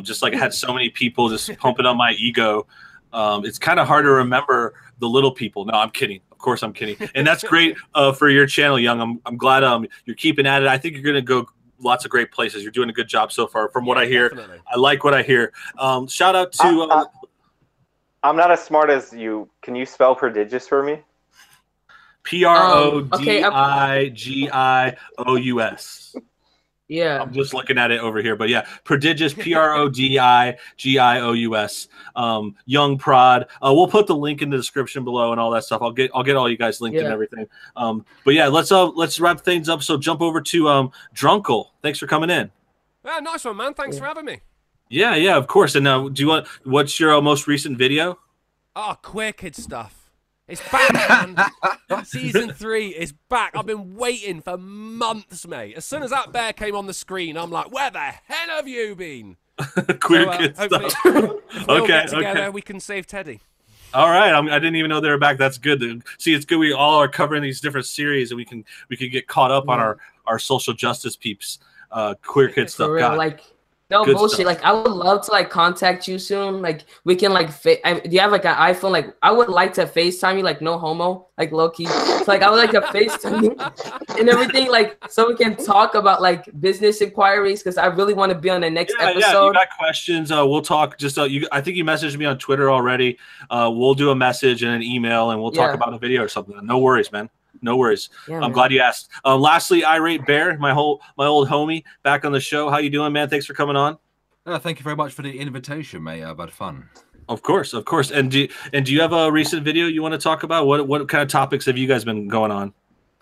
just like I had so many people just pumping on my ego. It's kind of hard to remember the little people. No, I'm kidding. Of course, I'm kidding. And that's great for your channel, Young. I'm glad you're keeping at it. I think you're going to go lots of great places. You're doing a good job so far, from what I hear. Definitely. I like what I hear. Shout out to. I'm not as smart as you. Can you spell prodigious for me? PRODIGIOUS. Yeah. I'm just looking at it over here, but yeah, prodigious, PRODIGIOUS. Young Prod. We'll put the link in the description below and all that stuff. I'll get all you guys linked and everything. But yeah, let's wrap things up. So jump over to Drunkle. Thanks for coming in. Yeah, nice one, man. Thanks for having me. Yeah, of course. And what's your most recent video? Oh, Queer Kid stuff. It's back, man. Season 3 is back. I've been waiting for months, mate. As soon as that bear came on the screen, I'm like, where the hell have you been? Queer Kid stuff. If we all get together, we can save Teddy. All right, I didn't even know they were back. That's good. See, it's good we all are covering these different series, and we can get caught up on our social justice peeps. Queer Kid stuff. For real, God. like no Good bullshit. stuff. Like I would love to like contact you soon. Like we can like do you have like an iPhone? Like I would like to FaceTime you, like no homo, like low key. So, like I would like to FaceTime you and everything, like so we can talk about like business inquiries, because I really want to be on the next episode. Yeah, you got questions? We'll talk. Just I think you messaged me on Twitter already. We'll do a message and an email, and we'll talk about a video or something. No worries, man. No worries. Yeah, I'm glad you asked. Lastly, Irate Bear, my old homie, back on the show. How you doing, man? Thanks for coming on. Thank you very much for the invitation, mate. I've had fun. Of course. And do you have a recent video you want to talk about? What kind of topics have you guys been going on?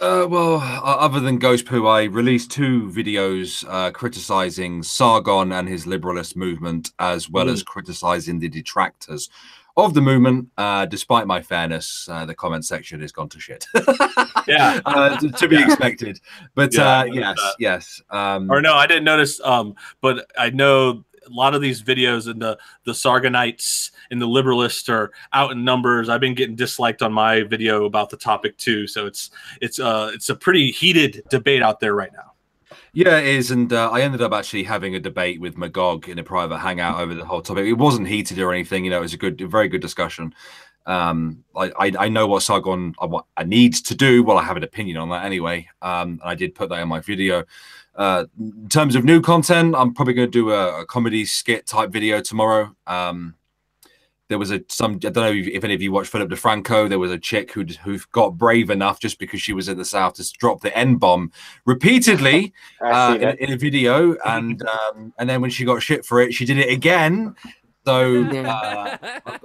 Well, other than Ghost Poo, I released 2 videos criticizing Sargon and his liberalist movement, as well as criticizing the detractors of the movement. Despite my fairness, the comment section has gone to shit. Yeah, to be expected. But yes. Or no, I didn't notice. But I know a lot of these videos and the Sargonites and the liberalists are out in numbers. I've been getting disliked on my video about the topic too. So it's a pretty heated debate out there right now. Yeah, it is, and I ended up actually having a debate with Magog in a private hangout over the whole topic. It wasn't heated or anything, it was a very good discussion. I know what Sargon what I need to do. Well, I have an opinion on that anyway, and I did put that in my video. In terms of new content, I'm probably going to do a comedy skit type video tomorrow. There was I don't know if any of you watched Philip DeFranco. There was a chick who got brave enough just because she was in the South to drop the N-bomb repeatedly in a video, and then when she got shit for it, she did it again. So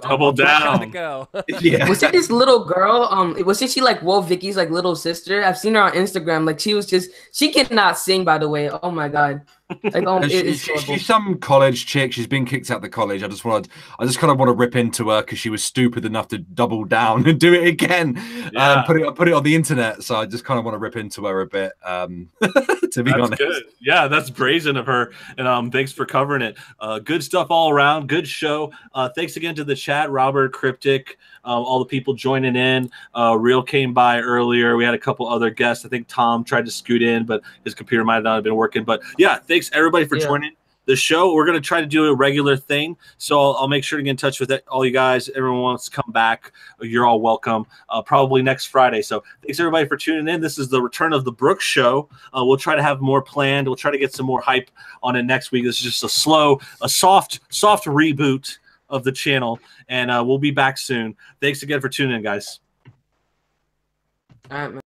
double down. Yeah. Was it this little girl? Wasn't she like Wolf Vicky's like little sister? I've seen her on Instagram. Like she cannot sing, by the way. Oh my god. Like she's some college chick. She's been kicked out of the college. I just kind of want to rip into her because she was stupid enough to double down and do it again. Put it on the internet. So I just kind of want to rip into her a bit. To be honest, good. Yeah, that's brazen of her. And thanks for covering it. Good stuff all around. Good show. Thanks again to the chat, Robert, Cryptic, all the people joining in. Real came by earlier. We had a couple other guests. I think Tom tried to scoot in, but his computer might not have been working. But yeah, thanks everybody for joining the show. We're going to try to do a regular thing, so I'll make sure to get in touch with all you guys. Everyone wants to come back, you're all welcome, probably next Friday. So thanks everybody for tuning in. This is the return of the Brooks Show. We'll try to have more planned. We'll try to get some more hype on it next week. This is just a soft reboot of the channel, and we'll be back soon. Thanks again for tuning in, guys. All right, man.